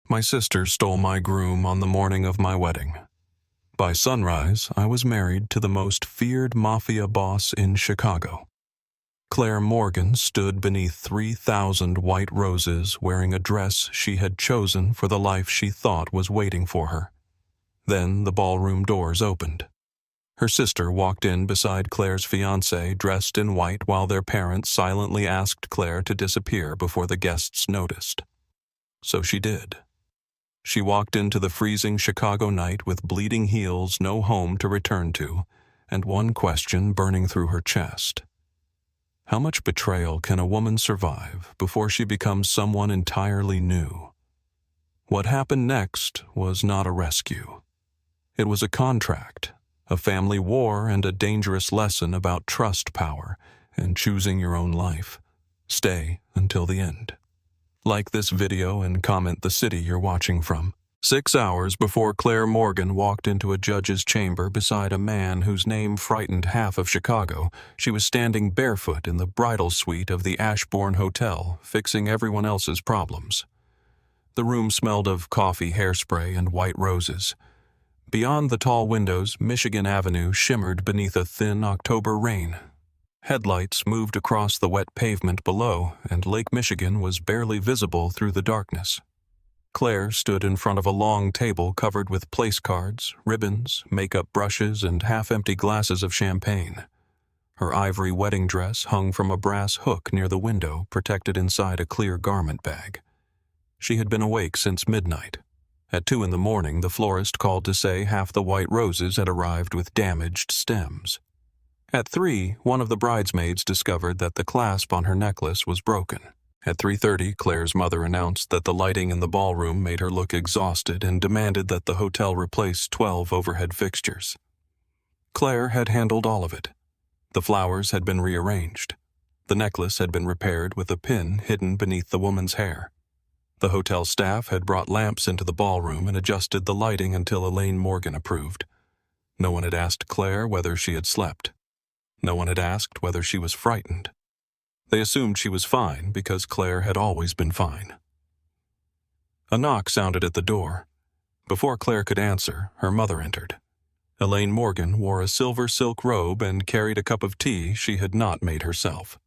My sister stole my groom on the morning of my wedding. By sunrise, I was married to the most feared Mafia boss in Chicago. Claire Morgan stood beneath 3,000 white roses wearing a dress she had chosen for the life she thought was waiting for her. Then the ballroom doors opened. Her sister walked in beside Claire's fiancé dressed in white while their parents silently asked Claire to disappear before the guests noticed. So she did. She walked into the freezing Chicago night with bleeding heels, no home to return to, and one question burning through her chest. How much betrayal can a woman survive before she becomes someone entirely new? What happened next was not a rescue. It was a contract, a family war, and a dangerous lesson about trust power and choosing your own life. Stay until the end. Like this video and comment the city you're watching from. 6 hours before Claire Morgan walked into a judge's chamber beside a man whose name frightened half of Chicago, she was standing barefoot in the bridal suite of the Ashbourne Hotel, fixing everyone else's problems. The room smelled of coffee, hairspray, and white roses. Beyond the tall windows, Michigan Avenue shimmered beneath a thin October rain. Headlights moved across the wet pavement below, and Lake Michigan was barely visible through the darkness. Claire stood in front of a long table covered with place cards, ribbons, makeup brushes, and half-empty glasses of champagne. Her ivory wedding dress hung from a brass hook near the window, protected inside a clear garment bag. She had been awake since midnight. At 2 a.m, the florist called to say half the white roses had arrived with damaged stems. At 3, one of the bridesmaids discovered that the clasp on her necklace was broken. At 3:30, Claire's mother announced that the lighting in the ballroom made her look exhausted and demanded that the hotel replace 12 overhead fixtures. Claire had handled all of it. The flowers had been rearranged. The necklace had been repaired with a pin hidden beneath the woman's hair. The hotel staff had brought lamps into the ballroom and adjusted the lighting until Elaine Morgan approved. No one had asked Claire whether she had slept. No one had asked whether she was frightened. They assumed she was fine because Claire had always been fine. A knock sounded at the door. Before Claire could answer, her mother entered. Elaine Morgan wore a silver silk robe and carried a cup of tea she had not made herself.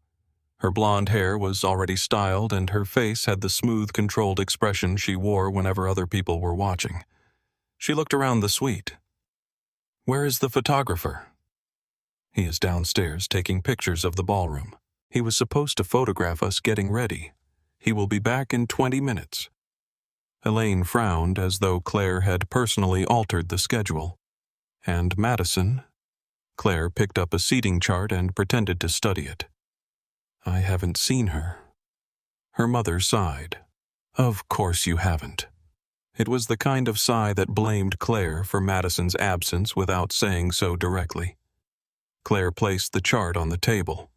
Her blonde hair was already styled, and her face had the smooth, controlled expression she wore whenever other people were watching. She looked around the suite. "Where is the photographer?" "He is downstairs taking pictures of the ballroom. He was supposed to photograph us getting ready. He will be back in 20 minutes. Elaine frowned as though Claire had personally altered the schedule. "And Madison?" Claire picked up a seating chart and pretended to study it. "I haven't seen her." Her mother sighed. "Of course you haven't." It was the kind of sigh that blamed Claire for Madison's absence without saying so directly. Claire placed the chart on the table.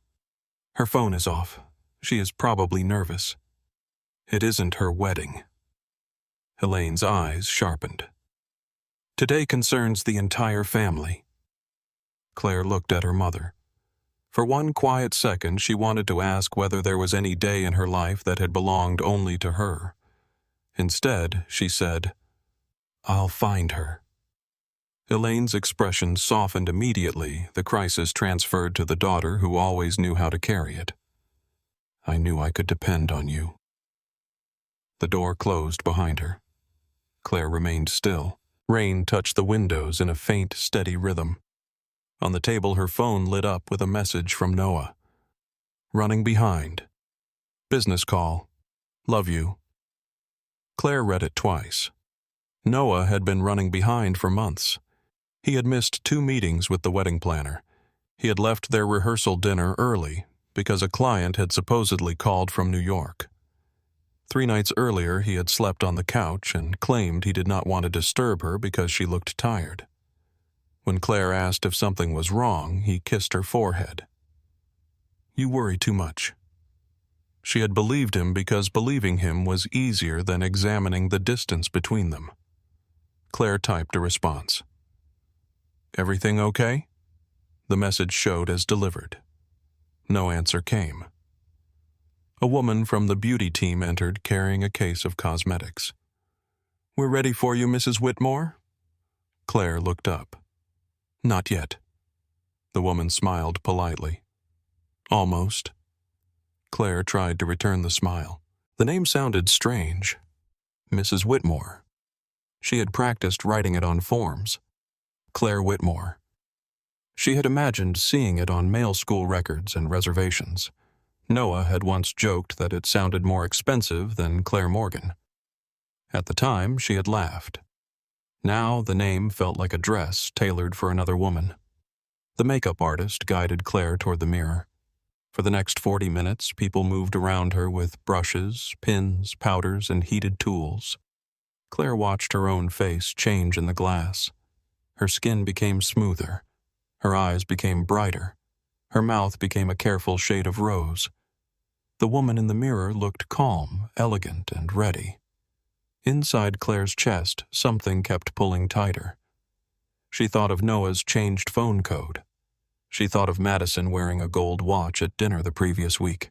"Her phone is off. She is probably nervous. It isn't her wedding." Elaine's eyes sharpened. "Today concerns the entire family." Claire looked at her mother. For one quiet second, she wanted to ask whether there was any day in her life that had belonged only to her. Instead, she said, "I'll find her." Elaine's expression softened immediately, the crisis transferred to the daughter who always knew how to carry it. "I knew I could depend on you." The door closed behind her. Claire remained still. Rain touched the windows in a faint, steady rhythm. On the table, her phone lit up with a message from Noah. "Running behind. Business call. Love you." Claire read it twice. Noah had been running behind for months. He had missed 2 meetings with the wedding planner. He had left their rehearsal dinner early because a client had supposedly called from New York. 3 nights earlier, he had slept on the couch and claimed he did not want to disturb her because she looked tired. When Claire asked if something was wrong, he kissed her forehead. "You worry too much." She had believed him because believing him was easier than examining the distance between them. Claire typed a response. "Everything okay?" The message showed as delivered. No answer came. A woman from the beauty team entered carrying a case of cosmetics. We're ready for you, Mrs. Whitmore." Claire looked up. "Not yet." The woman smiled politely. "Almost." Claire tried to return the smile. The name sounded strange. Mrs. Whitmore. She had practiced writing it on forms. Claire Whitmore. She had imagined seeing it on mail school records and reservations. Noah had once joked that it sounded more expensive than Claire Morgan. At the time, she had laughed. Now the name felt like a dress tailored for another woman. The makeup artist guided Claire toward the mirror. For the next 40 minutes, people moved around her with brushes, pins, powders, and heated tools. Claire watched her own face change in the glass. Her skin became smoother. Her eyes became brighter. Her mouth became a careful shade of rose. The woman in the mirror looked calm, elegant, and ready. Inside Claire's chest, something kept pulling tighter. She thought of Noah's changed phone code. She thought of Madison wearing a gold watch at dinner the previous week.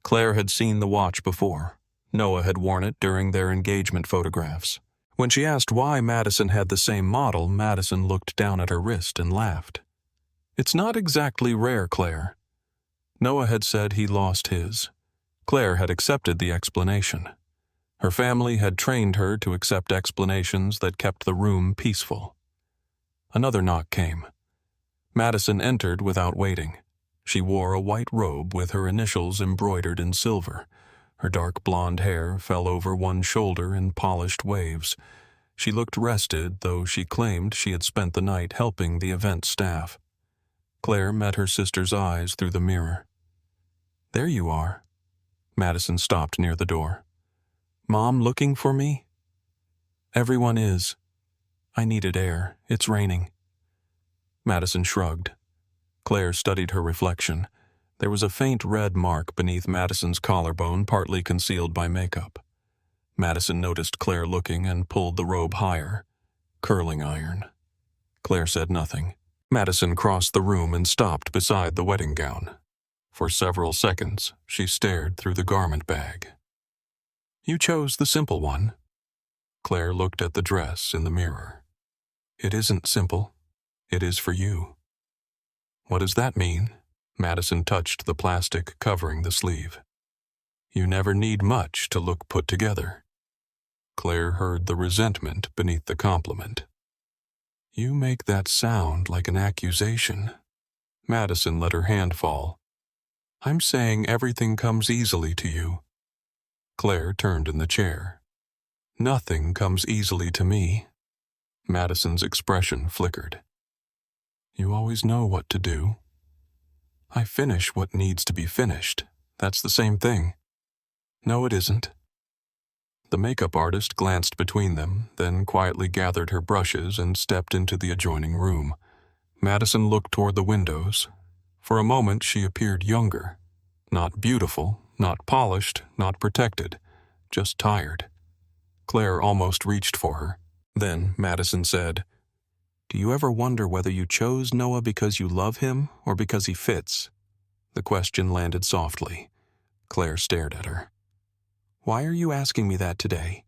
Claire had seen the watch before. Noah had worn it during their engagement photographs. When she asked why Madison had the same model, Madison looked down at her wrist and laughed. "It's not exactly rare, Claire." Noah had said he lost his. Claire had accepted the explanation. Her family had trained her to accept explanations that kept the room peaceful. Another knock came. Madison entered without waiting. She wore a white robe with her initials embroidered in silver. Her dark blonde hair fell over one shoulder in polished waves. She looked rested, though she claimed she had spent the night helping the event staff. Claire met her sister's eyes through the mirror. "There you are." Madison stopped near the door. "Mom looking for me?" "Everyone is. I needed air. It's raining." Madison shrugged. Claire studied her reflection. There was a faint red mark beneath Madison's collarbone, partly concealed by makeup. Madison noticed Claire looking and pulled the robe higher. Curling iron. Claire said nothing. Madison crossed the room and stopped beside the wedding gown. For several seconds, she stared through the garment bag. "You chose the simple one." Claire looked at the dress in the mirror. "It isn't simple. It is for you." "What does that mean?" Madison touched the plastic covering the sleeve. "You never need much to look put together." Claire heard the resentment beneath the compliment. "You make that sound like an accusation." Madison let her hand fall. "I'm saying everything comes easily to you." Claire turned in the chair. "Nothing comes easily to me." Madison's expression flickered. "You always know what to do." "I finish what needs to be finished. That's the same thing." "No, it isn't." The makeup artist glanced between them, then quietly gathered her brushes and stepped into the adjoining room. Madison looked toward the windows. For a moment she appeared younger. Not beautiful, not polished, not protected, just tired. Claire almost reached for her. Then Madison said, "Do you ever wonder whether you chose Noah because you love him or because he fits?" The question landed softly. Claire stared at her. "Why are you asking me that today?"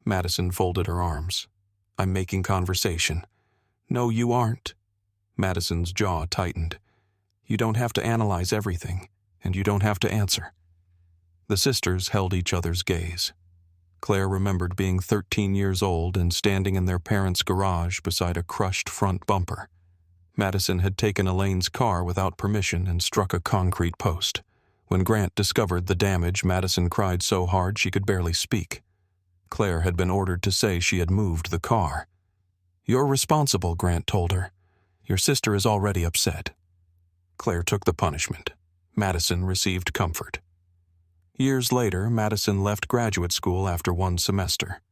Madison folded her arms. "I'm making conversation." "No, you aren't." Madison's jaw tightened. "You don't have to analyze everything, and you don't have to answer." The sisters held each other's gaze. Claire remembered being 13 years old and standing in their parents' garage beside a crushed front bumper. Madison had taken Elaine's car without permission and struck a concrete post. When Grant discovered the damage, Madison cried so hard she could barely speak. Claire had been ordered to say she had moved the car. "You're responsible," Grant told her. "Your sister is already upset." Claire took the punishment. Madison received comfort. Years later, Madison left graduate school after one semester.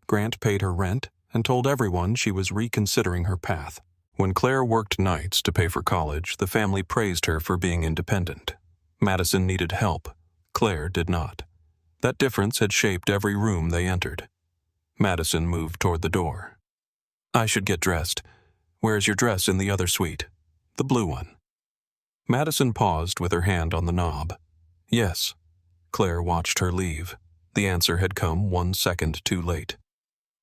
Grant paid her rent and told everyone she was reconsidering her path. When Claire worked nights to pay for college, the family praised her for being independent. Madison needed help. Claire did not. That difference had shaped every room they entered. Madison moved toward the door. "I should get dressed. Where's your dress in the other suite?" "The blue one." Madison paused with her hand on the knob. "Yes." Claire watched her leave. The answer had come 1 second too late.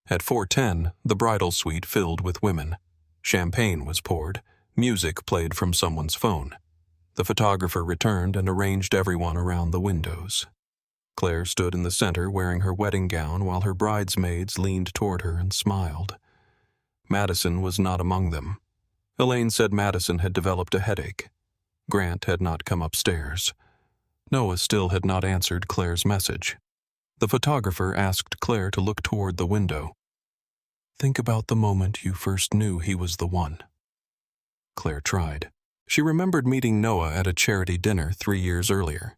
At 4:10, the bridal suite filled with women. Champagne was poured. Music played from someone's phone. The photographer returned and arranged everyone around the windows. Claire stood in the center wearing her wedding gown while her bridesmaids leaned toward her and smiled. Madison was not among them. Elaine said Madison had developed a headache. Grant had not come upstairs. Noah still had not answered Claire's message. The photographer asked Claire to look toward the window. Think about the moment you first knew he was the one. Claire tried. She remembered meeting Noah at a charity dinner 3 years earlier.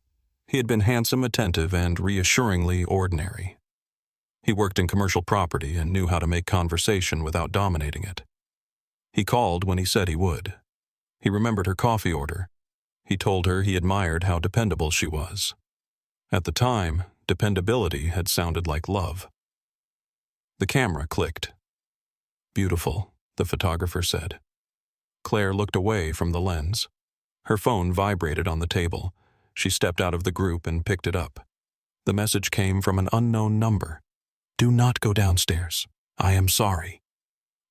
He had been handsome, attentive, and reassuringly ordinary. He worked in commercial property and knew how to make conversation without dominating it. He called when he said he would. He remembered her coffee order. He told her he admired how dependable she was. At the time, dependability had sounded like love. The camera clicked. Beautiful, the photographer said. Claire looked away from the lens. Her phone vibrated on the table. She stepped out of the group and picked it up. The message came from an unknown number. Do not go downstairs. I am sorry.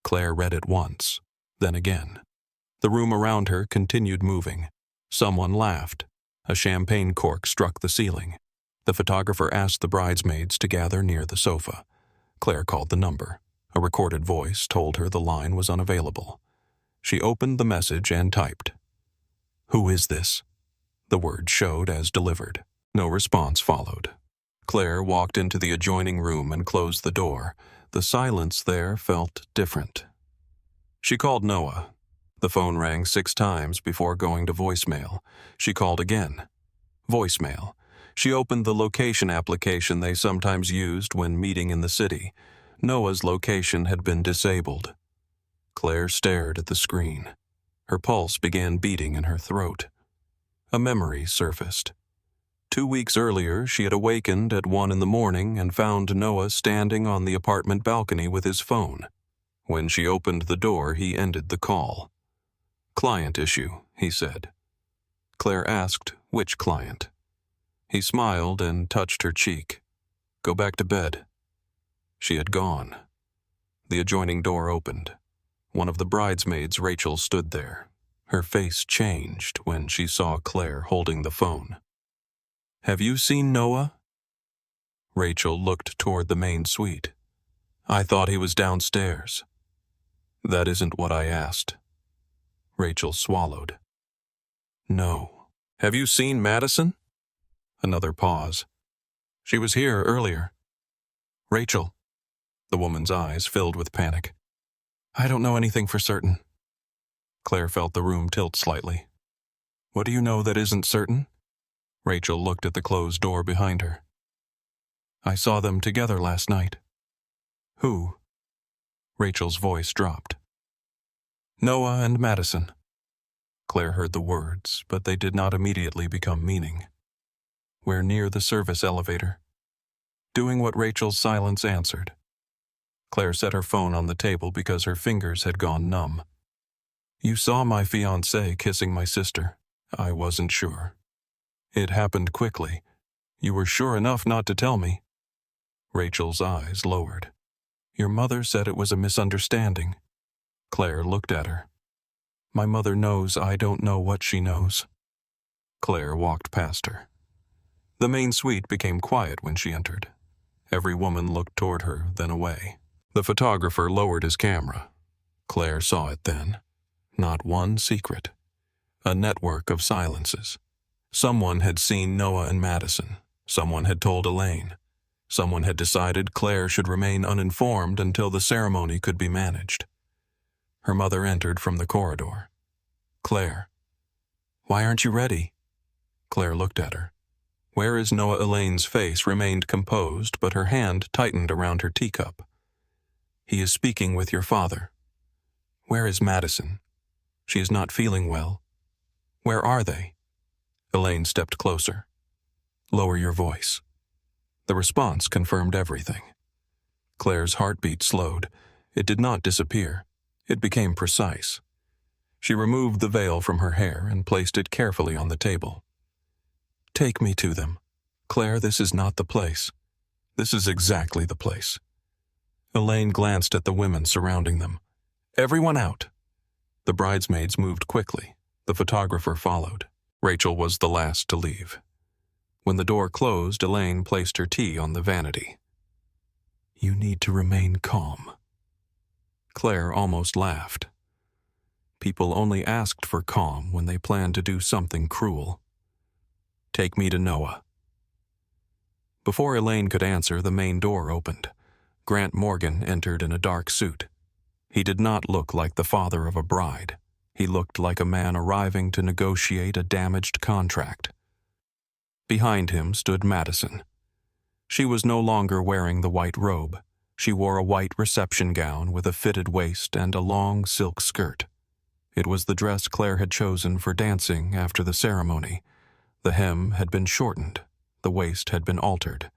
Claire read it once, then again. The room around her continued moving. Someone laughed. A champagne cork struck the ceiling. The photographer asked the bridesmaids to gather near the sofa. Claire called the number. A recorded voice told her the line was unavailable. She opened the message and typed. Who is this? The word showed as delivered. No response followed. Claire walked into the adjoining room and closed the door. The silence there felt different. She called Noah. The phone rang 6 times before going to voicemail. She called again. Voicemail. She opened the location application they sometimes used when meeting in the city. Noah's location had been disabled. Claire stared at the screen. Her pulse began beating in her throat. A memory surfaced. 2 weeks earlier, she had awakened at 1 in the morning and found Noah standing on the apartment balcony with his phone. When she opened the door, he ended the call. Client issue, he said. Claire asked which client. He smiled and touched her cheek. Go back to bed. She had gone. The adjoining door opened. One of the bridesmaids, Rachel, stood there. Her face changed when she saw Claire holding the phone. Have you seen Noah? Rachel looked toward the main suite. I thought he was downstairs. That isn't what I asked. Rachel swallowed. No. Have you seen Madison? Another pause. She was here earlier. Rachel. The woman's eyes filled with panic. I don't know anything for certain. Claire felt the room tilt slightly. What do you know that isn't certain? Rachel looked at the closed door behind her. I saw them together last night. Who? Rachel's voice dropped. Noah and Madison. Claire heard the words, but they did not immediately become meaning. We're near the service elevator. Doing what Rachel's silence answered. Claire set her phone on the table because her fingers had gone numb. You saw my fiancé kissing my sister. I wasn't sure. It happened quickly. You were sure enough not to tell me. Rachel's eyes lowered. Your mother said it was a misunderstanding. Claire looked at her. My mother knows I don't know what she knows. Claire walked past her. The main suite became quiet when she entered. Every woman looked toward her, then away. The photographer lowered his camera. Claire saw it then. Not one secret. A network of silences. Someone had seen Noah and Madison. Someone had told Elaine. Someone had decided Claire should remain uninformed until the ceremony could be managed. Her mother entered from the corridor. Claire. Why aren't you ready? Claire looked at her. Whereas Noah Elaine's face remained composed, but her hand tightened around her teacup. He is speaking with your father. Where is Madison? She is not feeling well. Where are they? Elaine stepped closer. Lower your voice. The response confirmed everything. Claire's heartbeat slowed. It did not disappear. It became precise. She removed the veil from her hair and placed it carefully on the table. Take me to them. Claire, this is not the place. This is exactly the place. Elaine glanced at the women surrounding them. "Everyone out." The bridesmaids moved quickly. The photographer followed. Rachel was the last to leave. When the door closed, Elaine placed her tea on the vanity. "You need to remain calm." Claire almost laughed. People only asked for calm when they planned to do something cruel. "Take me to Noah." Before Elaine could answer, the main door opened. Grant Morgan entered in a dark suit. He did not look like the father of a bride. He looked like a man arriving to negotiate a damaged contract. Behind him stood Madison. She was no longer wearing the white robe. She wore a white reception gown with a fitted waist and a long silk skirt. It was the dress Claire had chosen for dancing after the ceremony. The hem had been shortened. The waist had been altered.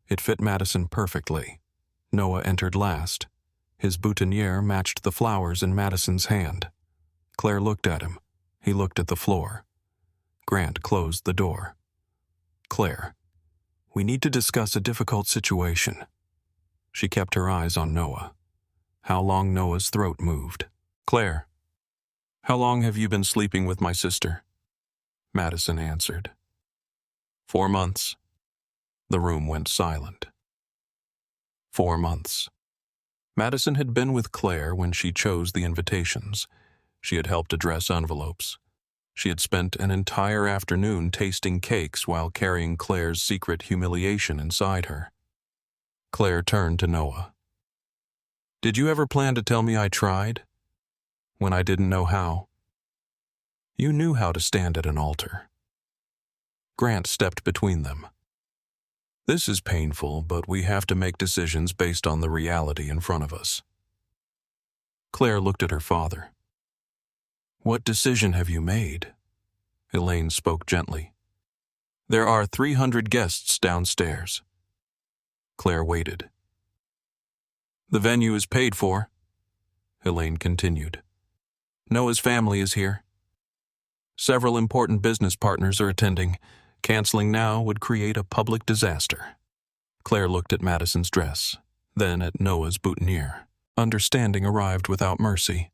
It fit Madison perfectly. Noah entered last. His boutonniere matched the flowers in Madison's hand. Claire looked at him. He looked at the floor. Grant closed the door. "Claire, we need to discuss a difficult situation." She kept her eyes on Noah. How long Noah's throat moved. "Claire, how long have you been sleeping with my sister?" Madison answered. 4 months. The room went silent. 4 months. Madison had been with Claire when she chose the invitations. She had helped address envelopes. She had spent an entire afternoon tasting cakes while carrying Claire's secret humiliation inside her. Claire turned to Noah. "Did you ever plan to tell me I tried? When I didn't know how?" "You knew how to stand at an altar." Grant stepped between them. "This is painful, but we have to make decisions based on the reality in front of us." Claire looked at her father. "What decision have you made?" Elaine spoke gently. "There are 300 guests downstairs." Claire waited. "The venue is paid for," Elaine continued. "Noah's family is here. Several important business partners are attending. Canceling now would create a public disaster." Claire looked at Madison's dress, then at Noah's boutonniere. Understanding arrived without mercy.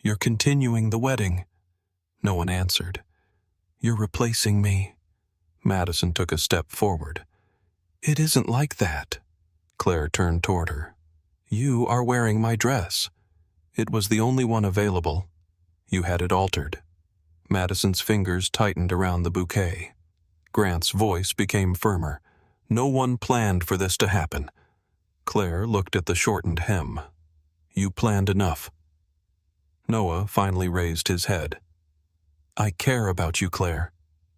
"You're continuing the wedding." No one answered. "You're replacing me." Madison took a step forward. "It isn't like that." Claire turned toward her. "You are wearing my dress. It was the only one available. You had it altered." Madison's fingers tightened around the bouquet. Grant's voice became firmer. "No one planned for this to happen." Claire looked at the shortened hem. "You planned enough." Noah finally raised his head. "I care about you, Claire."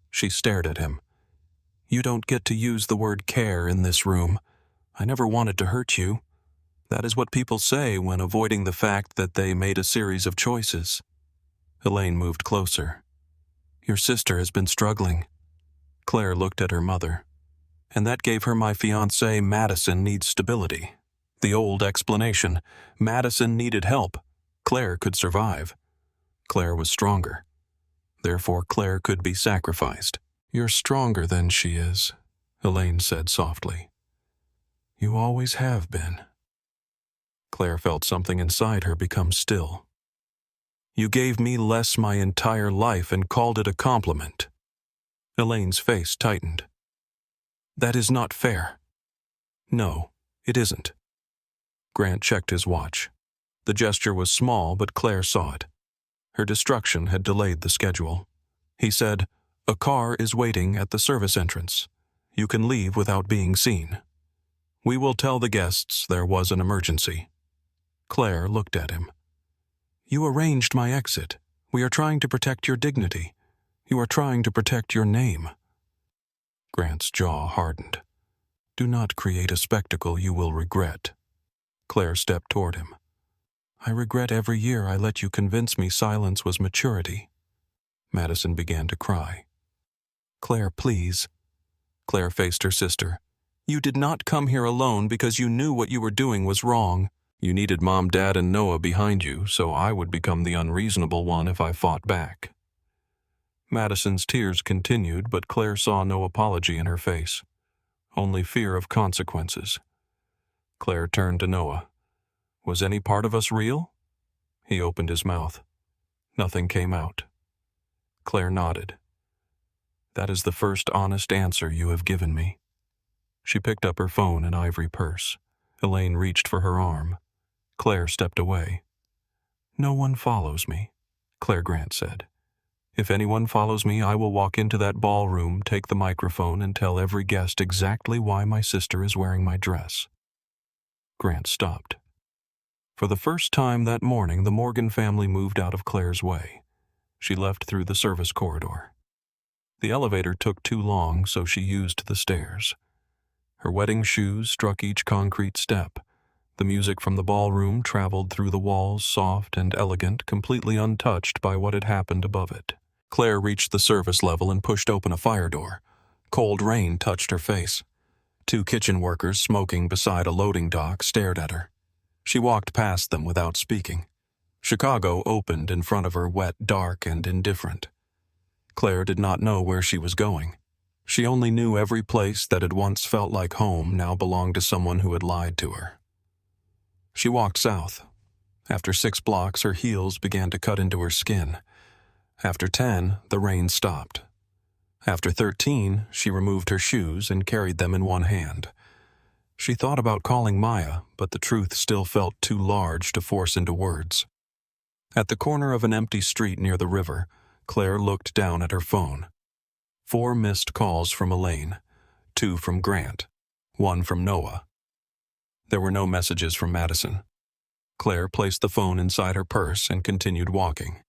She stared at him. "You don't get to use the word care in this room. I never wanted to hurt you. That is what people say when avoiding the fact that they made a series of choices." Elaine moved closer. "Your sister has been struggling." Claire looked at her mother. "And that gave her my fiancé, Madison, needs stability." The old explanation. Madison needed help. Claire could survive. Claire was stronger. Therefore, Claire could be sacrificed. "You're stronger than she is," Elaine said softly. "You always have been." Claire felt something inside her become still. "You gave me less my entire life and called it a compliment." Elaine's face tightened. "That is not fair." "No, it isn't." Grant checked his watch. The gesture was small, but Claire saw it. Her destruction had delayed the schedule. He said, "A car is waiting at the service entrance. You can leave without being seen. We will tell the guests there was an emergency." Claire looked at him. "You arranged my exit. We are trying to protect your dignity. You are trying to protect your name." Grant's jaw hardened. "Do not create a spectacle you will regret." Claire stepped toward him. "I regret every year I let you convince me silence was maturity." Madison began to cry. "Claire, please." Claire faced her sister. "You did not come here alone because you knew what you were doing was wrong. You needed Mom, Dad, and Noah behind you, so I would become the unreasonable one if I fought back." Madison's tears continued, but Claire saw no apology in her face. Only fear of consequences. Claire turned to Noah. Was any part of us real? He opened his mouth. Nothing came out. Claire nodded. That is the first honest answer you have given me. She picked up her phone and ivory purse. Elaine reached for her arm. Claire stepped away. No one follows me, Claire Grant said. If anyone follows me, I will walk into that ballroom, take the microphone, and tell every guest exactly why my sister is wearing my dress. Grant stopped. For the first time that morning, the Morgan family moved out of Claire's way. She left through the service corridor. The elevator took too long, so she used the stairs. Her wedding shoes struck each concrete step. The music from the ballroom traveled through the walls, soft and elegant, completely untouched by what had happened above it. Claire reached the service level and pushed open a fire door. Cold rain touched her face. 2 kitchen workers smoking beside a loading dock stared at her. She walked past them without speaking. Chicago opened in front of her, wet, dark, and indifferent. Claire did not know where she was going. She only knew every place that had once felt like home now belonged to someone who had lied to her. She walked south. After 6 blocks, her heels began to cut into her skin. After 10, the rain stopped. After 13, she removed her shoes and carried them in one hand. She thought about calling Maya, but the truth still felt too large to force into words. At the corner of an empty street near the river, Claire looked down at her phone. 4 missed calls from Elaine, 2 from Grant, 1 from Noah. There were no messages from Madison. Claire placed the phone inside her purse and continued walking.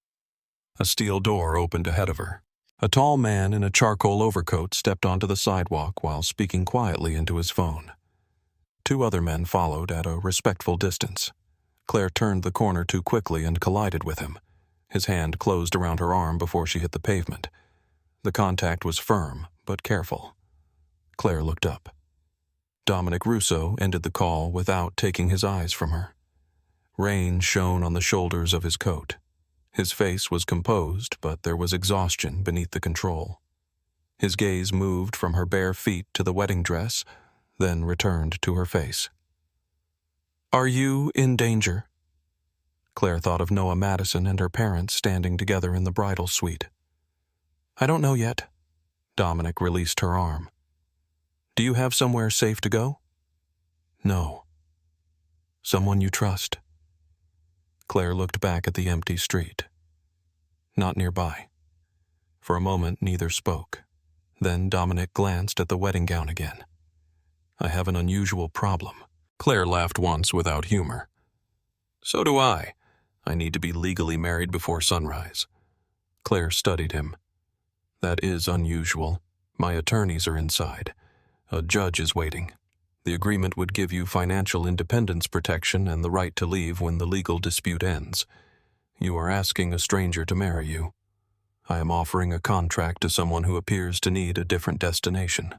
A steel door opened ahead of her. A tall man in a charcoal overcoat stepped onto the sidewalk while speaking quietly into his phone. 2 other men followed at a respectful distance. Claire turned the corner too quickly and collided with him. His hand closed around her arm before she hit the pavement. The contact was firm, but careful. Claire looked up. Dominic Russo ended the call without taking his eyes from her. Rain shone on the shoulders of his coat. His face was composed, but there was exhaustion beneath the control. His gaze moved from her bare feet to the wedding dress, then returned to her face. Are you in danger? Claire thought of Noah Madison and her parents standing together in the bridal suite. I don't know yet. Dominic released her arm. Do you have somewhere safe to go? No. Someone you trust? Claire looked back at the empty street. Not nearby. For a moment, neither spoke. Then Dominic glanced at the wedding gown again. I have an unusual problem. Claire laughed once without humor. So do I. I need to be legally married before sunrise. Claire studied him. That is unusual. My attorneys are inside. A judge is waiting. The agreement would give you financial independence protection and the right to leave when the legal dispute ends. You are asking a stranger to marry you. I am offering a contract to someone who appears to need a different destination.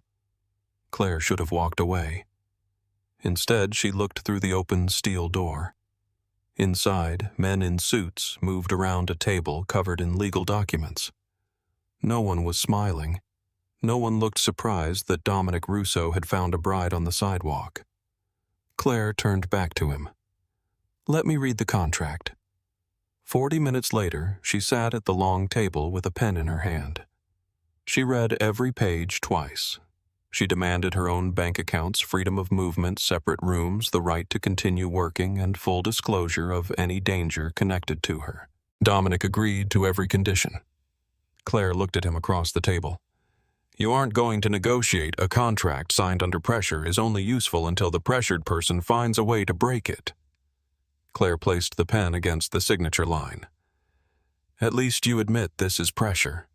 Claire should have walked away. Instead, she looked through the open steel door. Inside, men in suits moved around a table covered in legal documents. No one was smiling. No one looked surprised that Dominic Russo had found a bride on the sidewalk. Claire turned back to him. Let me read the contract. 40 minutes later, she sat at the long table with a pen in her hand. She read every page twice. She demanded her own bank accounts, freedom of movement, separate rooms, the right to continue working, and full disclosure of any danger connected to her. Dominic agreed to every condition. Claire looked at him across the table. You aren't going to negotiate. A contract signed under pressure is only useful until the pressured person finds a way to break it. Claire placed the pen against the signature line. At least you admit this is pressure.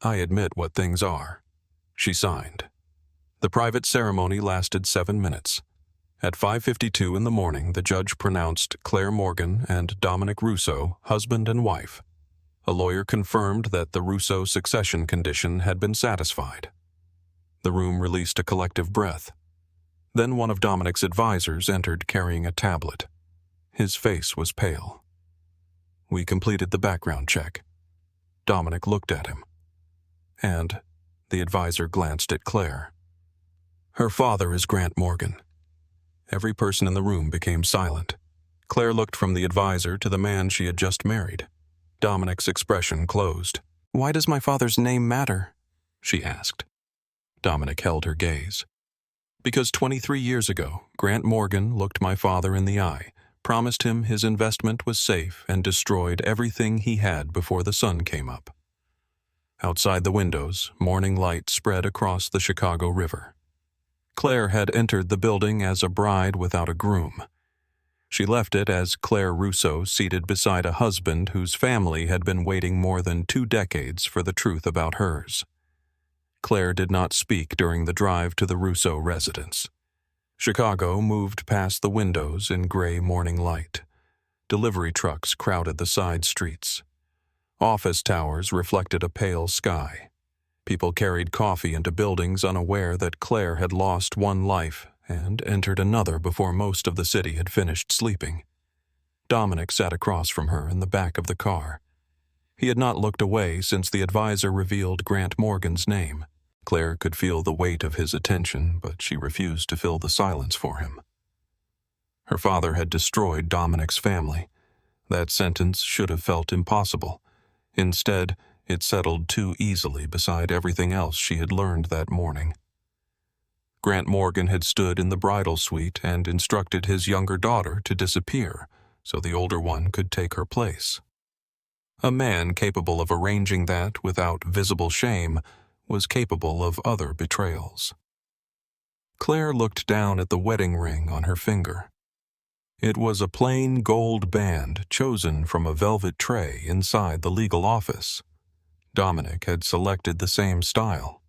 I admit what things are. She signed. The private ceremony lasted 7 minutes. At 5:52 in the morning, the judge pronounced Claire Morgan and Dominic Russo husband and wife. A lawyer confirmed that the Russo succession condition had been satisfied. The room released a collective breath. Then one of Dominic's advisors entered carrying a tablet. His face was pale. We completed the background check. Dominic looked at him. And the advisor glanced at Claire. Her father is Grant Morgan. Every person in the room became silent. Claire looked from the advisor to the man she had just married. Dominic's expression closed. "Why does my father's name matter?" she asked. Dominic held her gaze. "Because 23 years ago, Grant Morgan looked my father in the eye, promised him his investment was safe, and destroyed everything he had before the sun came up." Outside the windows, morning light spread across the Chicago River. Claire had entered the building as a bride without a groom. She left it as Claire Russo seated beside a husband whose family had been waiting more than 2 decades for the truth about hers. Claire did not speak during the drive to the Russo residence. Chicago moved past the windows in gray morning light. Delivery trucks crowded the side streets. Office towers reflected a pale sky. People carried coffee into buildings unaware that Claire had lost one life and entered another before most of the city had finished sleeping. Dominic sat across from her in the back of the car. He had not looked away since the advisor revealed Grant Morgan's name. Claire could feel the weight of his attention, but she refused to fill the silence for him. Her father had destroyed Dominic's family. That sentence should have felt impossible. Instead, it settled too easily beside everything else she had learned that morning. Grant Morgan had stood in the bridal suite and instructed his younger daughter to disappear so the older one could take her place. A man capable of arranging that without visible shame was capable of other betrayals. Claire looked down at the wedding ring on her finger. It was a plain gold band chosen from a velvet tray inside the legal office. Dominic had selected the same style.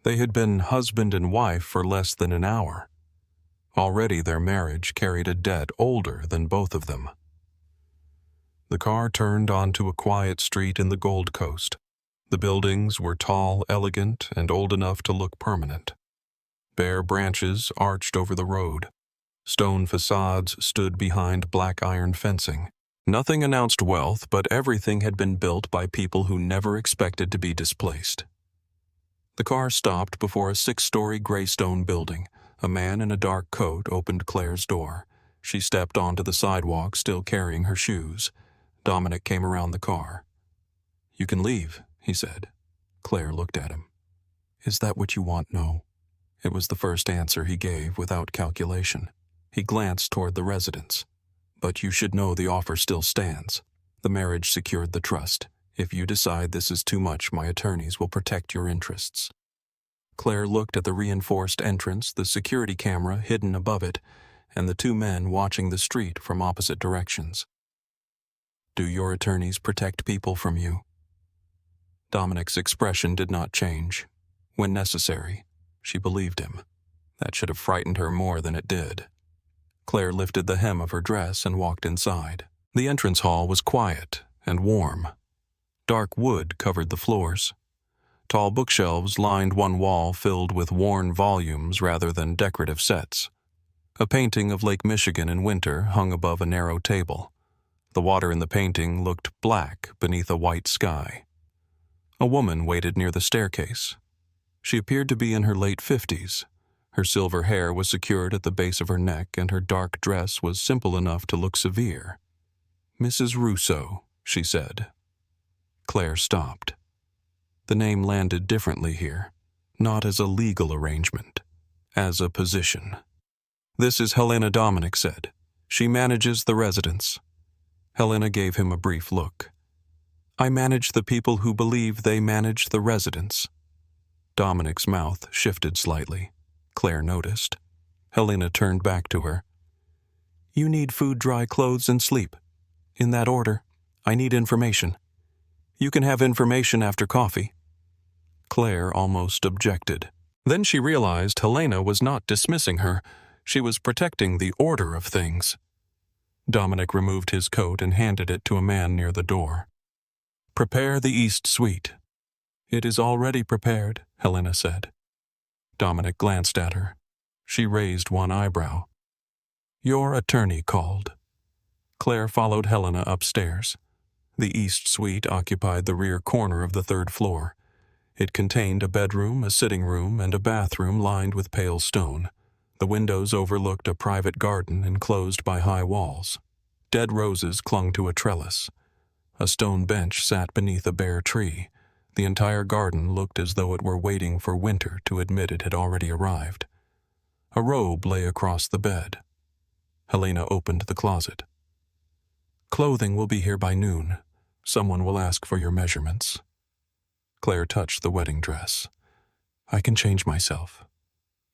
They had been husband and wife for less than an hour. Already their marriage carried a debt older than both of them. The car turned onto a quiet street in the Gold Coast. The buildings were tall, elegant, and old enough to look permanent. Bare branches arched over the road. Stone facades stood behind black iron fencing. Nothing announced wealth, but everything had been built by people who never expected to be displaced. The car stopped before a 6-story gray stone building. A man in a dark coat opened Claire's door. She stepped onto the sidewalk, still carrying her shoes. Dominic came around the car. "You can leave," he said. Claire looked at him. "Is that what you want?" "No." It was the first answer he gave without calculation. He glanced toward the residence. "But you should know the offer still stands. The marriage secured the trust. If you decide this is too much, my attorneys will protect your interests." Claire looked at the reinforced entrance, the security camera hidden above it, and the 2 men watching the street from opposite directions. "Do your attorneys protect people from you?" Dominic's expression did not change. When necessary, she believed him. That should have frightened her more than it did. Claire lifted the hem of her dress and walked inside. The entrance hall was quiet and warm. Dark wood covered the floors. Tall bookshelves lined one wall filled with worn volumes rather than decorative sets. A painting of Lake Michigan in winter hung above a narrow table. The water in the painting looked black beneath a white sky. A woman waited near the staircase. She appeared to be in her late 50s. Her silver hair was secured at the base of her neck, and her dark dress was simple enough to look severe. "Mrs. Russo," she said. Claire stopped. The name landed differently here, not as a legal arrangement, as a position. "This is Helena," Dominic said. "She manages the residence." Helena gave him a brief look. "I manage the people who believe they manage the residence." Dominic's mouth shifted slightly. Claire noticed. Helena turned back to her. "You need food, dry clothes, and sleep. In that order. I need information. You can have information after coffee." Claire almost objected. Then she realized Helena was not dismissing her. She was protecting the order of things. Dominic removed his coat and handed it to a man near the door. "Prepare the East Suite." "It is already prepared," Helena said. Dominic glanced at her. She raised one eyebrow. "Your attorney called." Claire followed Helena upstairs. The East Suite occupied the rear corner of the 3rd floor. It contained a bedroom, a sitting room, and a bathroom lined with pale stone. The windows overlooked a private garden enclosed by high walls. Dead roses clung to a trellis. A stone bench sat beneath a bare tree. The entire garden looked as though it were waiting for winter to admit it had already arrived. A robe lay across the bed. Helena opened the closet. "Clothing will be here by noon. Someone will ask for your measurements." Claire touched the wedding dress. "I can change myself."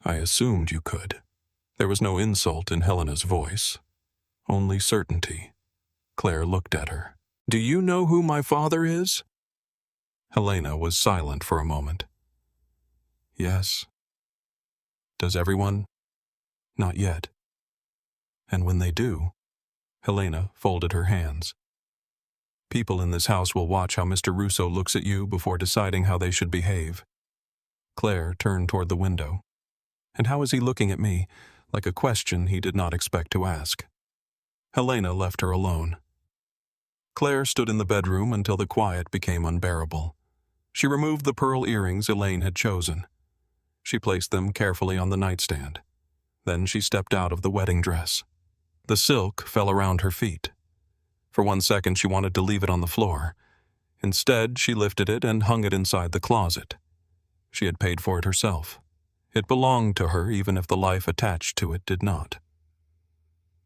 "I assumed you could." There was no insult in Helena's voice, only certainty. Claire looked at her. "Do you know who my father is?" Helena was silent for a moment. "Yes." "Does everyone?" "Not yet." "And when they do?" Helena folded her hands. "People in this house will watch how Mr. Russo looks at you before deciding how they should behave." Claire turned toward the window. "And how is he looking at me?" Like a question he did not expect to ask. Helena left her alone. Claire stood in the bedroom until the quiet became unbearable. She removed the pearl earrings Elaine had chosen. She placed them carefully on the nightstand. Then she stepped out of the wedding dress. The silk fell around her feet. For 1 second she wanted to leave it on the floor. Instead, she lifted it and hung it inside the closet. She had paid for it herself. It belonged to her even if the life attached to it did not.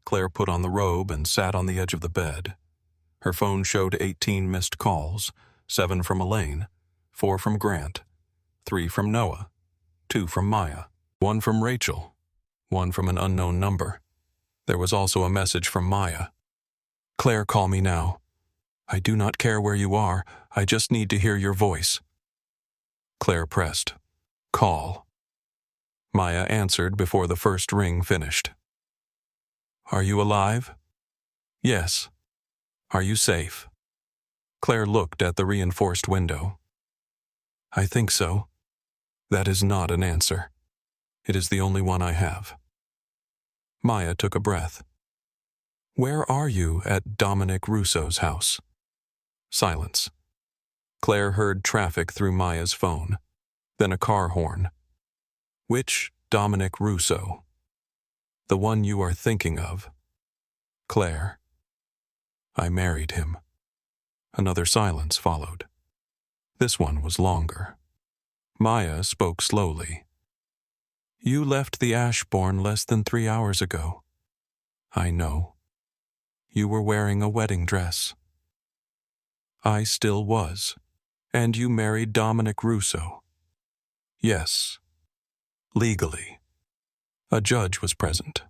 Claire put on the robe and sat on the edge of the bed. Her phone showed 18 missed calls, 7 from Elaine, 4 from Grant, 3 from Noah, 2 from Maya, 1 from Rachel, 1 from an unknown number. There was also a message from Maya. "Claire, call me now. I do not care where you are, I just need to hear your voice." Claire pressed, "Call." Maya answered before the first ring finished. "Are you alive?" "Yes." "Are you safe?" Claire looked at the reinforced window. "I think so." "That is not an answer. It is the only one I have." Maya took a breath. "Where are you at Dominic Russo's house?" Silence. Claire heard traffic through Maya's phone, then a car horn. "Which Dominic Russo?" "The one you are thinking of." "Claire." "I married him." Another silence followed. This one was longer. Maya spoke slowly. "You left the Ashbourne less than 3 hours ago." "I know." "You were wearing a wedding dress." "I still was." "And you married Dominic Russo." "Yes." "Legally." A judge was present.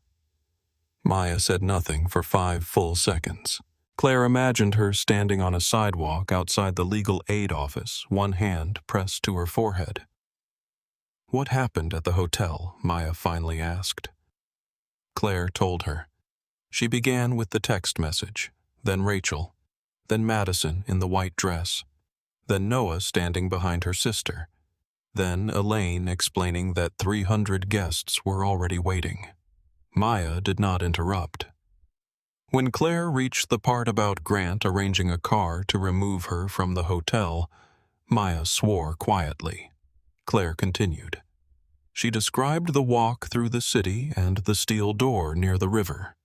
Maya said nothing for 5 full seconds. Claire imagined her standing on a sidewalk outside the legal aid office, one hand pressed to her forehead. "What happened at the hotel?" Maya finally asked. Claire told her. She began with the text message, then Rachel, then Madison in the white dress, then Noah standing behind her sister, then Elaine explaining that 300 guests were already waiting. Maya did not interrupt. When Claire reached the part about Grant arranging a car to remove her from the hotel, Maya swore quietly. Claire continued. She described the walk through the city and the steel door near the river.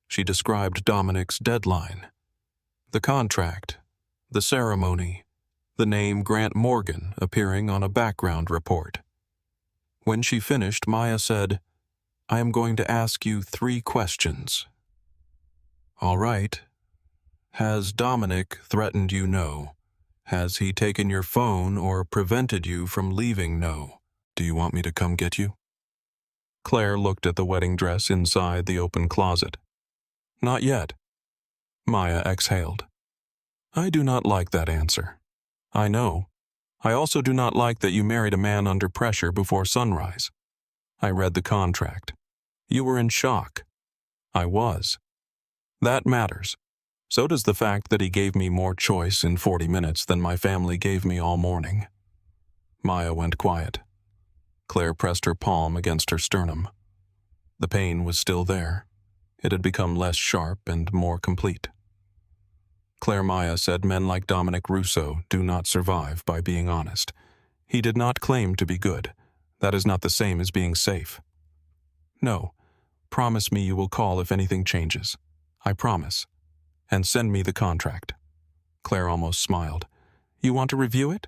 She described Dominic's deadline, the contract, the ceremony, the name Grant Morgan appearing on a background report. When she finished, Maya said, "I am going to ask you 3 questions." "All right. Has Dominic threatened you? No. Has he taken your phone or prevented you from leaving? No. Do you want me to come get you?" Claire looked at the wedding dress inside the open closet. "Not yet." Maya exhaled. "I do not like that answer." "I know. I also do not like that you married a man under pressure before sunrise. I read the contract. You were in shock." "I was." "That matters. So does the fact that he gave me more choice in 40 minutes than my family gave me all morning." Maya went quiet. Claire pressed her palm against her sternum. The pain was still there. It had become less sharp and more complete. Claire Maya said men like Dominic Russo do not survive by being honest. He did not claim to be good. That is not the same as being safe. "No. Promise me you will call if anything changes." I promise. And send me the contract. Claire almost smiled. You want to review it?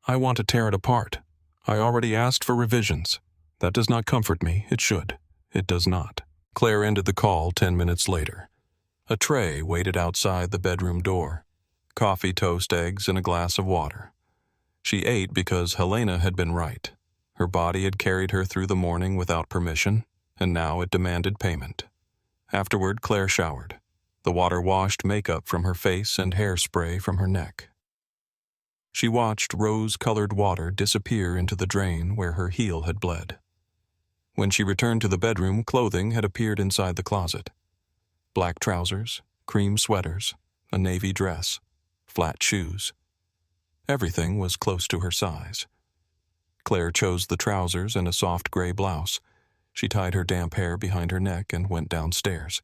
I want to tear it apart. I already asked for revisions. That does not comfort me. It should. It does not. Claire ended the call 10 minutes later. A tray waited outside the bedroom door. Coffee, toast, eggs, and a glass of water. She ate because Helena had been right. Her body had carried her through the morning without permission, and now it demanded payment. Afterward, Claire showered. The water washed makeup from her face and hairspray from her neck. She watched rose-colored water disappear into the drain where her heel had bled. When she returned to the bedroom, clothing had appeared inside the closet. Black trousers, cream sweaters, a navy dress, flat shoes. Everything was close to her size. Claire chose the trousers and a soft gray blouse. She tied her damp hair behind her neck and went downstairs.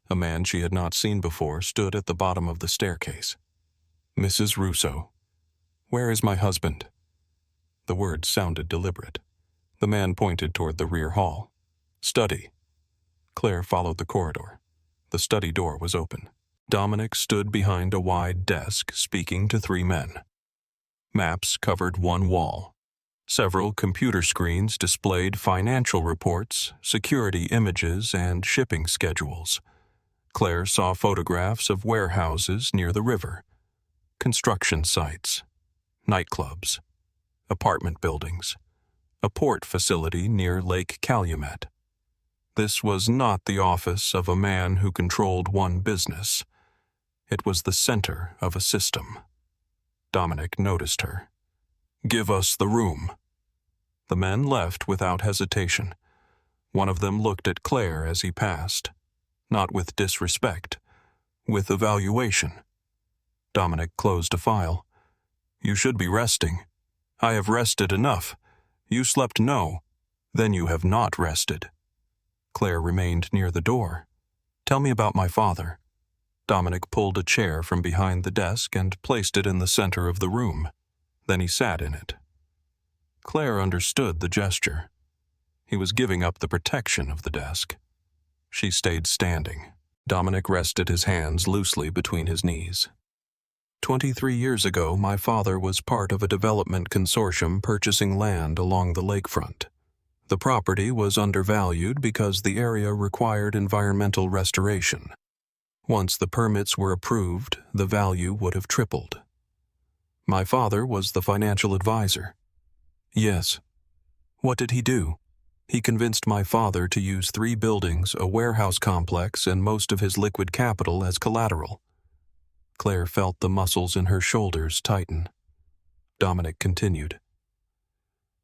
A man she had not seen before stood at the bottom of the staircase. Mrs. Russo. Where is my husband? The words sounded deliberate. The man pointed toward the rear hall. Study. Claire followed the corridor. The study door was open. Dominic stood behind a wide desk, speaking to 3 men. Maps covered one wall. Several computer screens displayed financial reports, security images, and shipping schedules. Claire saw photographs of warehouses near the river, construction sites, nightclubs, apartment buildings, a port facility near Lake Calumet. This was not the office of a man who controlled one business. It was the center of a system. Dominic noticed her. Give us the room. The men left without hesitation. One of them looked at Claire as he passed, not with disrespect, with evaluation. Dominic closed a file. You should be resting. I have rested enough. You slept no. Then you have not rested. Claire remained near the door. Tell me about my father. Dominic pulled a chair from behind the desk and placed it in the center of the room. Then he sat in it. Claire understood the gesture. He was giving up the protection of the desk. She stayed standing. Dominic rested his hands loosely between his knees. 23 years ago, my father was part of a development consortium purchasing land along the lakefront. The property was undervalued because the area required environmental restoration. Once the permits were approved, the value would have tripled. My father was the financial advisor. Yes. What did he do? He convinced my father to use 3 buildings, a warehouse complex, and most of his liquid capital as collateral. Claire felt the muscles in her shoulders tighten. Dominic continued.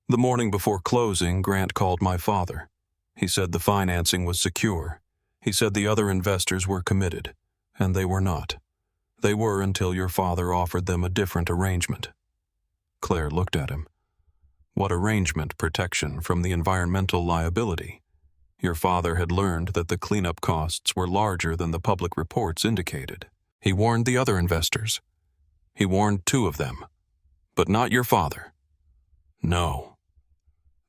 The morning before closing, Grant called my father. He said the financing was secure. He said the other investors were committed, and they were not. They were until your father offered them a different arrangement. Claire looked at him. What arrangement? Protection from the environmental liability? Your father had learned that the cleanup costs were larger than the public reports indicated. He warned the other investors. He warned 2 of them, but not your father. No.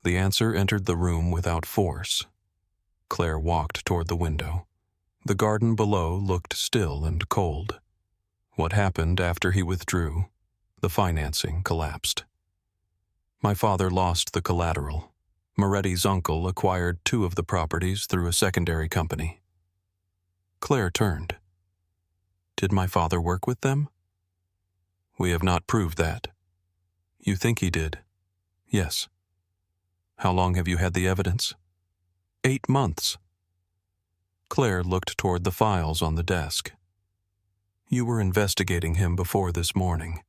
The answer entered the room without force. Claire walked toward the window. The garden below looked still and cold. What happened after he withdrew? The financing collapsed. My father lost the collateral. Moretti's uncle acquired 2 of the properties through a secondary company. Claire turned. Did my father work with them? We have not proved that. You think he did? Yes. How long have you had the evidence? 8 months. Claire looked toward the files on the desk. You were investigating him before this morning.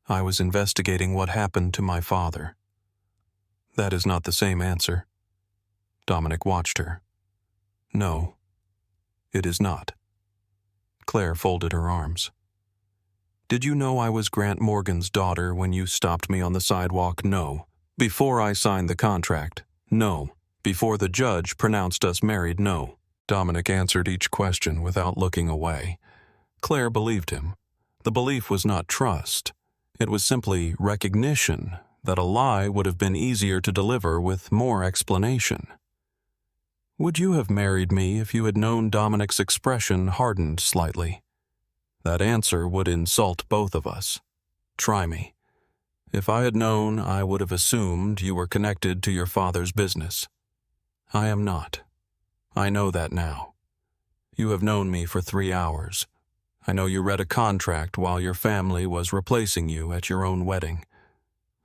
I was investigating what happened to my father. That is not the same answer. Dominic watched her. No, it is not. Claire folded her arms. Did you know I was Grant Morgan's daughter when you stopped me on the sidewalk? No. Before I signed the contract? No. Before the judge pronounced us married? No. Dominic answered each question without looking away. Claire believed him. The belief was not trust. It was simply recognition that a lie would have been easier to deliver with more explanation. Would you have married me if you had known Dominic's expression hardened slightly? That answer would insult both of us. Try me. If I had known, I would have assumed you were connected to your father's business. I am not. I know that now. You have known me for 3 hours. I know you read a contract while your family was replacing you at your own wedding.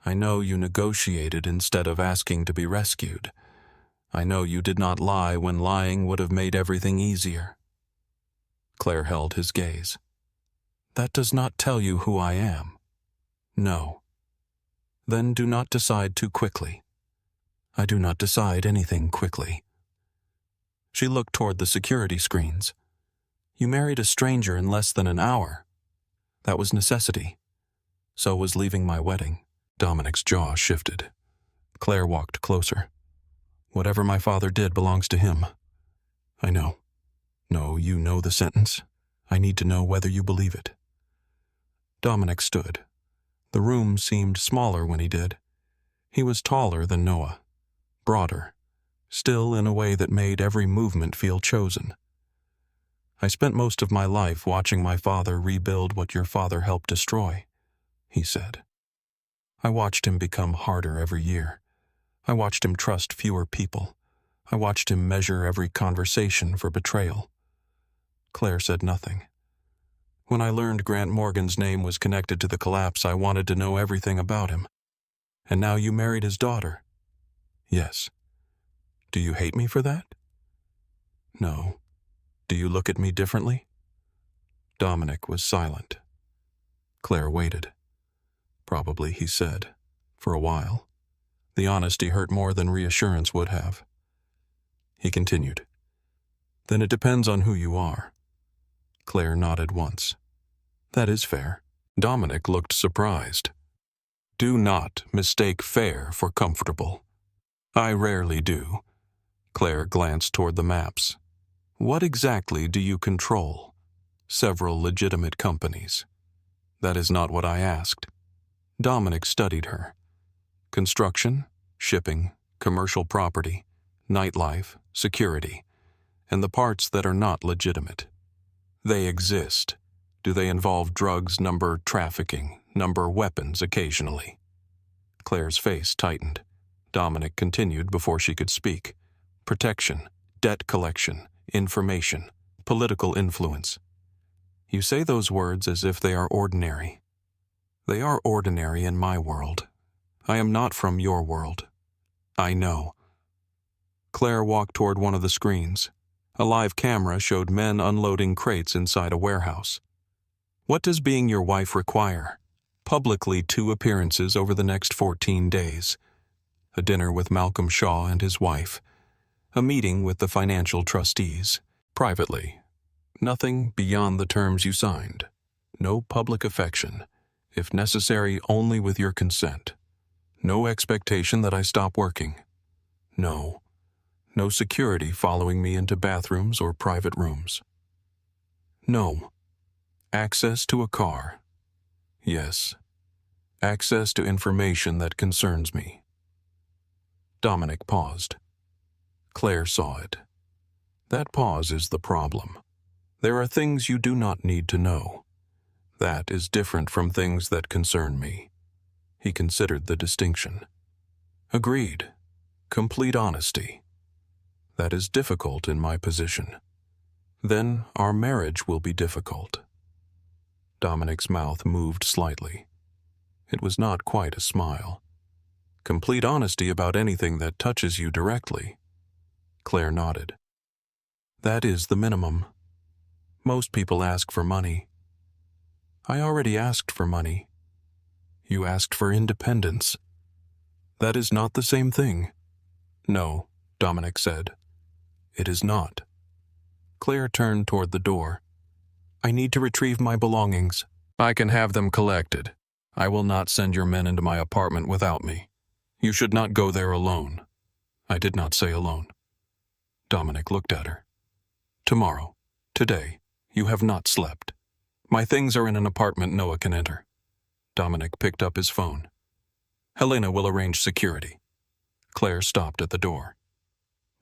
I know you negotiated instead of asking to be rescued. I know you did not lie when lying would have made everything easier. Claire held his gaze. That does not tell you who I am. No. Then do not decide too quickly. I do not decide anything quickly. She looked toward the security screens. You married a stranger in less than an hour. That was necessity. So was leaving my wedding. Dominic's jaw shifted. Claire walked closer. Whatever my father did belongs to him. I know. No, you know the sentence. I need to know whether you believe it. Dominic stood. The room seemed smaller when he did. He was taller than Noah, broader, still in a way that made every movement feel chosen. I spent most of my life watching my father rebuild what your father helped destroy, he said. I watched him become harder every year. I watched him trust fewer people. I watched him measure every conversation for betrayal. Claire said nothing. When I learned Grant Morgan's name was connected to the collapse, I wanted to know everything about him. And now you married his daughter. Yes. Do you hate me for that? No. Do you look at me differently? Dominic was silent. Claire waited. Probably, he said, for a while. The honesty hurt more than reassurance would have. He continued. Then it depends on who you are. Claire nodded once. That is fair. Dominic looked surprised. Do not mistake fair for comfortable. I rarely do. Claire glanced toward the maps. What exactly do you control? Several legitimate companies. That is not what I asked. Dominic studied her. Construction, shipping, commercial property, nightlife, security, and the parts that are not legitimate. They exist. Do they involve drugs, number trafficking, number weapons occasionally? Claire's face tightened. Dominic continued before she could speak. Protection, debt collection, information, political influence. You say those words as if they are ordinary. They are ordinary in my world. I am not from your world. I know. Claire walked toward one of the screens. A live camera showed men unloading crates inside a warehouse. What does being your wife require? Publicly 2 appearances over the next 14 days. A dinner with Malcolm Shaw and his wife. A meeting with the financial trustees. Privately. Nothing beyond the terms you signed. No public affection. If necessary, only with your consent. No expectation that I stop working. No. No security following me into bathrooms or private rooms. No. Access to a car. Yes. Access to information that concerns me. Dominic paused. Claire saw it. That pause is the problem. There are things you do not need to know. That is different from things that concern me. He considered the distinction. Agreed. Complete honesty. That is difficult in my position. Then our marriage will be difficult. Dominic's mouth moved slightly. It was not quite a smile. Complete honesty about anything that touches you directly. Claire nodded. That is the minimum. Most people ask for money. I already asked for money. You asked for independence. That is not the same thing. No, Dominic said. It is not. Claire turned toward the door. I need to retrieve my belongings. I can have them collected. I will not send your men into my apartment without me. You should not go there alone. I did not say alone. Dominic looked at her. Tomorrow, today, you have not slept. My things are in an apartment Noah can enter. Dominic picked up his phone. Helena will arrange security. Claire stopped at the door.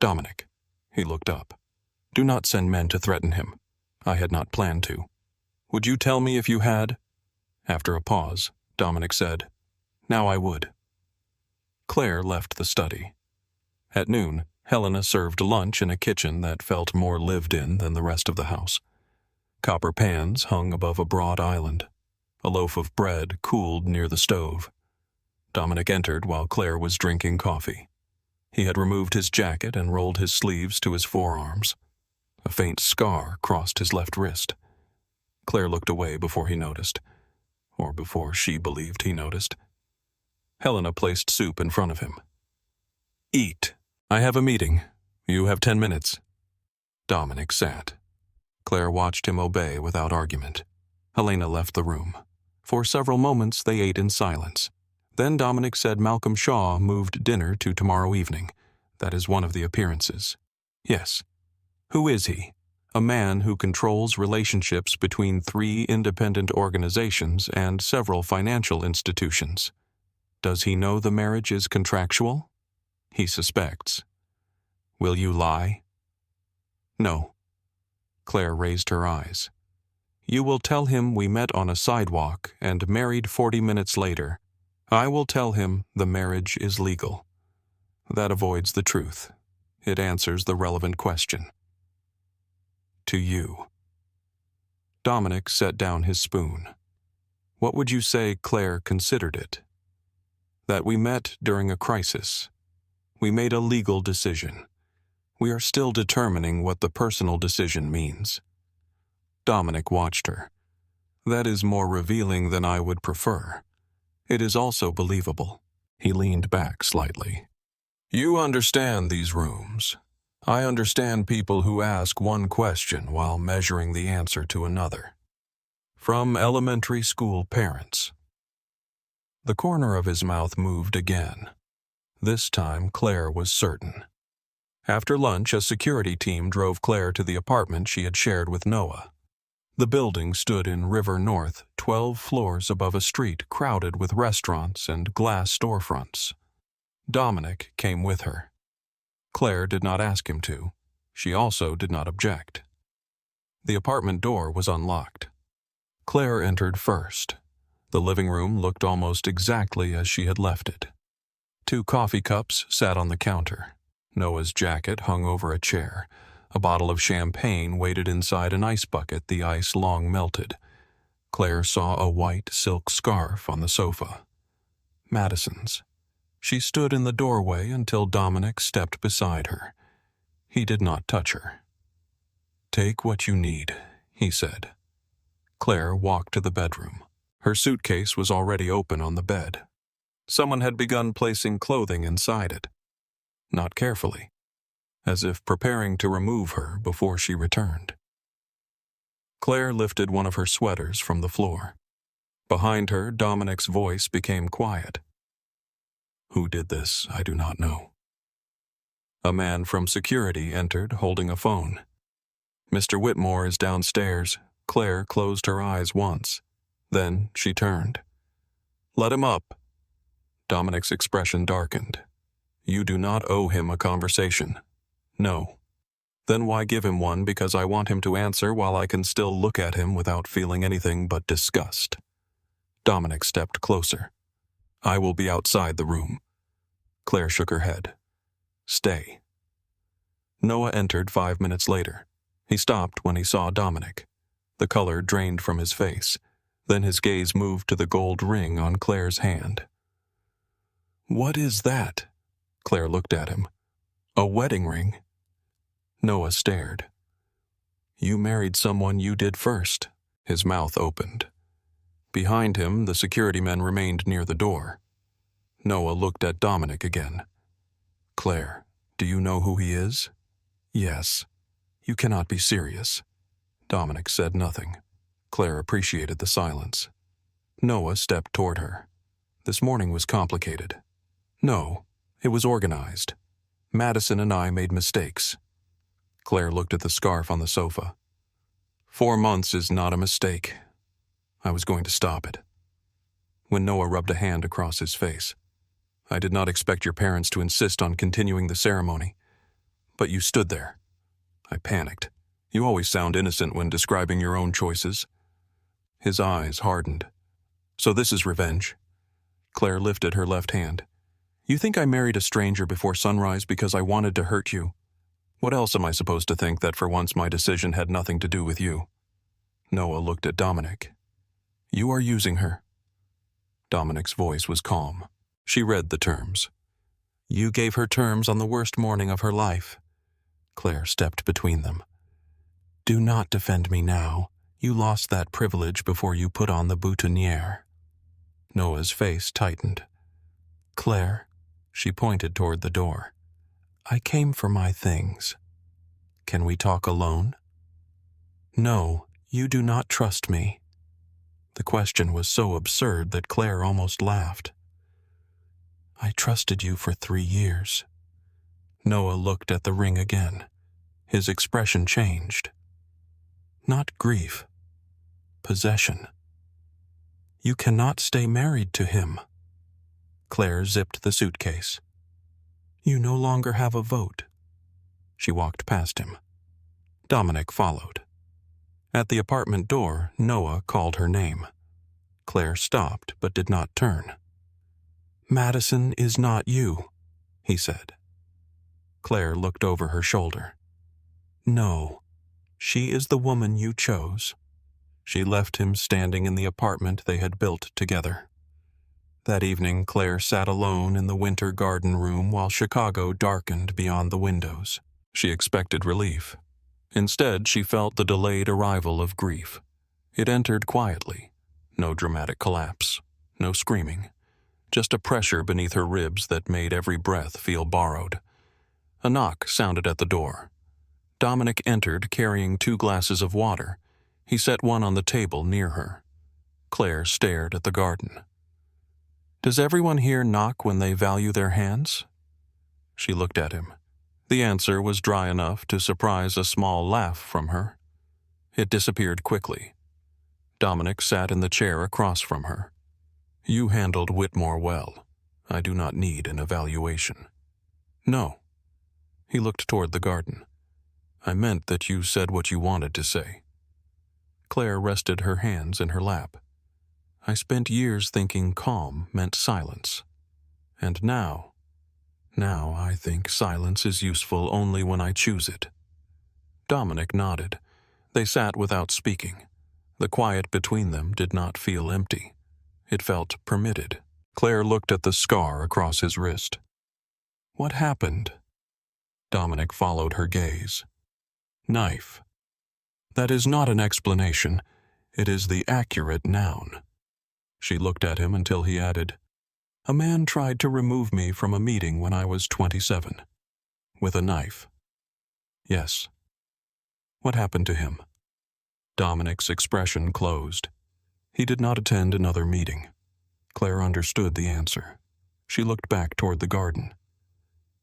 Dominic, He looked up. Do not send men to threaten him. I had not planned to. Would you tell me if you had? After a pause, Dominic said, Now I would. Claire left the study. At noon, Helena served lunch in a kitchen that felt more lived in than the rest of the house. Copper pans hung above a broad island. A loaf of bread cooled near the stove. Dominic entered while Claire was drinking coffee. He had removed his jacket and rolled his sleeves to his forearms. A faint scar crossed his left wrist. Claire looked away before he noticed, or before she believed he noticed. Helena placed soup in front of him. Eat. I have a meeting. You have 10 minutes. Dominic sat. Claire watched him obey without argument. Helena left the room. For several moments they ate in silence. Then Dominic said Malcolm Shaw moved dinner to tomorrow evening. That is one of the appearances. Yes. Who is he? A man who controls relationships between 3 independent organizations and several financial institutions. Does he know the marriage is contractual? He suspects. Will you lie? No. Claire raised her eyes. You will tell him we met on a sidewalk and married 40 minutes later. I will tell him the marriage is legal. That avoids the truth. It answers the relevant question. To you. Dominic set down his spoon. What would you say Claire considered it? That we met during a crisis. We made a legal decision. We are still determining what the personal decision means. Dominic watched her. That is more revealing than I would prefer. It is also believable. He leaned back slightly. You understand these rooms. I understand people who ask one question while measuring the answer to another. From elementary school parents. The corner of his mouth moved again. This time Claire was certain. After lunch, a security team drove Claire to the apartment she had shared with Noah. The building stood in River North, 12 floors above a street crowded with restaurants and glass storefronts. Dominic came with her. Claire did not ask him to. She also did not object. The apartment door was unlocked. Claire entered first. The living room looked almost exactly as she had left it. 2 coffee cups sat on the counter. Noah's jacket hung over a chair. A bottle of champagne waited inside an ice bucket, the ice long melted. Claire saw a white silk scarf on the sofa. Madison's. She stood in the doorway until Dominic stepped beside her. He did not touch her. Take what you need, he said. Claire walked to the bedroom. Her suitcase was already open on the bed. Someone had begun placing clothing inside it. Not carefully, as if preparing to remove her before she returned. Claire lifted one of her sweaters from the floor. Behind her, Dominic's voice became quiet. Who did this, I do not know. A man from security entered, holding a phone. Mr. Whitmore is downstairs. Claire closed her eyes once. Then she turned. Let him up. Dominic's expression darkened. You do not owe him a conversation. No. Then why give him one because I want him to answer while I can still look at him without feeling anything but disgust? Dominic stepped closer. I will be outside the room. Claire shook her head. Stay. Noah entered 5 minutes later. He stopped when he saw Dominic. The color drained from his face. Then his gaze moved to the gold ring on Claire's hand. What is that? Claire looked at him. A wedding ring? Noah stared. You married someone you did first. His mouth opened. Behind him, the security men remained near the door. Noah looked at Dominic again. Claire, do you know who he is? Yes. You cannot be serious. Dominic said nothing. Claire appreciated the silence. Noah stepped toward her. This morning was complicated. No, it was organized. Madison and I made mistakes. Claire looked at the scarf on the sofa. 4 months is not a mistake. I was going to stop it. When Noah rubbed a hand across his face, I did not expect your parents to insist on continuing the ceremony. But you stood there. I panicked. You always sound innocent when describing your own choices. His eyes hardened. So this is revenge? Claire lifted her left hand. You think I married a stranger before sunrise because I wanted to hurt you? What else am I supposed to think that for once my decision had nothing to do with you? Noah looked at Dominic. You are using her. Dominic's voice was calm. She read the terms. You gave her terms on the worst morning of her life. Claire stepped between them. Do not defend me now. You lost that privilege before you put on the boutonniere. Noah's face tightened. Claire, she pointed toward the door. I came for my things. Can we talk alone? No, you do not trust me. The question was so absurd that Claire almost laughed. I trusted you for 3 years. Noah looked at the ring again. His expression changed. Not grief. Possession. You cannot stay married to him. Claire zipped the suitcase. You no longer have a vote. She walked past him. Dominic followed. At the apartment door, Noah called her name. Claire stopped but did not turn. Madison is not you, he said. Claire looked over her shoulder. No, she is the woman you chose. She left him standing in the apartment they had built together. That evening, Claire sat alone in the winter garden room while Chicago darkened beyond the windows. She expected relief. Instead, she felt the delayed arrival of grief. It entered quietly. No dramatic collapse. No screaming. Just a pressure beneath her ribs that made every breath feel borrowed. A knock sounded at the door. Dominic entered carrying 2 glasses of water. He set one on the table near her. Claire stared at the garden. Does everyone here knock when they value their hands? She looked at him. The answer was dry enough to surprise a small laugh from her. It disappeared quickly. Dominic sat in the chair across from her. You handled Whitmore well. I do not need an evaluation. No. He looked toward the garden. I meant that you said what you wanted to say. Claire rested her hands in her lap. I spent years thinking calm meant silence. And now I think silence is useful only when I choose it. Dominic nodded. They sat without speaking. The quiet between them did not feel empty. It felt permitted. Claire looked at the scar across his wrist. What happened? Dominic followed her gaze. Knife. That is not an explanation. It is the accurate noun. She looked at him until he added, A man tried to remove me from a meeting when I was 27. With a knife. Yes. What happened to him? Dominic's expression closed. He did not attend another meeting. Claire understood the answer. She looked back toward the garden.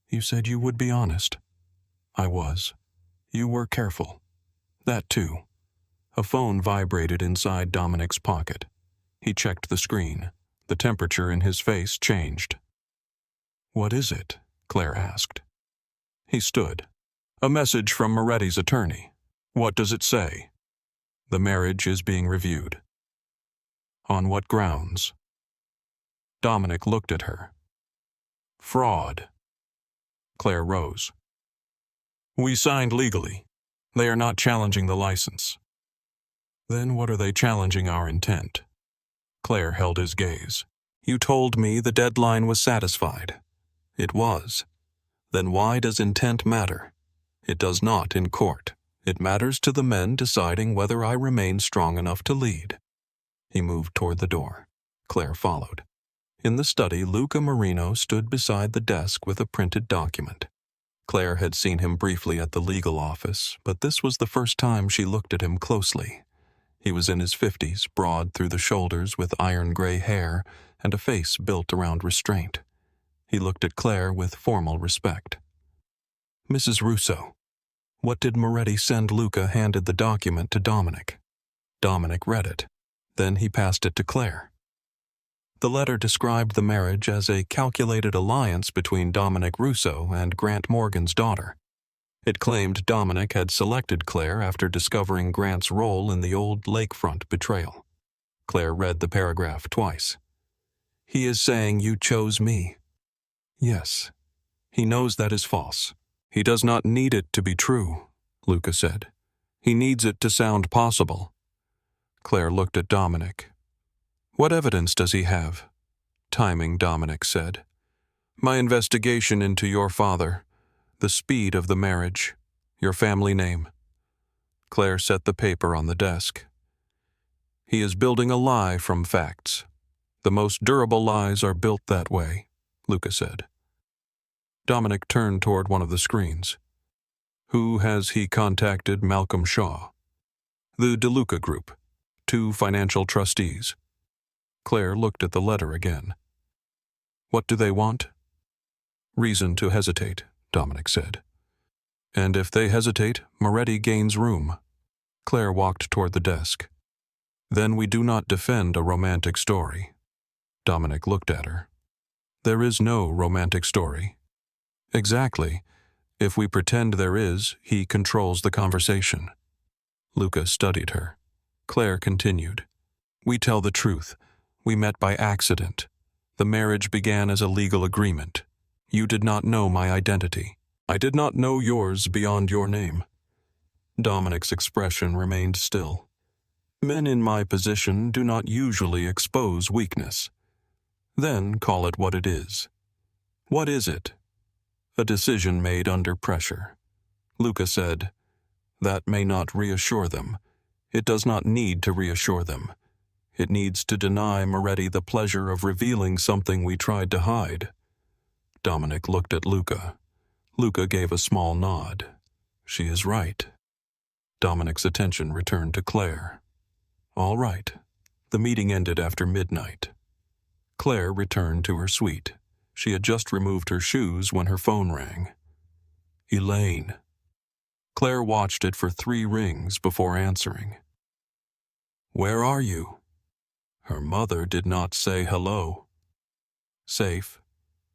You said you would be honest. I was. You were careful. That too. A phone vibrated inside Dominic's pocket. He checked the screen. The temperature in his face changed. What is it? Claire asked. He stood. A message from Moretti's attorney. What does it say? The marriage is being reviewed. On what grounds? Dominic looked at her. Fraud. Claire rose. We signed legally. They are not challenging the license. Then what are they challenging our intent? Claire held his gaze. You told me the deadline was satisfied. It was. Then why does intent matter? It does not in court. It matters to the men deciding whether I remain strong enough to lead. He moved toward the door. Claire followed. In the study, Luca Marino stood beside the desk with a printed document. Claire had seen him briefly at the legal office, but this was the first time she looked at him closely. He was in his 50s, broad through the shoulders with iron-gray hair and a face built around restraint. He looked at Claire with formal respect. Mrs. Russo, what did Moretti send? Luca handed the document to Dominic. Dominic read it. Then he passed it to Claire. The letter described the marriage as a calculated alliance between Dominic Russo and Grant Morgan's daughter. It claimed Dominic had selected Claire after discovering Grant's role in the old lakefront betrayal. Claire read the paragraph twice. "He is saying you chose me." "Yes. He knows that is false. He does not need it to be true," Luca said. "He needs it to sound possible." Claire looked at Dominic. "What evidence does he have?" Timing, Dominic said. "My investigation into your father, the speed of the marriage, your family name." Claire set the paper on the desk. "He is building a lie from facts. The most durable lies are built that way," Luca said. Dominic turned toward one of the screens. "Who has he contacted Malcolm Shaw?" "The DeLuca Group, 2 financial trustees." Claire looked at the letter again. "What do they want?" "Reason to hesitate," Dominic said. "And if they hesitate, Moretti gains room." Claire walked toward the desk. "Then we do not defend a romantic story." Dominic looked at her. "There is no romantic story." "Exactly. If we pretend there is, he controls the conversation." Luca studied her. Claire continued. "We tell the truth. We met by accident. The marriage began as a legal agreement. You did not know my identity. I did not know yours beyond your name." Dominic's expression remained still. "Men in my position do not usually expose weakness. Then call it what it is." "What is it?" "A decision made under pressure." Luca said, "That may not reassure them. It does not need to reassure them. It needs to deny Moretti the pleasure of revealing something we tried to hide." Dominic looked at Luca. Luca gave a small nod. "She is right." Dominic's attention returned to Claire. "All right." The meeting ended after midnight. Claire returned to her suite. She had just removed her shoes when her phone rang. "Elaine." Claire watched it for 3 rings before answering. "Where are you?" Her mother did not say hello. "Safe.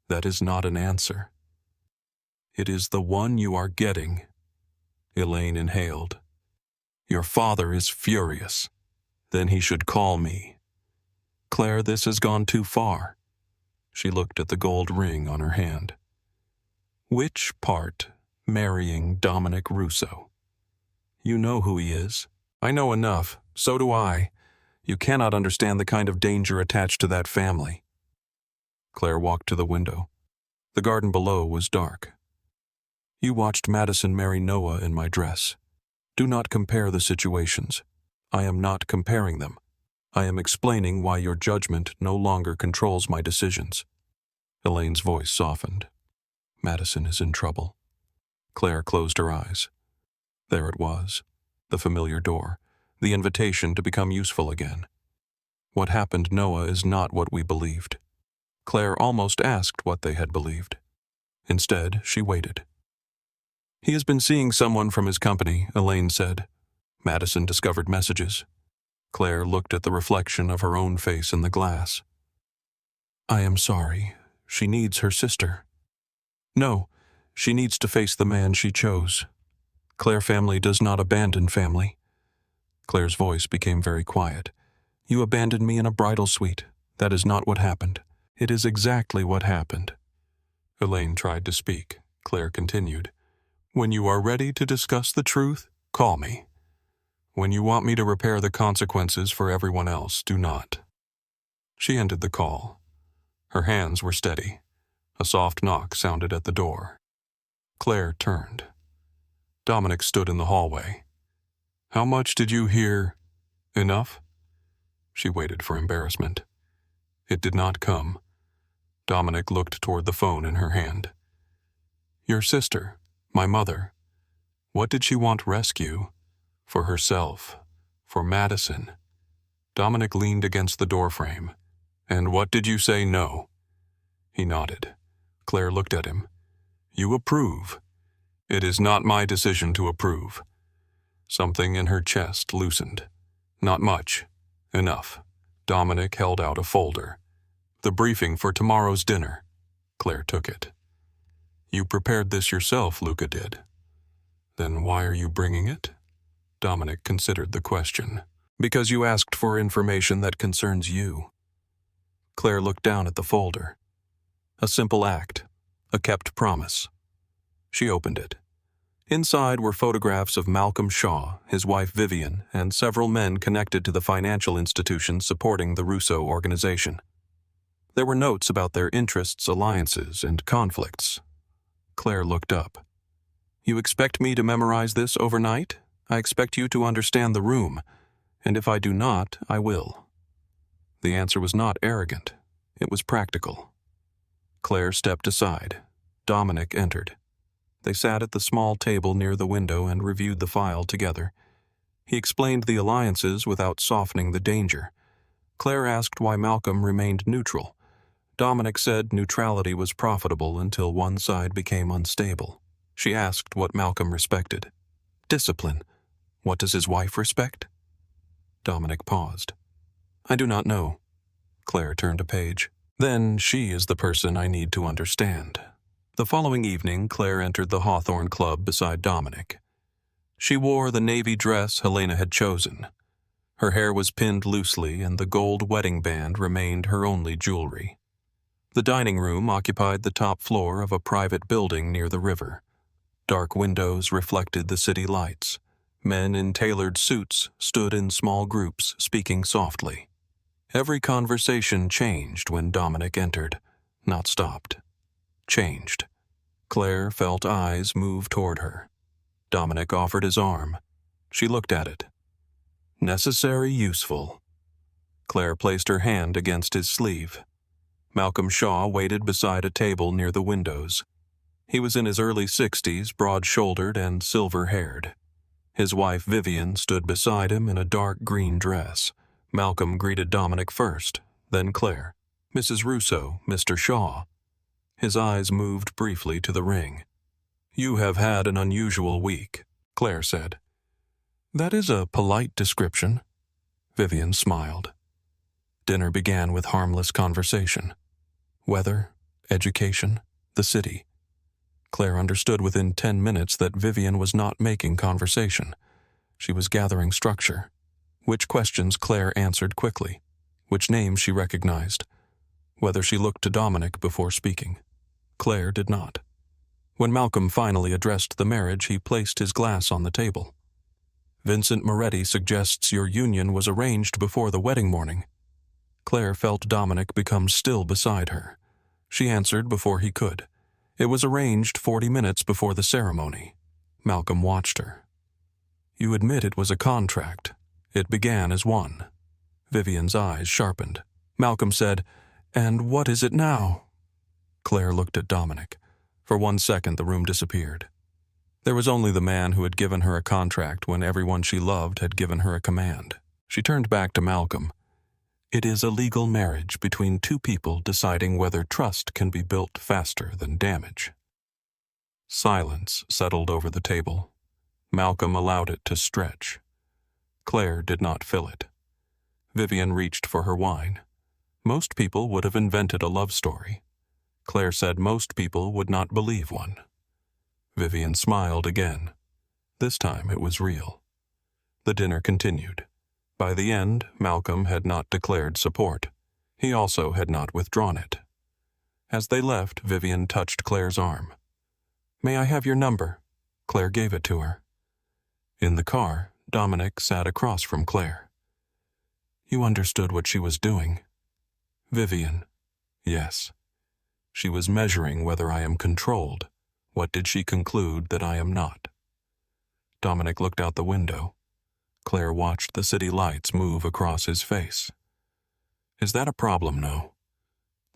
That is not an answer." "It is the one you are getting." Elaine inhaled. "Your father is furious. Then he should call me." "Claire, this has gone too far." She looked at the gold ring on her hand. "Which part? Marrying Dominic Russo?" "You know who he is." "I know enough. So do I. You cannot understand the kind of danger attached to that family." Claire walked to the window. The garden below was dark. "You watched Madison marry Noah in my dress. Do not compare the situations. I am not comparing them. I am explaining why your judgment no longer controls my decisions." Elaine's voice softened. "Madison is in trouble." Claire closed her eyes. There it was, the familiar door, the invitation to become useful again. What happened to Noah is not what we believed. Claire almost asked what they had believed. Instead, she waited. "He has been seeing someone from his company," Elaine said. Madison discovered messages. Claire looked at the reflection of her own face in the glass. "I am sorry. She needs her sister." "No, she needs to face the man she chose. Claire family does not abandon family." Claire's voice became very quiet. "You abandoned me in a bridal suite. That is not what happened." "It is exactly what happened." Elaine tried to speak. Claire continued. "When you are ready to discuss the truth, call me. When you want me to repair the consequences for everyone else, do not." She ended the call. Her hands were steady. A soft knock sounded at the door. Claire turned. Dominic stood in the hallway. "How much did you hear? Enough?" She waited for embarrassment. It did not come. Dominic looked toward the phone in her hand. "Your sister, my mother. What did she want rescue? For herself. For Madison." Dominic leaned against the doorframe. "And what did you say no?" He nodded. Claire looked at him. "You approve." "It is not my decision to approve." Something in her chest loosened. "Not much. Enough." Dominic held out a folder. "The briefing for tomorrow's dinner." Claire took it. "You prepared this yourself," Luca did. Then why are you bringing it? Dominic considered the question. Because you asked for information that concerns you. Claire looked down at the folder. A simple act, a kept promise. She opened it. Inside were photographs of Malcolm Shaw, his wife Vivian, and several men connected to the financial institutions supporting the Russo organization. There were notes about their interests, alliances, and conflicts. Claire looked up. You expect me to memorize this overnight? I expect you to understand the room, and if I do not, I will. The answer was not arrogant. It was practical. Claire stepped aside. Dominic entered. They sat at the small table near the window and reviewed the file together. He explained the alliances without softening the danger. Claire asked why Malcolm remained neutral. Dominic said neutrality was profitable until one side became unstable. She asked what Malcolm respected. Discipline. What does his wife respect? Dominic paused. I do not know. Claire turned a page. Then she is the person I need to understand. The following evening, Claire entered the Hawthorne Club beside Dominic. She wore the navy dress Helena had chosen. Her hair was pinned loosely, and the gold wedding band remained her only jewelry. The dining room occupied the top floor of a private building near the river. Dark windows reflected the city lights. Men in tailored suits stood in small groups, speaking softly. Every conversation changed when Dominic entered, not stopped. Changed. Claire felt eyes move toward her. Dominic offered his arm. She looked at it. Necessary, useful. Claire placed her hand against his sleeve. Malcolm Shaw waited beside a table near the windows. He was in his early 60s, broad-shouldered and silver-haired. His wife Vivian stood beside him in a dark green dress. Malcolm greeted Dominic first, then Claire. Mrs. Russo, Mr. Shaw. His eyes moved briefly to the ring. You have had an unusual week, Claire said. That is a polite description. Vivian smiled. Dinner began with harmless conversation. Weather, education, the city. Claire understood within 10 minutes that Vivian was not making conversation. She was gathering structure. Which questions Claire answered quickly. Which names she recognized. Whether she looked to Dominic before speaking. Claire did not. When Malcolm finally addressed the marriage, he placed his glass on the table. Vincent Moretti suggests your union was arranged before the wedding morning. Claire felt Dominic become still beside her. She answered before he could. It was arranged 40 minutes before the ceremony. Malcolm watched her. You admit it was a contract. It began as one. Vivian's eyes sharpened. Malcolm said, And what is it now? Claire looked at Dominic. For 1 second, the room disappeared. There was only the man who had given her a contract when everyone she loved had given her a command. She turned back to Malcolm. It is a legal marriage between two people deciding whether trust can be built faster than damage. Silence settled over the table. Malcolm allowed it to stretch. Claire did not fill it. Vivian reached for her wine. Most people would have invented a love story. Claire said most people would not believe one. Vivian smiled again. This time it was real. The dinner continued. By the end, Malcolm had not declared support. He also had not withdrawn it. As they left, Vivian touched Claire's arm. May I have your number? Claire gave it to her. In the car, Dominic sat across from Claire. You understood what she was doing. Vivian. Yes. She was measuring whether I am controlled. What did she conclude that I am not? Dominic looked out the window. Claire watched the city lights move across his face. Is that a problem, no?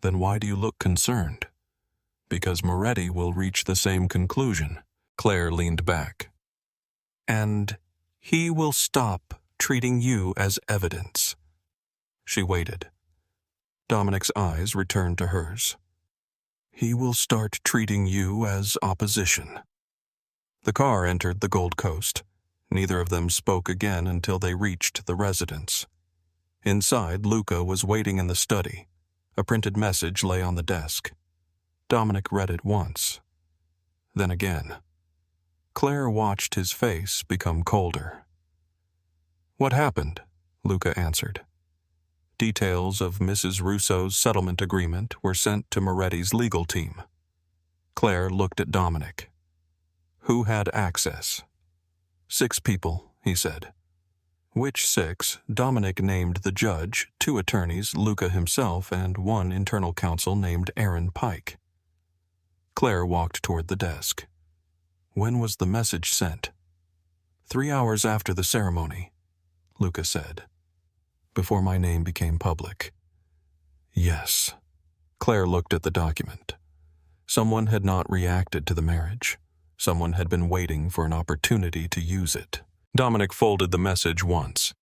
Then why do you look concerned? Because Moretti will reach the same conclusion. Claire leaned back. And he will stop treating you as evidence. She waited. Dominic's eyes returned to hers. He will start treating you as opposition. The car entered the Gold Coast. Neither of them spoke again until they reached the residence. Inside, Luca was waiting in the study. A printed message lay on the desk. Dominic read it once. Then again. Claire watched his face become colder. "What happened?" Luca answered. Details of Mrs. Russo's settlement agreement were sent to Moretti's legal team. Claire looked at Dominic. "Who had access?" "6 people," he said. Which 6? Dominic named the judge, 2 attorneys, Luca himself, and 1 internal counsel named Aaron Pike. Claire walked toward the desk. "When was the message sent?" 3 hours after the ceremony," Luca said. "Before my name became public." Yes. Claire looked at the document. Someone had not reacted to the marriage. Someone had been waiting for an opportunity to use it. Dominic folded the message once.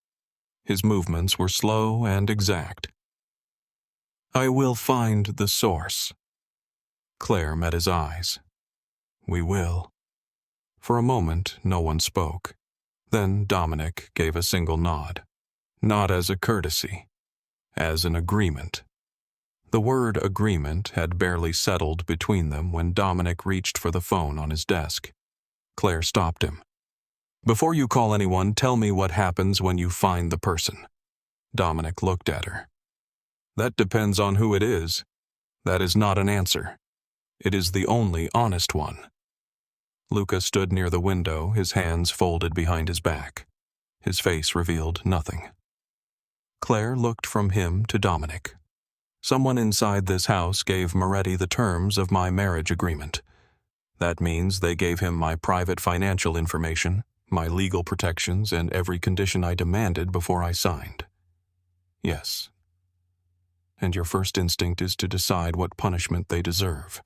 His movements were slow and exact. "I will find the source." Claire met his eyes. "We will." For a moment, no one spoke. Then Dominic gave a single nod. Not as a courtesy, as an agreement. The word agreement had barely settled between them when Dominic reached for the phone on his desk. Claire stopped him. "Before you call anyone, tell me what happens when you find the person." Dominic looked at her. "That depends on who it is. That is not an answer. It is the only honest one." Luca stood near the window, his hands folded behind his back. His face revealed nothing. Claire looked from him to Dominic. "Someone inside this house gave Moretti the terms of my marriage agreement. That means they gave him my private financial information, my legal protections, and every condition I demanded before I signed." "Yes. And your first instinct is to decide what punishment they deserve.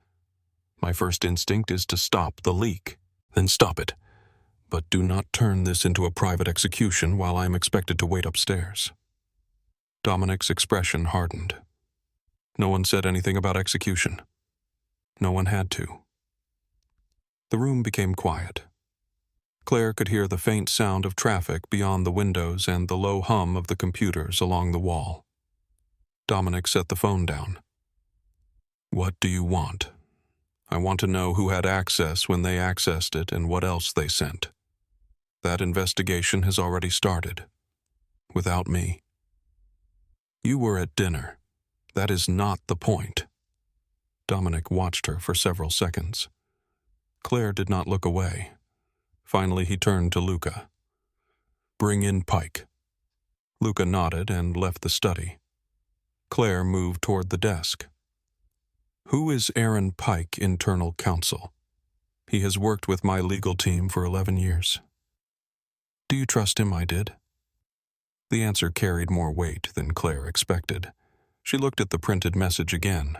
My first instinct is to stop the leak." "Then stop it. But do not turn this into a private execution while I am expected to wait upstairs." Dominic's expression hardened. No one said anything about execution. No one had to. The room became quiet. Claire could hear the faint sound of traffic beyond the windows and the low hum of the computers along the wall. Dominic set the phone down. "What do you want?" "I want to know who had access when they accessed it and what else they sent. That investigation has already started. Without me." "You were at dinner. That is not the point." Dominic watched her for several seconds. Claire did not look away. Finally, he turned to Luca. "Bring in Pike." Luca nodded and left the study. Claire moved toward the desk. "Who is Aaron Pike, internal counsel?" "He has worked with my legal team for 11 years. "Do you trust him?" I did. The answer carried more weight than Claire expected. She looked at the printed message again.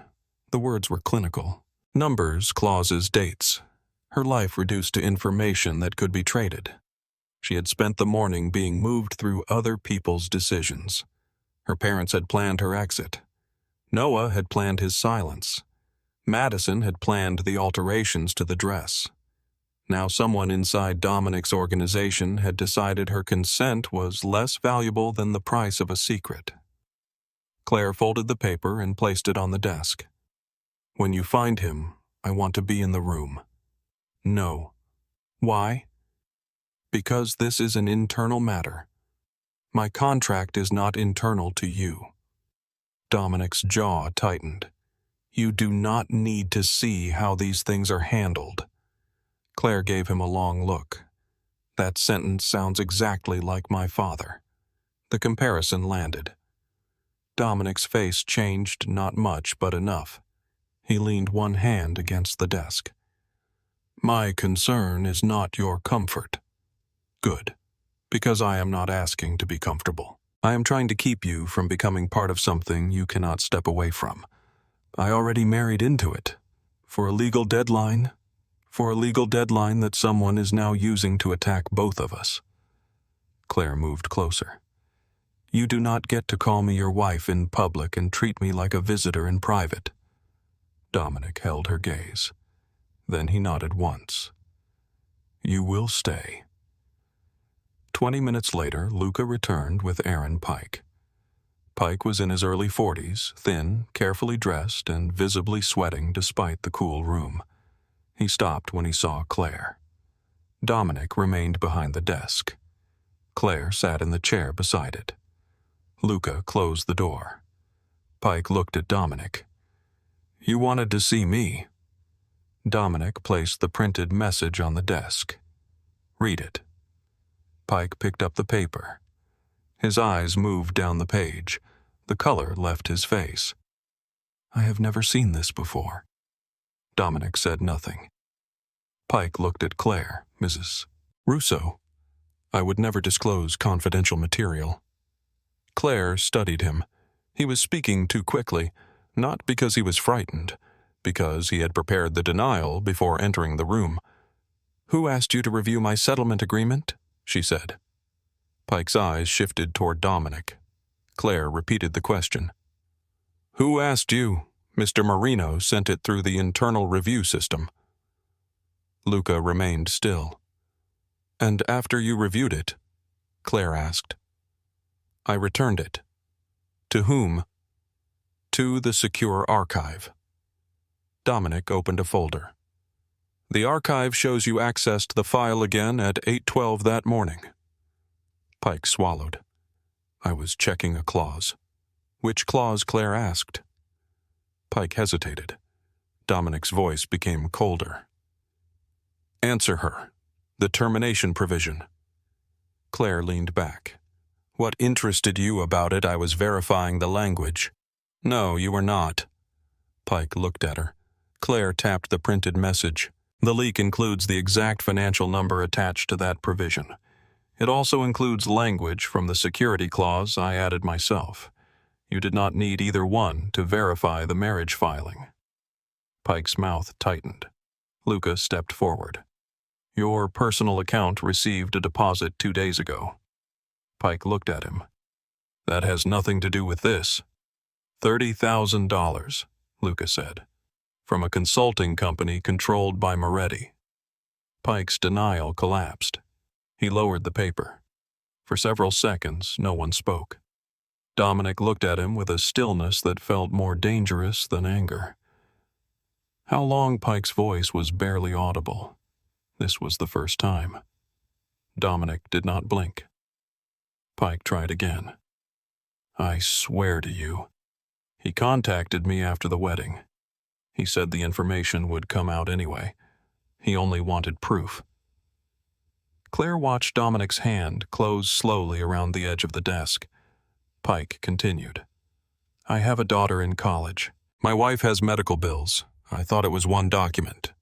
The words were clinical. Numbers, clauses, dates. Her life reduced to information that could be traded. She had spent the morning being moved through other people's decisions. Her parents had planned her exit. Noah had planned his silence. Madison had planned the alterations to the dress. Now someone inside Dominic's organization had decided her consent was less valuable than the price of a secret. Claire folded the paper and placed it on the desk. "When you find him, I want to be in the room." "No." "Why?" "Because this is an internal matter. My contract is not internal to you." Dominic's jaw tightened. "You do not need to see how these things are handled." Claire gave him a long look. "That sentence sounds exactly like my father." The comparison landed. Dominic's face changed not much, but enough. He leaned one hand against the desk. "My concern is not your comfort." "Good, because I am not asking to be comfortable. I am trying to keep you from becoming part of something you cannot step away from. I already married into it. For a legal deadline? For a legal deadline that someone is now using to attack both of us." Claire moved closer. "You do not get to call me your wife in public and treat me like a visitor in private." Dominic held her gaze. Then he nodded once. "You will stay." 20 minutes later, Luca returned with Aaron Pike. Pike was in his early 40s, thin, carefully dressed, and visibly sweating despite the cool room. He stopped when he saw Claire. Dominic remained behind the desk. Claire sat in the chair beside it. Luca closed the door. Pike looked at Dominic. "You wanted to see me." Dominic placed the printed message on the desk. "Read it." Pike picked up the paper. His eyes moved down the page. The color left his face. "I have never seen this before." Dominic said nothing. Pike looked at Claire. "Mrs. Russo, I would never disclose confidential material." Claire studied him. He was speaking too quickly, not because he was frightened, because he had prepared the denial before entering the room. "Who asked you to review my settlement agreement?" she said. Pike's eyes shifted toward Dominic. Claire repeated the question. "Who asked you? Mr. Marino sent it through the internal review system." Luca remained still. "And after you reviewed it?" Claire asked. "I returned it." "To whom?" "To the secure archive." Dominic opened a folder. "The archive shows you accessed the file again at 8:12 that morning." Pike swallowed. "I was checking a clause." "Which clause?" Claire asked. Pike hesitated. Dominic's voice became colder. "Answer her. The termination provision." Claire leaned back. "What interested you about it? I was verifying the language." "No, you were not." Pike looked at her. Claire tapped the printed message. "The leak includes the exact financial number attached to that provision. It also includes language from the security clause I added myself. You did not need either one to verify the marriage filing." Pike's mouth tightened. Luca stepped forward. "Your personal account received a deposit 2 days ago." Pike looked at him. "That has nothing to do with this." $30,000, Luca said, "from a consulting company controlled by Moretti." Pike's denial collapsed. He lowered the paper. For several seconds, no one spoke. Dominic looked at him with a stillness that felt more dangerous than anger. How long? Pike's voice was barely audible. This was the first time. Dominic did not blink. Pike tried again. "I swear to you. He contacted me after the wedding. He said the information would come out anyway. He only wanted proof." Claire watched Dominic's hand close slowly around the edge of the desk. Pike continued. "I have a daughter in college. My wife has medical bills. I thought it was one document."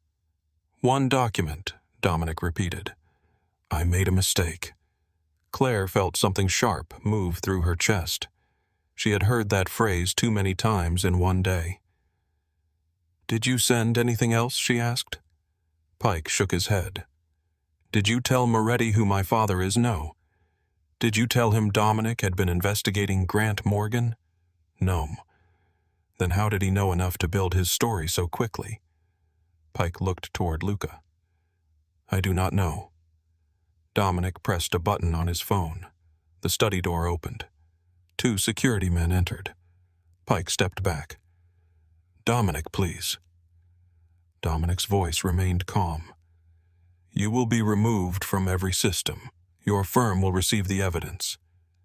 "One document," Dominic repeated. "I made a mistake." Claire felt something sharp move through her chest. She had heard that phrase too many times in one day. "Did you send anything else?" she asked. Pike shook his head. "Did you tell Moretti who my father is?" "No." "Did you tell him Dominic had been investigating Grant Morgan?" "No." "Then how did he know enough to build his story so quickly?" Pike looked toward Luca. "I do not know." Dominic pressed a button on his phone. The study door opened. 2 security men entered. Pike stepped back. "Dominic, please." Dominic's voice remained calm. "You will be removed from every system. Your firm will receive the evidence.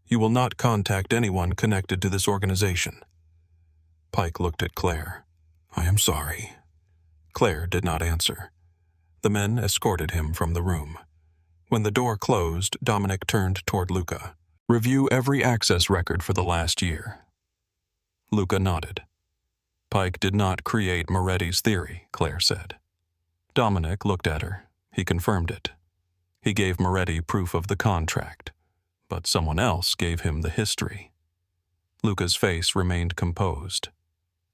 You will not contact anyone connected to this organization." Pike looked at Claire. "I am sorry." Claire did not answer. The men escorted him from the room. When the door closed, Dominic turned toward Luca. "Review every access record for the last year." Luca nodded. "Pike did not create Moretti's theory," Claire said. Dominic looked at her. He confirmed it. He gave Moretti proof of the contract, but someone else gave him the history. Luca's face remained composed.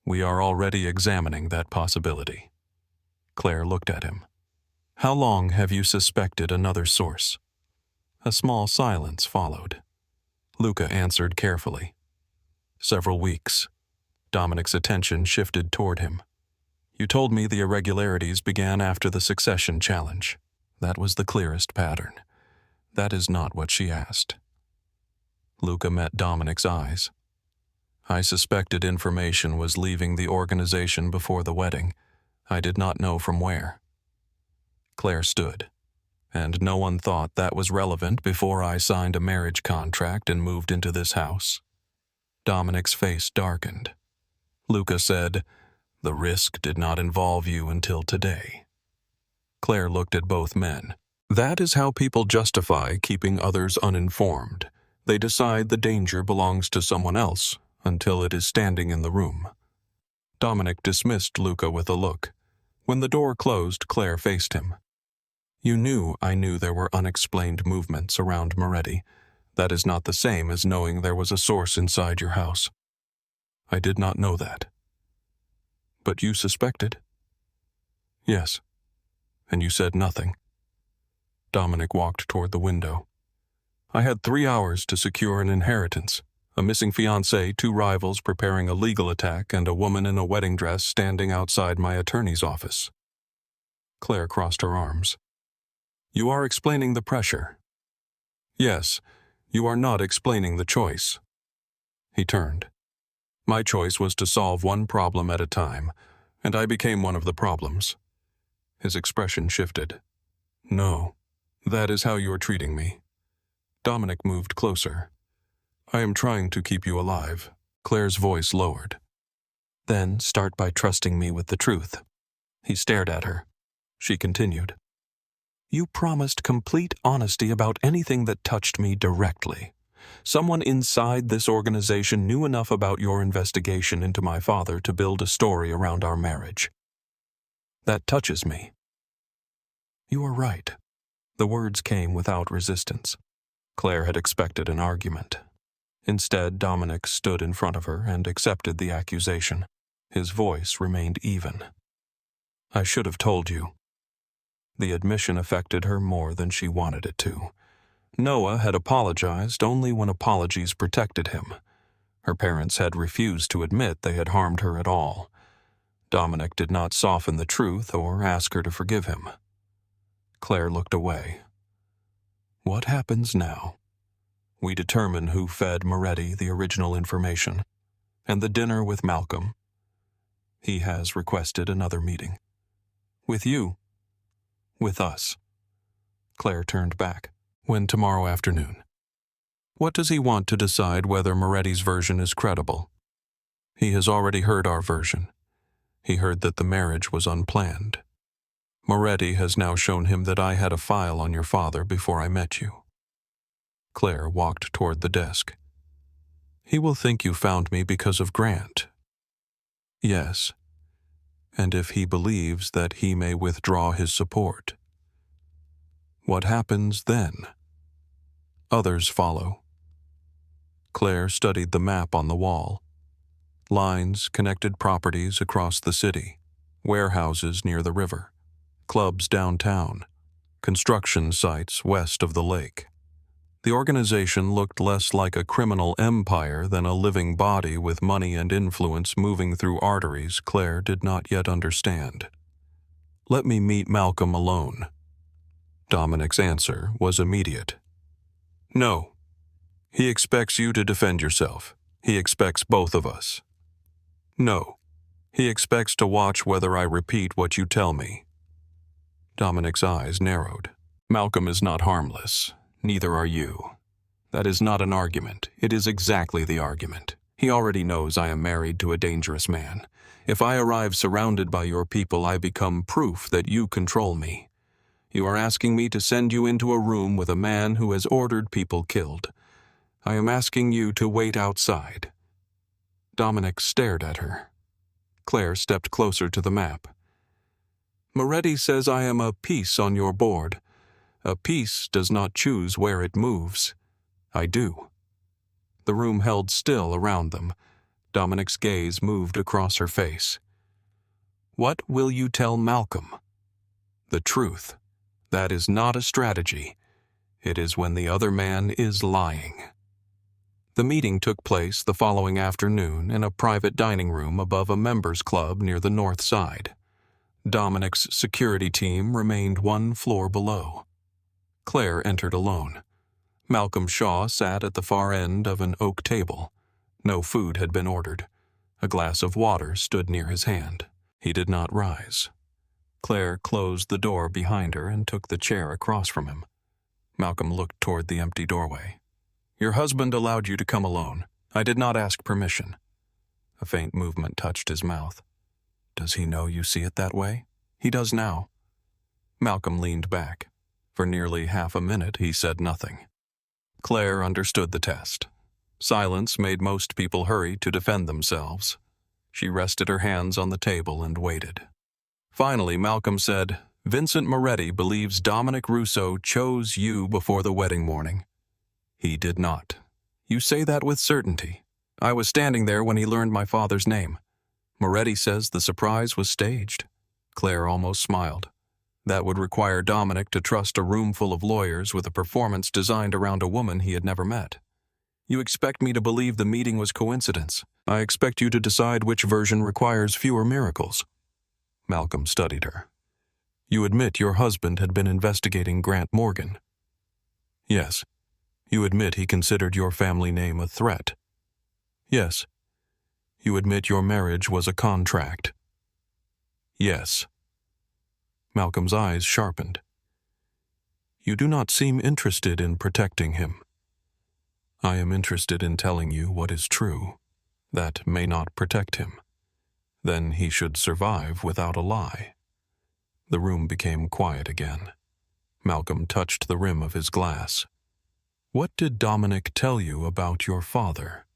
"We are already examining that possibility." Claire looked at him. "How long have you suspected another source?" A small silence followed. Luca answered carefully. "Several weeks." Dominic's attention shifted toward him. "You told me the irregularities began after the succession challenge. That was the clearest pattern. That is not what she asked." Luca met Dominic's eyes. "I suspected information was leaving the organization before the wedding. I did not know from where." Claire stood. And no one thought that was relevant before I signed a marriage contract and moved into this house. Dominic's face darkened. Luca said, "The risk did not involve you until today." Claire looked at both men. That is how people justify keeping others uninformed. They decide the danger belongs to someone else until it is standing in the room. Dominic dismissed Luca with a look. When the door closed, Claire faced him. "You knew I knew there were unexplained movements around Moretti. That is not the same as knowing there was a source inside your house." "I did not know that." "But you suspected?" "Yes. And you said nothing." Dominic walked toward the window. "I had 3 hours to secure an inheritance, a missing fiancé, 2 rivals preparing a legal attack, and a woman in a wedding dress standing outside my attorney's office." Claire crossed her arms. "You are explaining the pressure." "Yes, you are not explaining the choice." He turned. "My choice was to solve one problem at a time, and I became one of the problems." His expression shifted. "No, that is how you are treating me." Dominic moved closer. "I am trying to keep you alive." Claire's voice lowered. "Then start by trusting me with the truth." He stared at her. She continued. "You promised complete honesty about anything that touched me directly. Someone inside this organization knew enough about your investigation into my father to build a story around our marriage. That touches me." "You are right." The words came without resistance. Claire had expected an argument. Instead, Dominic stood in front of her and accepted the accusation. His voice remained even. "I should have told you." The admission affected her more than she wanted it to. Noah had apologized only when apologies protected him. Her parents had refused to admit they had harmed her at all. Dominic did not soften the truth or ask her to forgive him. Claire looked away. "What happens now? We determine who fed Moretti the original information, and the dinner with Malcolm. He has requested another meeting. With you? With us." Claire turned back. "When tomorrow afternoon? What does he want to decide whether Moretti's version is credible?" "He has already heard our version. He heard that the marriage was unplanned. Moretti has now shown him that I had a file on your father before I met you." Claire walked toward the desk. "He will think you found me because of Grant." "Yes. And if he believes that he may withdraw his support." "What happens then?" "Others follow." Claire studied the map on the wall. Lines connected properties across the city, warehouses near the river, clubs downtown, construction sites west of the lake. The organization looked less like a criminal empire than a living body with money and influence moving through arteries Claire did not yet understand. "Let me meet Malcolm alone." Dominic's answer was immediate. "No. He expects you to defend yourself. He expects both of us." "No. He expects to watch whether I repeat what you tell me." Dominic's eyes narrowed. "Malcolm is not harmless. Neither are you. That is not an argument. It is exactly the argument. He already knows I am married to a dangerous man. If I arrive surrounded by your people, I become proof that you control me. You are asking me to send you into a room with a man who has ordered people killed. I am asking you to wait outside." Dominic stared at her. Claire stepped closer to the map. "Moretti says I am a piece on your board. A piece does not choose where it moves. I do." The room held still around them. Dominic's gaze moved across her face. "What will you tell Malcolm?" "The truth. That is not a strategy. It is when the other man is lying." The meeting took place the following afternoon in a private dining room above a members' club near the north side. Dominic's security team remained 1 floor below. Claire entered alone. Malcolm Shaw sat at the far end of an oak table. No food had been ordered. A glass of water stood near his hand. He did not rise. Claire closed the door behind her and took the chair across from him. Malcolm looked toward the empty doorway. "Your husband allowed you to come alone. I did not ask permission." A faint movement touched his mouth. "Does he know you see it that way?" "He does now." Malcolm leaned back. For nearly half a minute he said nothing. Claire understood the test. Silence made most people hurry to defend themselves. She rested her hands on the table and waited. Finally, Malcolm said, "Vincent Moretti believes Dominic Russo chose you before the wedding morning." "He did not." "You say that with certainty." "I was standing there when he learned my father's name." "Moretti says the surprise was staged." Claire almost smiled. That would require Dominic to trust a room full of lawyers with a performance designed around a woman he had never met. "You expect me to believe the meeting was coincidence. I expect you to decide which version requires fewer miracles." Malcolm studied her. "You admit your husband had been investigating Grant Morgan?" "Yes." "You admit he considered your family name a threat?" "Yes." "You admit your marriage was a contract?" "Yes." Malcolm's eyes sharpened. "You do not seem interested in protecting him." "I am interested in telling you what is true. That may not protect him. Then he should survive without a lie." The room became quiet again. Malcolm touched the rim of his glass. "What did Dominic tell you about your father?"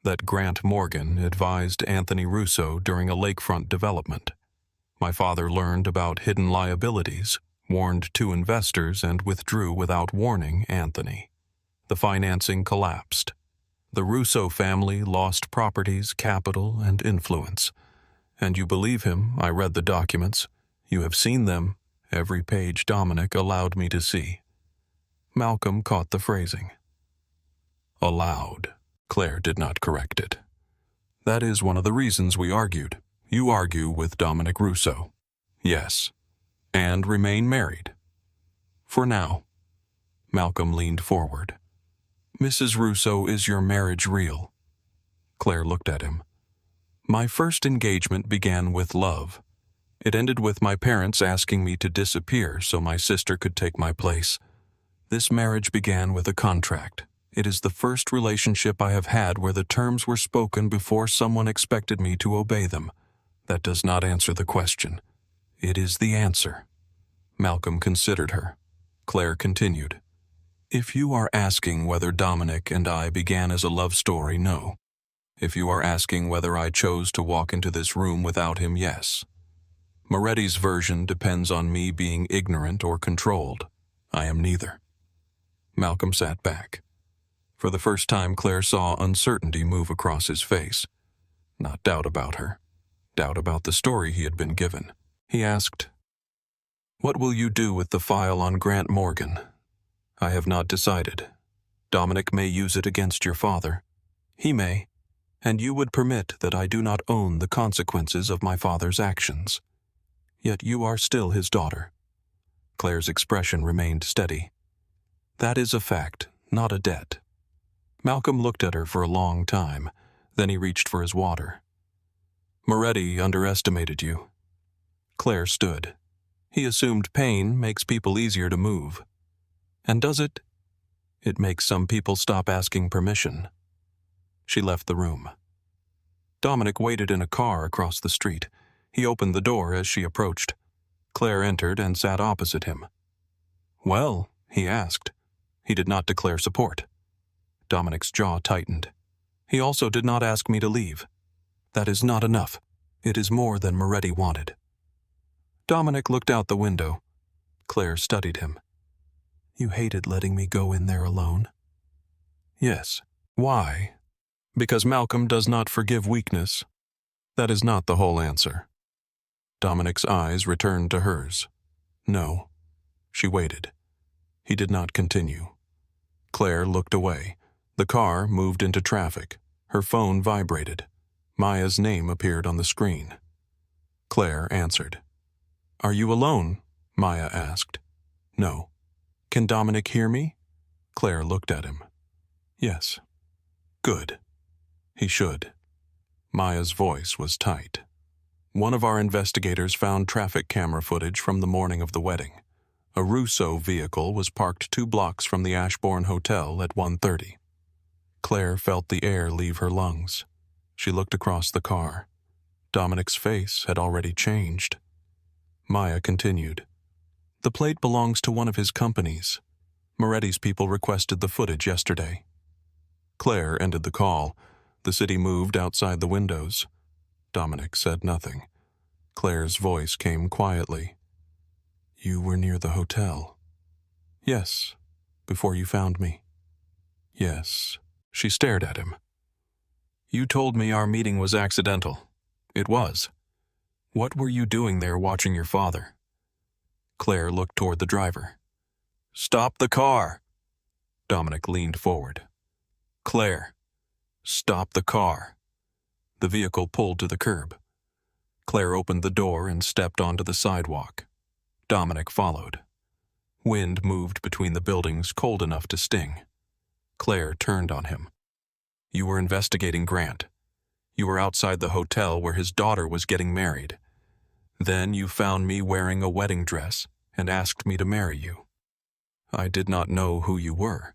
"That Grant Morgan advised Anthony Russo during a lakefront development. My father learned about hidden liabilities, warned two investors, and withdrew without warning Anthony. The financing collapsed. The Russo family lost properties, capital, and influence. And you believe him. I read the documents. You have seen them, every page Dominic allowed me to see." Malcolm caught the phrasing. "Allowed." Claire did not correct it. "That is one of the reasons we argued. You argue with Dominic Russo." "Yes." "And remain married?" "For now." Malcolm leaned forward. "Mrs. Russo, is your marriage real?" Claire looked at him. "My first engagement began with love. It ended with my parents asking me to disappear so my sister could take my place. This marriage began with a contract. It is the first relationship I have had where the terms were spoken before someone expected me to obey them. That does not answer the question. It is the answer." Malcolm considered her. Claire continued. "If you are asking whether Dominic and I began as a love story, no. If you are asking whether I chose to walk into this room without him, yes. Moretti's version depends on me being ignorant or controlled. I am neither." Malcolm sat back. For the first time, Claire saw uncertainty move across his face. Not doubt about her. Doubt about the story he had been given. He asked, "What will you do with the file on Grant Morgan?" "I have not decided. Dominic may use it against your father. He may, and you would permit that I do not own the consequences of my father's actions. Yet you are still his daughter." Claire's expression remained steady. "That is a fact, not a debt." Malcolm looked at her for a long time, then he reached for his water. "Moretti underestimated you." Claire stood. "He assumed pain makes people easier to move." "And does it?" "It makes some people stop asking permission." She left the room. Dominic waited in a car across the street. He opened the door as she approached. Claire entered and sat opposite him. "Well?" he asked. He did not declare support. Dominic's jaw tightened. "He also did not ask me to leave. That is not enough. It is more than Moretti wanted." Dominic looked out the window. Claire studied him. "You hated letting me go in there alone?" "Yes." "Why?" "Because Malcolm does not forgive weakness." "That is not the whole answer." Dominic's eyes returned to hers. "No." She waited. He did not continue. Claire looked away. The car moved into traffic. Her phone vibrated. Maya's name appeared on the screen. Claire answered. "Are you alone?" Maya asked. "No." "Can Dominic hear me?" Claire looked at him. "Yes." "Good. He should." Maya's voice was tight. One of our investigators found traffic camera footage from the morning of the wedding. A Russo vehicle was parked 2 blocks from the Ashbourne Hotel at 1:30. Claire felt the air leave her lungs. She looked across the car. Dominic's face had already changed. Maya continued. The plate belongs to one of his companies. Moretti's people requested the footage yesterday. Claire ended the call. The city moved outside the windows. Dominic said nothing. Claire's voice came quietly. You were near the hotel. Yes, before you found me. Yes. She stared at him. You told me our meeting was accidental. It was. What were you doing there watching your father? Claire looked toward the driver. Stop the car. Dominic leaned forward. Claire, stop the car. The vehicle pulled to the curb. Claire opened the door and stepped onto the sidewalk. Dominic followed. Wind moved between the buildings cold enough to sting. Claire turned on him. You were investigating Grant. You were outside the hotel where his daughter was getting married. Then you found me wearing a wedding dress and asked me to marry you. I did not know who you were,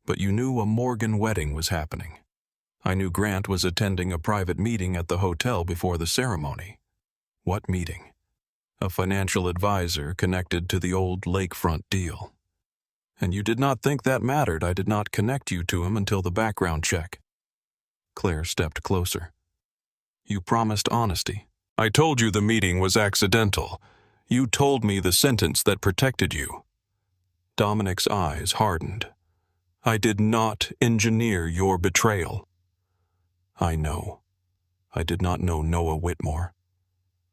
but you knew a Morgan wedding was happening. I knew Grant was attending a private meeting at the hotel before the ceremony. What meeting? A financial advisor connected to the old lakefront deal. And you did not think that mattered. I did not connect you to him until the background check. Claire stepped closer. You promised honesty. I told you the meeting was accidental. You told me the sentence that protected you. Dominic's eyes hardened. I did not engineer your betrayal. I know. I did not know Noah Whitmore.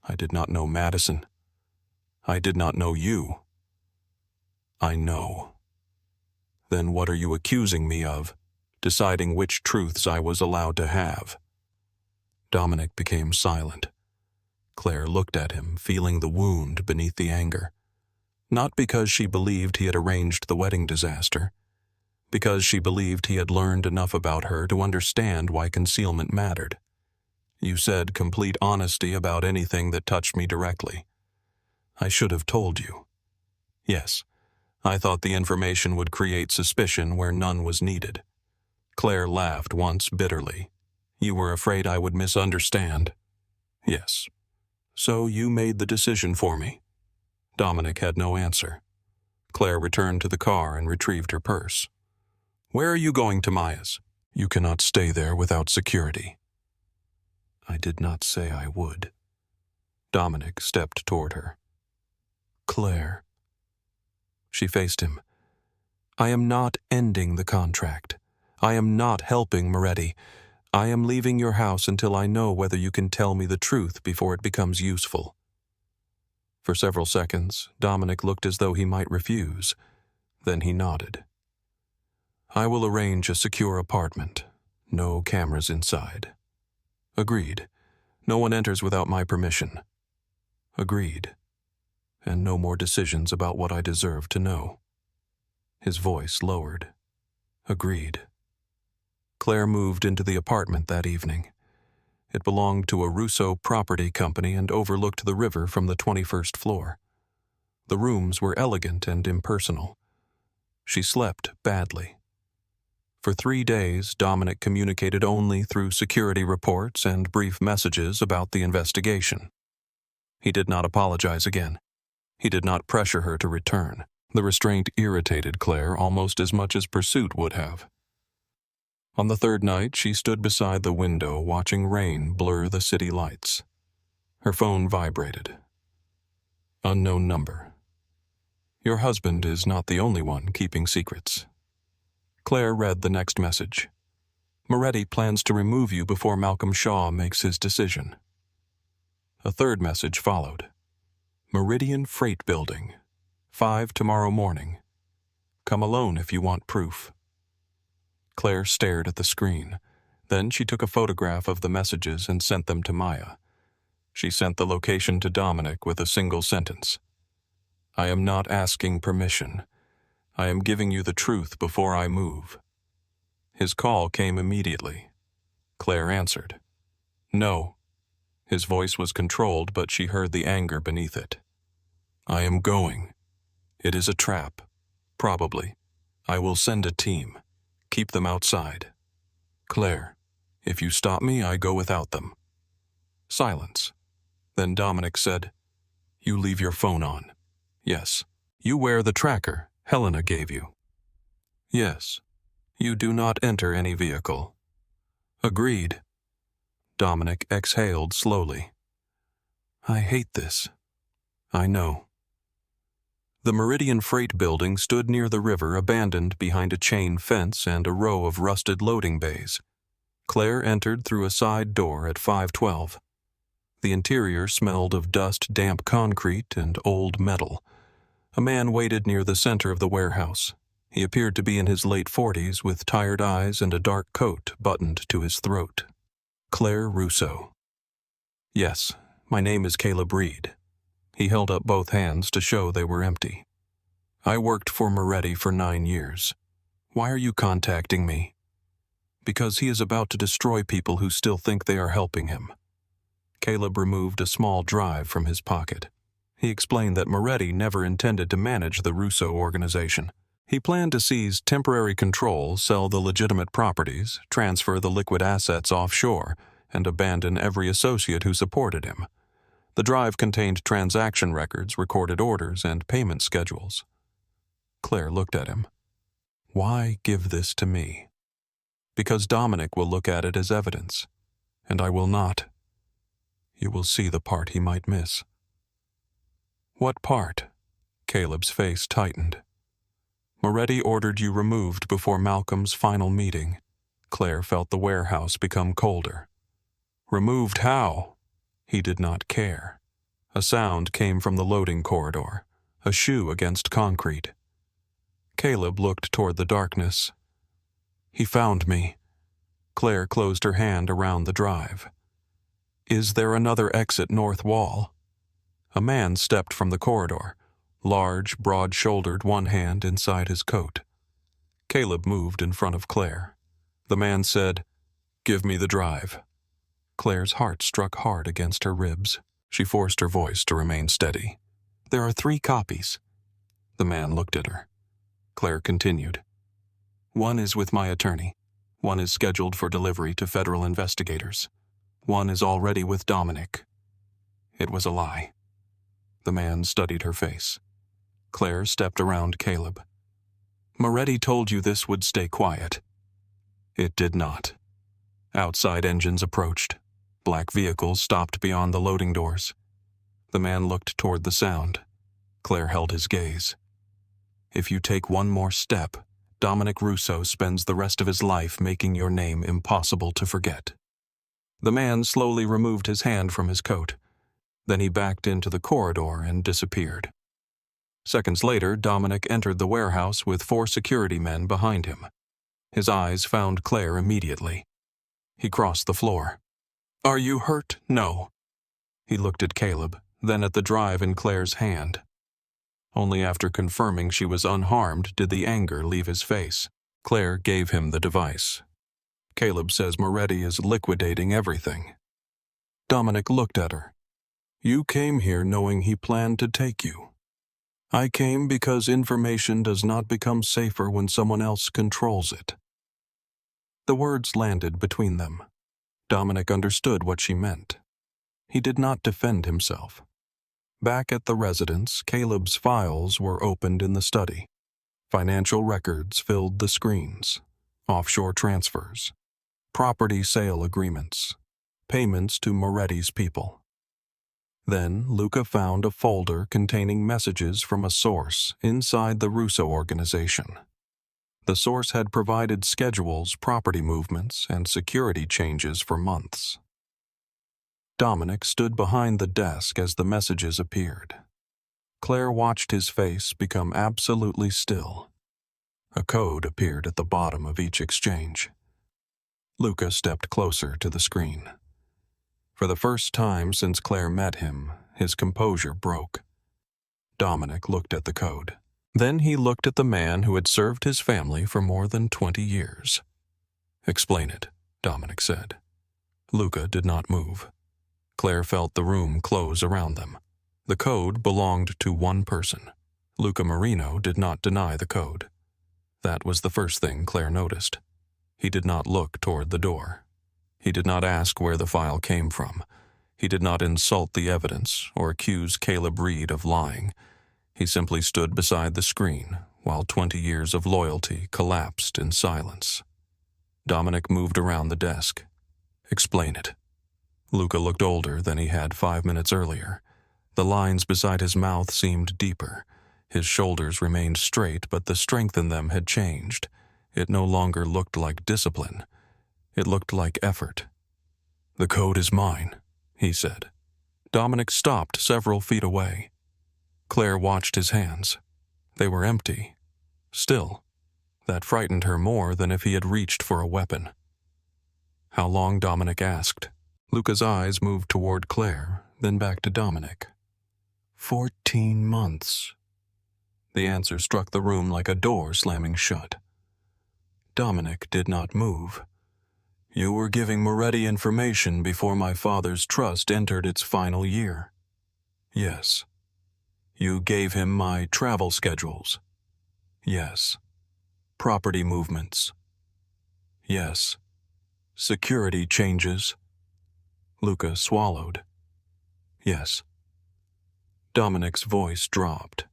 I did not know Madison. I did not know you. I know. Then what are you accusing me of? Deciding which truths I was allowed to have. Dominic became silent. Claire looked at him, feeling the wound beneath the anger. Not because she believed he had arranged the wedding disaster, because she believed he had learned enough about her to understand why concealment mattered. You said complete honesty about anything that touched me directly. I should have told you. Yes, I thought the information would create suspicion where none was needed. Claire laughed once bitterly. You were afraid I would misunderstand. Yes. So you made the decision for me. Dominic had no answer. Claire returned to the car and retrieved her purse. Where are you going to Maya's? You cannot stay there without security. I did not say I would. Dominic stepped toward her. Claire. She faced him. I am not ending the contract. I am not helping Moretti. I am leaving your house until I know whether you can tell me the truth before it becomes useful. For several seconds, Dominic looked as though he might refuse. Then he nodded. I will arrange a secure apartment. No cameras inside. Agreed. No one enters without my permission. Agreed. And no more decisions about what I deserve to know. His voice lowered. Agreed. Claire moved into the apartment that evening. It belonged to a Russo property company and overlooked the river from the 21st floor. The rooms were elegant and impersonal. She slept badly. For 3 days, Dominic communicated only through security reports and brief messages about the investigation. He did not apologize again. He did not pressure her to return. The restraint irritated Claire almost as much as pursuit would have. On the 3rd night, she stood beside the window watching rain blur the city lights. Her phone vibrated. Unknown number. Your husband is not the only one keeping secrets. Claire read the next message. Moretti plans to remove you before Malcolm Shaw makes his decision. A 3rd message followed. Meridian Freight Building. 5 tomorrow morning. Come alone if you want proof. Claire stared at the screen. Then she took a photograph of the messages and sent them to Maya. She sent the location to Dominic with a single sentence. I am not asking permission. I am giving you the truth before I move. His call came immediately. Claire answered. No. His voice was controlled, but she heard the anger beneath it. I am going. It is a trap. Probably. I will send a team. Keep them outside. Claire, if you stop me, I go without them. Silence. Then Dominic said, You leave your phone on. Yes. You wear the tracker Helena gave you. Yes. You do not enter any vehicle. Agreed. Dominic exhaled slowly. I hate this. I know. The Meridian Freight Building stood near the river, abandoned behind a chain fence and a row of rusted loading bays. Claire entered through a side door at 512. The interior smelled of dust, damp concrete, and old metal. A man waited near the center of the warehouse. He appeared to be in his late 40s, with tired eyes and a dark coat buttoned to his throat. Claire Russo. Yes, my name is Caleb Reed. He held up both hands to show they were empty. I worked for Moretti for 9 years. Why are you contacting me? Because he is about to destroy people who still think they are helping him. Caleb removed a small drive from his pocket. He explained that Moretti never intended to manage the Russo organization. He planned to seize temporary control, sell the legitimate properties, transfer the liquid assets offshore, and abandon every associate who supported him. The drive contained transaction records, recorded orders, and payment schedules. Claire looked at him. Why give this to me? Because Dominic will look at it as evidence, and I will not. You will see the part he might miss. What part? Caleb's face tightened. Moretti ordered you removed before Malcolm's final meeting. Claire felt the warehouse become colder. Removed how? He did not care. A sound came from the loading corridor, a shoe against concrete. Caleb looked toward the darkness. He found me. Claire closed her hand around the drive. Is there another exit north wall? A man stepped from the corridor, large, broad-shouldered, one hand inside his coat. Caleb moved in front of Claire. The man said, Give me the drive. Claire's heart struck hard against her ribs. She forced her voice to remain steady. There are 3 copies. The man looked at her. Claire continued. One is with my attorney. One is scheduled for delivery to federal investigators. One is already with Dominic. It was a lie. The man studied her face. Claire stepped around Caleb. Moretti told you this would stay quiet. It did not. Outside engines approached. Black vehicles stopped beyond the loading doors. The man looked toward the sound. Claire held his gaze. If you take one more step, Dominic Russo spends the rest of his life making your name impossible to forget. The man slowly removed his hand from his coat. Then he backed into the corridor and disappeared. Seconds later, Dominic entered the warehouse with 4 security men behind him. His eyes found Claire immediately. He crossed the floor. Are you hurt? No. He looked at Caleb, then at the drive in Claire's hand. Only after confirming she was unharmed did the anger leave his face. Claire gave him the device. Caleb says Moretti is liquidating everything. Dominic looked at her. You came here knowing he planned to take you. I came because information does not become safer when someone else controls it. The words landed between them. Dominic understood what she meant. He did not defend himself. Back at the residence, Caleb's files were opened in the study. Financial records filled the screens. Offshore transfers. Property sale agreements. Payments to Moretti's people. Then Luca found a folder containing messages from a source inside the Russo organization. The source had provided schedules, property movements, and security changes for months. Dominic stood behind the desk as the messages appeared. Claire watched his face become absolutely still. A code appeared at the bottom of each exchange. Luca stepped closer to the screen. For the first time since Claire met him, his composure broke. Dominic looked at the code. Then he looked at the man who had served his family for more than 20 years. Explain it, Dominic said. Luca did not move. Claire felt the room close around them. The code belonged to one person. Luca Marino did not deny the code. That was the first thing Claire noticed. He did not look toward the door. He did not ask where the file came from. He did not insult the evidence or accuse Caleb Reed of lying. He simply stood beside the screen while 20 years of loyalty collapsed in silence. Dominic moved around the desk. "Explain it." Luca looked older than he had 5 minutes earlier. The lines beside his mouth seemed deeper. His shoulders remained straight, but the strength in them had changed. It no longer looked like discipline. It looked like effort. "The code is mine," he said. Dominic stopped several feet away. Claire watched his hands. They were empty. Still, that frightened her more than if he had reached for a weapon. "How long?" Dominic asked. Luca's eyes moved toward Claire, then back to Dominic. 14 months. The answer struck the room like a door slamming shut. Dominic did not move. "You were giving Moretti information before my father's trust entered its final year." "Yes." "You gave him my travel schedules." "Yes." "Property movements." "Yes." "Security changes." Luca swallowed. "Yes." Dominic's voice dropped.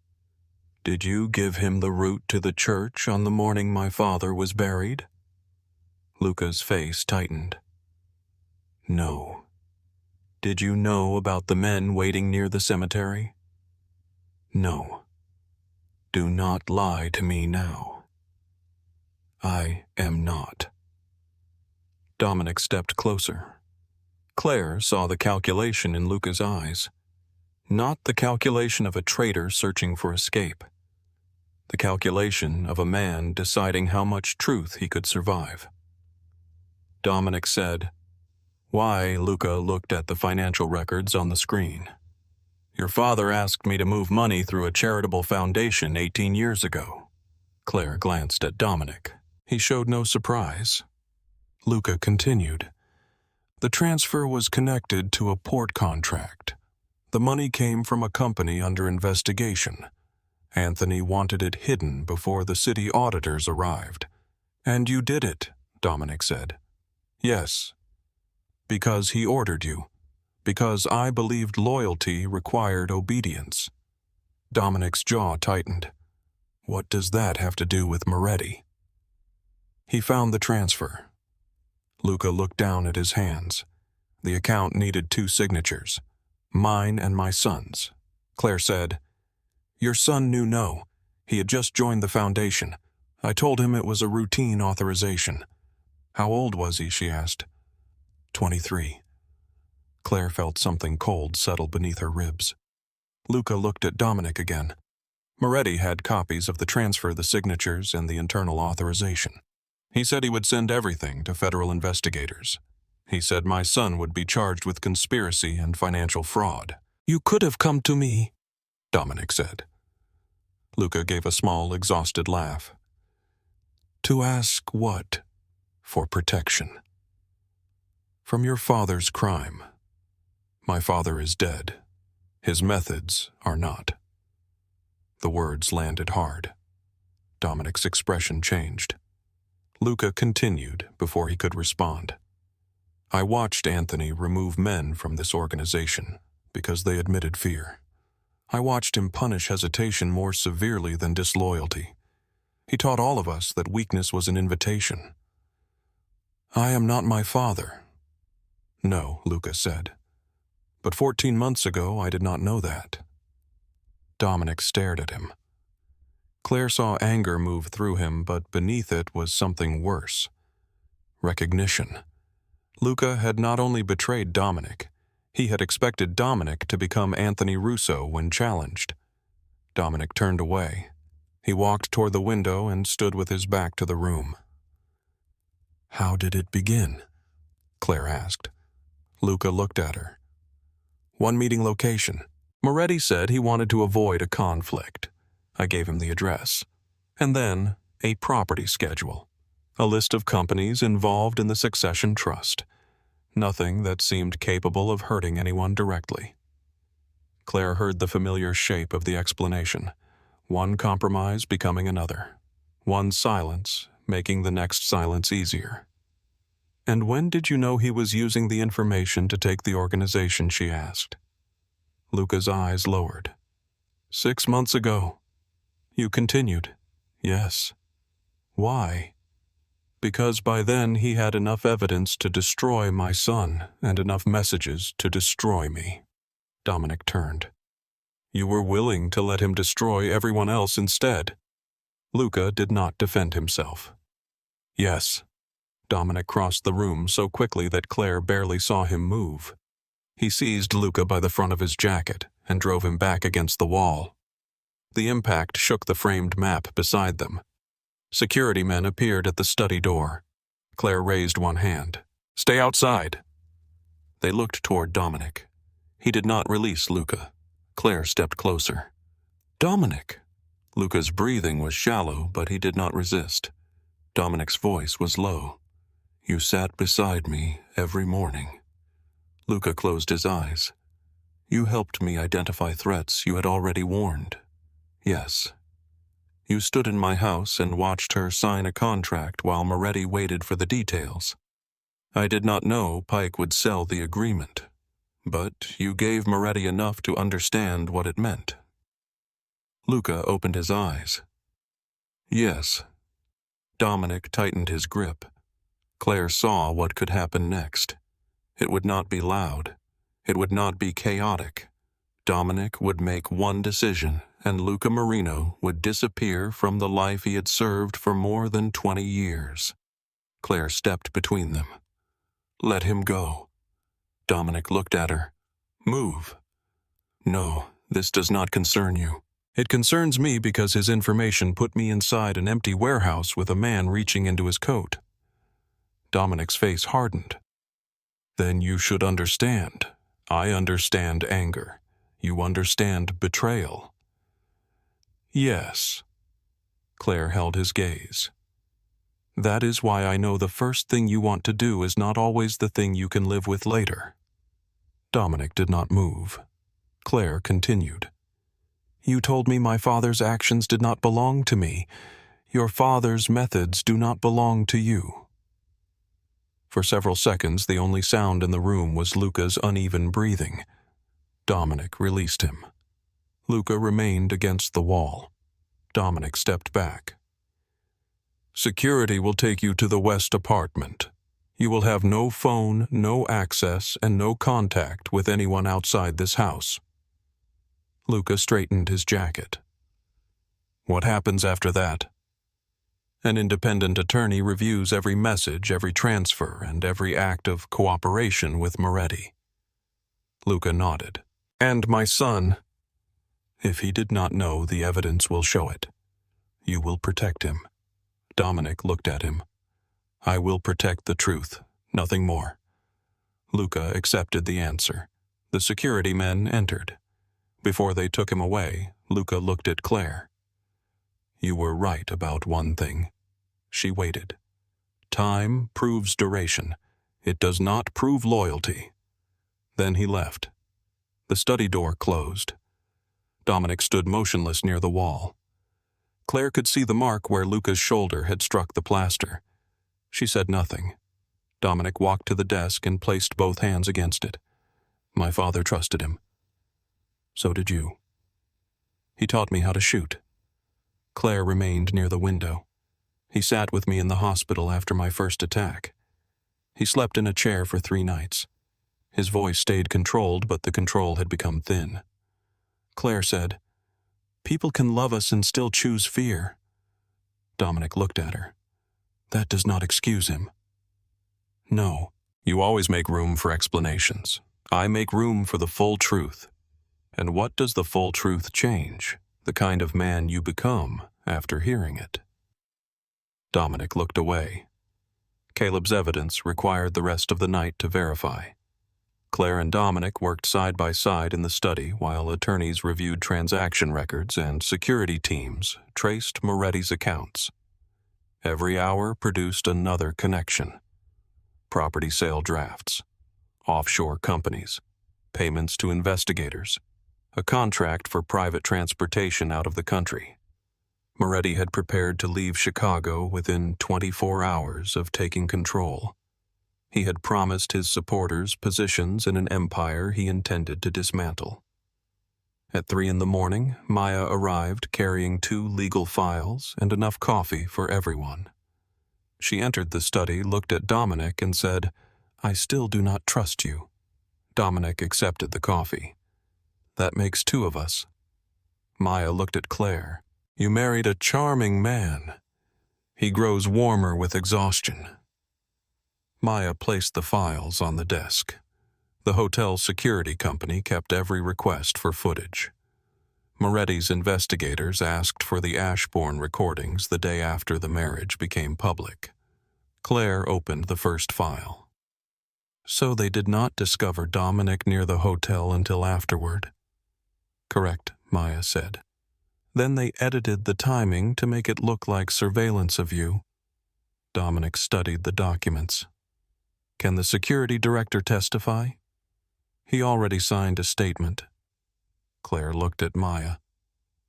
"Did you give him the route to the church on the morning my father was buried?" Luca's face tightened. "No." "Did you know about the men waiting near the cemetery?" "No." "Do not lie to me now." "I am not." Dominic stepped closer. Claire saw the calculation in Luca's eyes. Not the calculation of a traitor searching for escape. The calculation of a man deciding how much truth he could survive. Dominic said, "Why?" Luca looked at the financial records on the screen. "Your father asked me to move money through a charitable foundation 18 years ago." Claire glanced at Dominic. He showed no surprise. Luca continued, "The transfer was connected to a port contract. The money came from a company under investigation. Anthony wanted it hidden before the city auditors arrived." "And you did it," Dominic said. "Yes. Because he ordered you. Because I believed loyalty required obedience." Dominic's jaw tightened. "What does that have to do with Moretti?" "He found the transfer." Luca looked down at his hands. The account needed 2 signatures. "Mine and my son's." Claire said, "Your son knew no. He had just joined the foundation. I told him it was a routine authorization." "How old was he?" she asked. 23. Claire felt something cold settle beneath her ribs. Luca looked at Dominic again. Moretti had copies of the transfer, the signatures, and the internal authorization. He said he would send everything to federal investigators. He said my son would be charged with conspiracy and financial fraud. "You could have come to me," Dominic said. Luca gave a small, exhausted laugh. "To ask what?" "For protection. From your father's crime. My father is dead. His methods are not." The words landed hard. Dominic's expression changed. Luca continued before he could respond. "I watched Anthony remove men from this organization because they admitted fear. I watched him punish hesitation more severely than disloyalty. He taught all of us that weakness was an invitation. I am not my father." "No," Luca said. "But 14 months ago I did not know that." Dominic stared at him. Claire saw anger move through him, but beneath it was something worse. Recognition. Luca had not only betrayed Dominic, he had expected Dominic to become Anthony Russo when challenged. Dominic turned away. He walked toward the window and stood with his back to the room. "How did it begin?" Claire asked. Luca looked at her. "One meeting location. Moretti said he wanted to avoid a conflict. I gave him the address. And then a property schedule. A list of companies involved in the succession trust. Nothing that seemed capable of hurting anyone directly. Claire heard the familiar shape of the explanation, one compromise becoming another, one silence making the next silence easier. "And when did you know he was using the information to take the organization?" she asked. Luca's eyes lowered. 6 months ago. You continued. Yes. Why? Because by then he had enough evidence to destroy my son and enough messages to destroy me. Dominic turned. You were willing to let him destroy everyone else instead. Luca did not defend himself. Yes. Dominic crossed the room so quickly that Claire barely saw him move. He seized Luca by the front of his jacket and drove him back against the wall. The impact shook the framed map beside them. Security men appeared at the study door. Claire raised one hand. Stay outside. They looked toward Dominic. He did not release Luca. Claire stepped closer. Dominic! Luca's breathing was shallow, but he did not resist. Dominic's voice was low. You sat beside me every morning. Luca closed his eyes. You helped me identify threats you had already warned. Yes. You stood in my house and watched her sign a contract while Moretti waited for the details. I did not know Pike would sell the agreement, but you gave Moretti enough to understand what it meant. Luca opened his eyes. Yes. Dominic tightened his grip. Claire saw what could happen next. It would not be loud. It would not be chaotic. Dominic would make one decision, and Luca Marino would disappear from the life he had served for more than 20 years. Claire stepped between them. Let him go. Dominic looked at her. Move. No, this does not concern you. It concerns me because his information put me inside an empty warehouse with a man reaching into his coat. Dominic's face hardened. Then you should understand. I understand anger. You understand betrayal. Yes. Claire held his gaze. That is why I know the first thing you want to do is not always the thing you can live with later. Dominic did not move. Claire continued. You told me my father's actions did not belong to me. Your father's methods do not belong to you. For several seconds, the only sound in the room was Luca's uneven breathing. Dominic released him. Luca remained against the wall. Dominic stepped back. Security will take you to the West apartment. You will have no phone, no access, and no contact with anyone outside this house. Luca straightened his jacket. What happens after that? An independent attorney reviews every message, every transfer, and every act of cooperation with Moretti. Luca nodded. And my son. If he did not know, the evidence will show it. You will protect him. Dominic looked at him. I will protect the truth, nothing more. Luca accepted the answer. The security men entered. Before they took him away, Luca looked at Claire. You were right about one thing. She waited. Time proves duration. It does not prove loyalty. Then he left. The study door closed. Dominic stood motionless near the wall. Claire could see the mark where Luca's shoulder had struck the plaster. She said nothing. Dominic walked to the desk and placed both hands against it. My father trusted him. So did you. He taught me how to shoot. Claire remained near the window. He sat with me in the hospital after my first attack. He slept in a chair for 3 nights. His voice stayed controlled, but the control had become thin. Claire said, People can love us and still choose fear. Dominic looked at her. That does not excuse him. No, you always make room for explanations. I make room for the full truth. And what does the full truth change? The kind of man you become after hearing it. Dominic looked away. Caleb's evidence required the rest of the night to verify. Claire and Dominic worked side by side in the study while attorneys reviewed transaction records and security teams traced Moretti's accounts. Every hour produced another connection. Property sale drafts, offshore companies, payments to investigators, a contract for private transportation out of the country. Moretti had prepared to leave Chicago within 24 hours of taking control. He had promised his supporters positions in an empire he intended to dismantle. At 3 a.m, Maya arrived carrying 2 legal files and enough coffee for everyone. She entered the study, looked at Dominic, and said, "I still do not trust you." Dominic accepted the coffee. "That makes 2 of us." Maya looked at Claire. "You married a charming man. He grows warmer with exhaustion." Maya placed the files on the desk. The hotel security company kept every request for footage. Moretti's investigators asked for the Ashbourne recordings the day after the marriage became public. Claire opened the first file. "So they did not discover Dominic near the hotel until afterward?" "Correct," Maya said. "Then they edited the timing to make it look like surveillance of you." Dominic studied the documents. "Can the security director testify?" "He already signed a statement." Claire looked at Maya.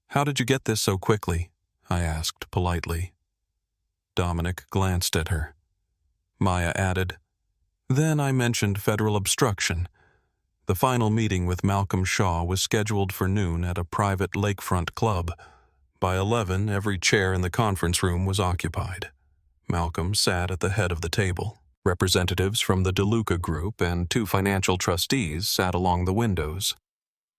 "How did you get this so quickly?" I asked politely. Dominic glanced at her. Maya added, "Then I mentioned federal obstruction. The final meeting with Malcolm Shaw was scheduled for noon at a private lakefront club. By 11, every chair in the conference room was occupied. Malcolm sat at the head of the table. Representatives from the DeLuca Group and 2 financial trustees sat along the windows.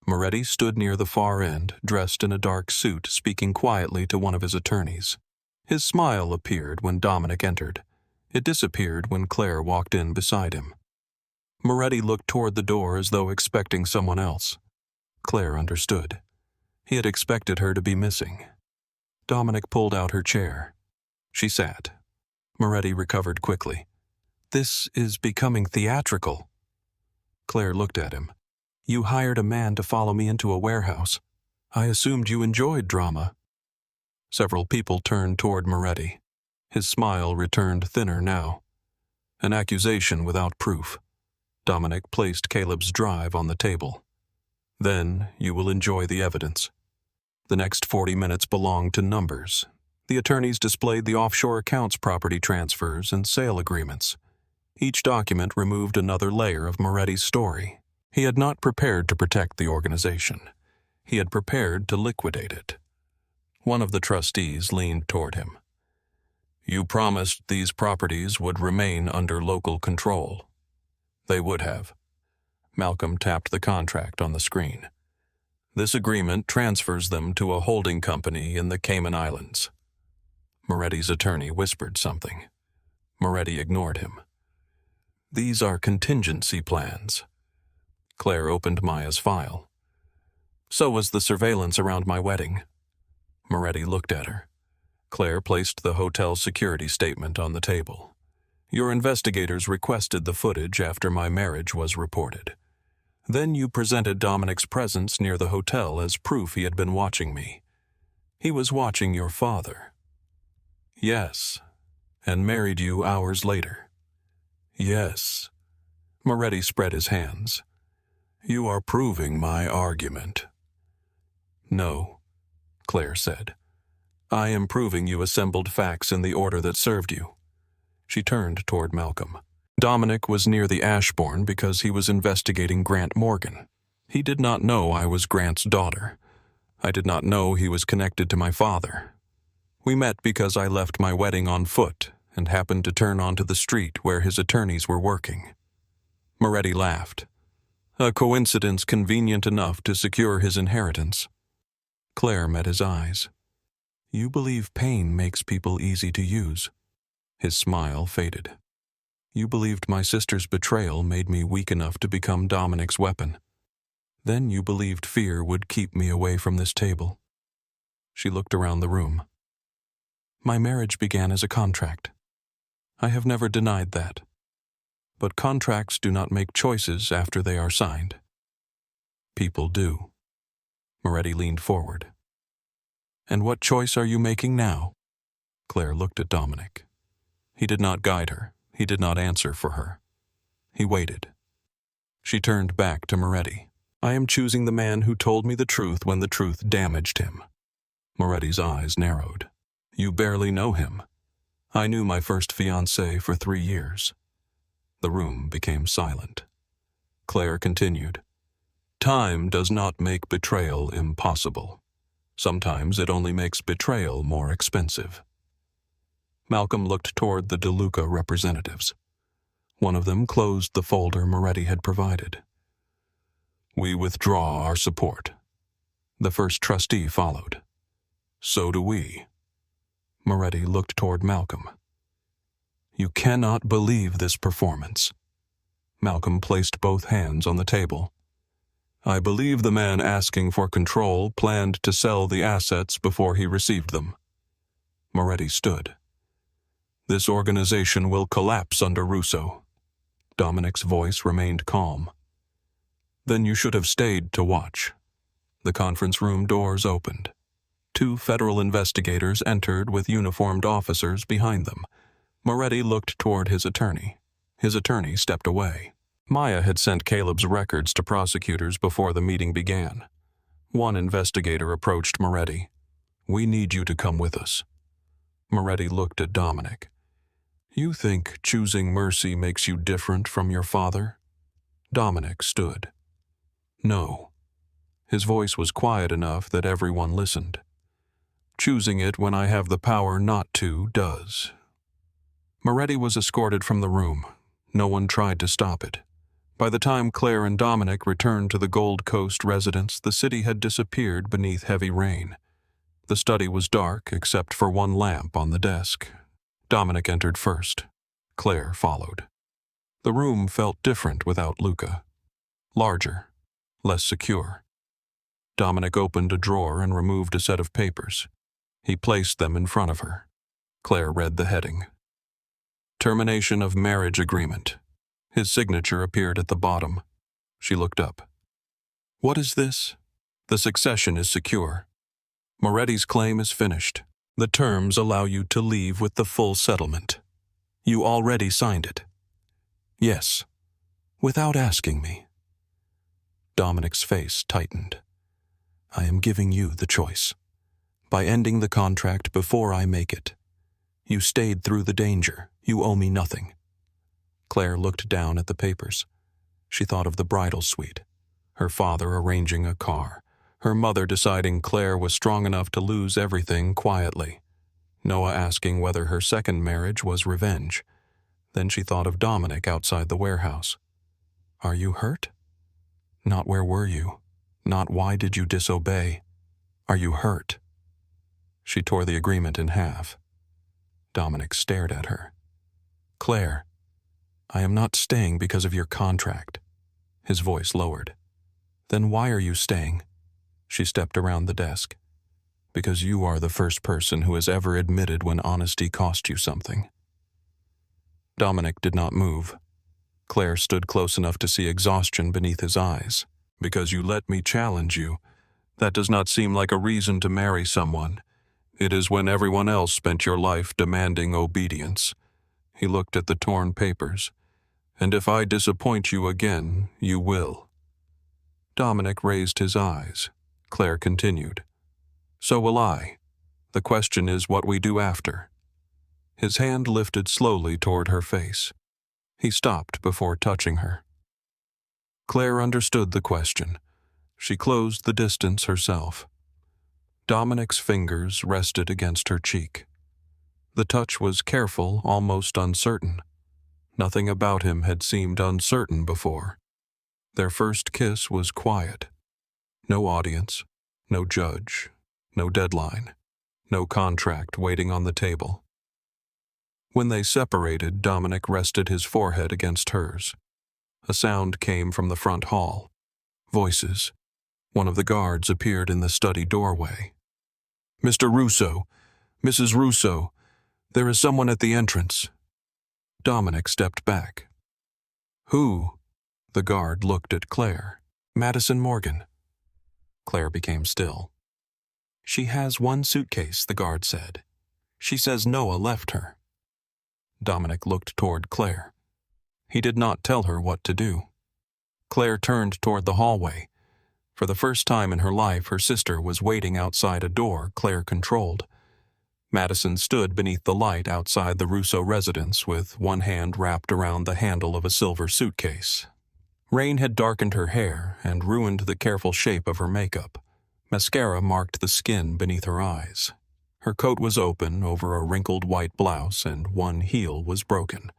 Moretti stood near the far end, dressed in a dark suit, speaking quietly to one of his attorneys. His smile appeared when Dominic entered. It disappeared when Claire walked in beside him. Moretti looked toward the door as though expecting someone else. Claire understood. He had expected her to be missing. Dominic pulled out her chair. She sat. Moretti recovered quickly. "This is becoming theatrical." Claire looked at him. "You hired a man to follow me into a warehouse. I assumed you enjoyed drama." Several people turned toward Moretti. His smile returned thinner now. "An accusation without proof." Dominic placed Caleb's drive on the table. "Then you will enjoy the evidence." The next 40 minutes belonged to numbers. The attorneys displayed the offshore accounts, property transfers, and sale agreements. Each document removed another layer of Moretti's story. He had not prepared to protect the organization. He had prepared to liquidate it. One of the trustees leaned toward him. "You promised these properties would remain under local control." "They would have." Malcolm tapped the contract on the screen. "This agreement transfers them to a holding company in the Cayman Islands." Moretti's attorney whispered something. Moretti ignored him. "These are contingency plans." Claire opened Maya's file. "So was the surveillance around my wedding." Moretti looked at her. Claire placed the hotel security statement on the table. "Your investigators requested the footage after my marriage was reported. Then you presented Dominic's presence near the hotel as proof he had been watching me. He was watching your father." "Yes, and married you hours later." "Yes." Moretti spread his hands. "You are proving my argument." "No," Claire said. "I am proving you assembled facts in the order that served you." She turned toward Malcolm. "Dominic was near the Ashbourne because he was investigating Grant Morgan. He did not know I was Grant's daughter. I did not know he was connected to my father. We met because I left my wedding on foot and happened to turn onto the street where his attorneys were working." Moretti laughed. "A coincidence convenient enough to secure his inheritance." Claire met his eyes. "You believe pain makes people easy to use." His smile faded. "You believed my sister's betrayal made me weak enough to become Dominic's weapon. Then you believed fear would keep me away from this table." She looked around the room. "My marriage began as a contract. I have never denied that. But contracts do not make choices after they are signed. People do." Moretti leaned forward. "And what choice are you making now?" Claire looked at Dominic. He did not guide her. He did not answer for her. He waited. She turned back to Moretti. I am choosing the man who told me the truth when the truth damaged him. Moretti's eyes narrowed. You barely know him. I knew my first fiancé for 3 years. The room became silent. Claire continued. Time does not make betrayal impossible. Sometimes it only makes betrayal more expensive. Malcolm looked toward the DeLuca representatives. One of them closed the folder Moretti had provided. We withdraw our support. The first trustee followed. So do we. Moretti looked toward Malcolm. You cannot believe this performance. Malcolm placed both hands on the table. I believe the man asking for control planned to sell the assets before he received them. Moretti stood. This organization will collapse under Russo. Dominic's voice remained calm. Then you should have stayed to watch. The conference room doors opened. 2 federal investigators entered with uniformed officers behind them. Moretti looked toward his attorney. His attorney stepped away. Maya had sent Caleb's records to prosecutors before the meeting began. One investigator approached Moretti. We need you to come with us. Moretti looked at Dominic. You think choosing mercy makes you different from your father? Dominic stood. No. His voice was quiet enough that everyone listened. Choosing it when I have the power not to does. Moretti was escorted from the room. No one tried to stop it. By the time Claire and Dominic returned to the Gold Coast residence, the city had disappeared beneath heavy rain. The study was dark except for one lamp on the desk. Dominic entered first. Claire followed. The room felt different without Luca. Larger, less secure. Dominic opened a drawer and removed a set of papers. He placed them in front of her. Claire read the heading. Termination of marriage agreement. His signature appeared at the bottom. She looked up. What is this? The succession is secure. Moretti's claim is finished. The terms allow you to leave with the full settlement. You already signed it. Yes, without asking me. Dominic's face tightened. I am giving you the choice. By ending the contract before I make it. You stayed through the danger. You owe me nothing. Claire looked down at the papers. She thought of the bridal suite, her father arranging a car, her mother deciding Claire was strong enough to lose everything quietly, Noah asking whether her second marriage was revenge. Then she thought of Dominic outside the warehouse. Are you hurt? Not where were you? Not why did you disobey? Are you hurt? She tore the agreement in half. Dominic stared at her. Claire, I am not staying because of your contract. His voice lowered. Then why are you staying? She stepped around the desk. Because you are the first person who has ever admitted when honesty cost you something. Dominic did not move. Claire stood close enough to see exhaustion beneath his eyes. Because you let me challenge you. That does not seem like a reason to marry someone. It is when everyone else spent your life demanding obedience. He looked at the torn papers. And if I disappoint you again, you will. Dominic raised his eyes. Claire continued. So will I. The question is what we do after. His hand lifted slowly toward her face. He stopped before touching her. Claire understood the question. She closed the distance herself. Dominic's fingers rested against her cheek. The touch was careful, almost uncertain. Nothing about him had seemed uncertain before. Their first kiss was quiet. No audience, no judge, no deadline, no contract waiting on the table. When they separated, Dominic rested his forehead against hers. A sound came from the front hall. Voices. One of the guards appeared in the study doorway. Mr. Russo, Mrs. Russo, there is someone at the entrance. Dominic stepped back. Who? The guard looked at Claire. Madison Morgan. Claire became still. She has one suitcase, the guard said. She says Noah left her. Dominic looked toward Claire. He did not tell her what to do. Claire turned toward the hallway. For the first time in her life, her sister was waiting outside a door Claire controlled. Madison stood beneath the light outside the Russo residence with one hand wrapped around the handle of a silver suitcase. Rain had darkened her hair and ruined the careful shape of her makeup. Mascara marked the skin beneath her eyes. Her coat was open over a wrinkled white blouse and one heel was broken.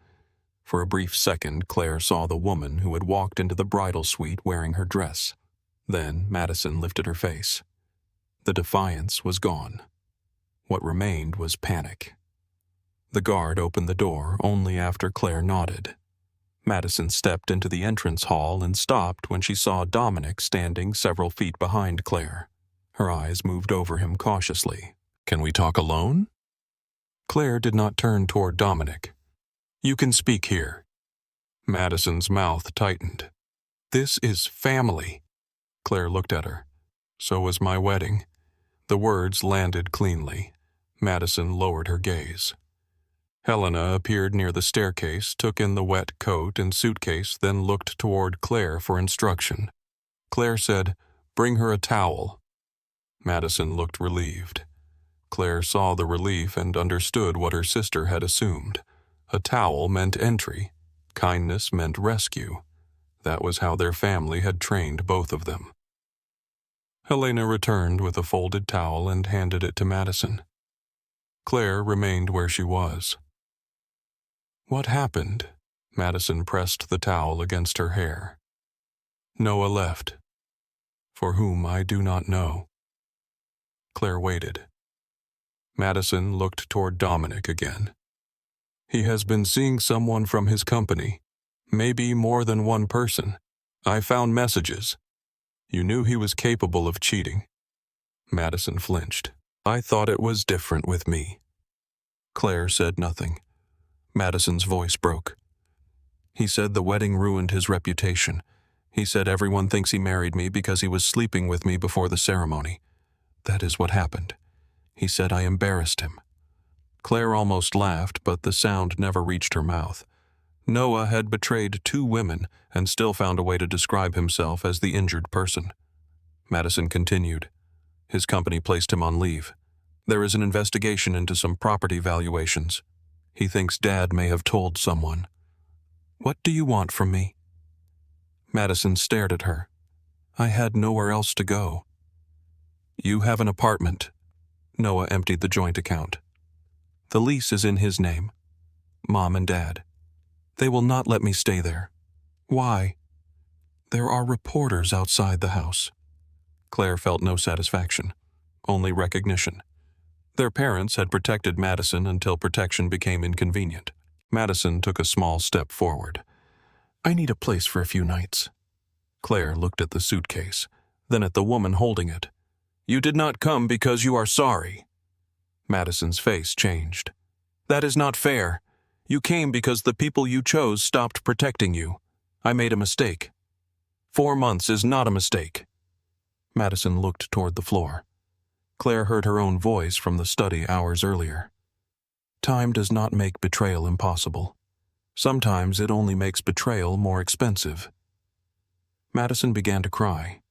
For a brief second, Claire saw the woman who had walked into the bridal suite wearing her dress. Then Madison lifted her face. The defiance was gone. What remained was panic. The guard opened the door only after Claire nodded. Madison stepped into the entrance hall and stopped when she saw Dominic standing several feet behind Claire. Her eyes moved over him cautiously. "Can we talk alone?" Claire did not turn toward Dominic. "You can speak here." Madison's mouth tightened. "This is family." Claire looked at her. "So was my wedding." The words landed cleanly. Madison lowered her gaze. Helena appeared near the staircase, took in the wet coat and suitcase, then looked toward Claire for instruction. Claire said, "Bring her a towel." Madison looked relieved. Claire saw the relief and understood what her sister had assumed. A towel meant entry. Kindness meant rescue. That was how their family had trained both of them. Helena returned with a folded towel and handed it to Madison. Claire remained where she was. "What happened?" Madison pressed the towel against her hair. "Noah left. For whom I do not know." Claire waited. Madison looked toward Dominic again. "He has been seeing someone from his company. Maybe more than one person. I found messages. You knew he was capable of cheating." Madison flinched. "I thought it was different with me." Claire said nothing. Madison's voice broke. "He said the wedding ruined his reputation. He said everyone thinks he married me because he was sleeping with me before the ceremony. That is what happened. He said I embarrassed him." Claire almost laughed, but the sound never reached her mouth. Noah had betrayed 2 women and still found a way to describe himself as the injured person. Madison continued. "His company placed him on leave. There is an investigation into some property valuations. He thinks Dad may have told someone." "What do you want from me?" Madison stared at her. "I had nowhere else to go." "You have an apartment." Noah emptied the joint account. "The lease is in his name. Mom and Dad. They will not let me stay there." "Why?" "There are reporters outside the house." Claire felt no satisfaction, only recognition. Their parents had protected Madison until protection became inconvenient. Madison took a small step forward. "I need a place for a few nights." Claire looked at the suitcase, then at the woman holding it. "You did not come because you are sorry." Madison's face changed. "That is not fair. You came because the people you chose stopped protecting you. I made a mistake. 4 months is not a mistake." Madison looked toward the floor. Claire heard her own voice from the study hours earlier. "Time does not make betrayal impossible. Sometimes it only makes betrayal more expensive." Madison began to cry.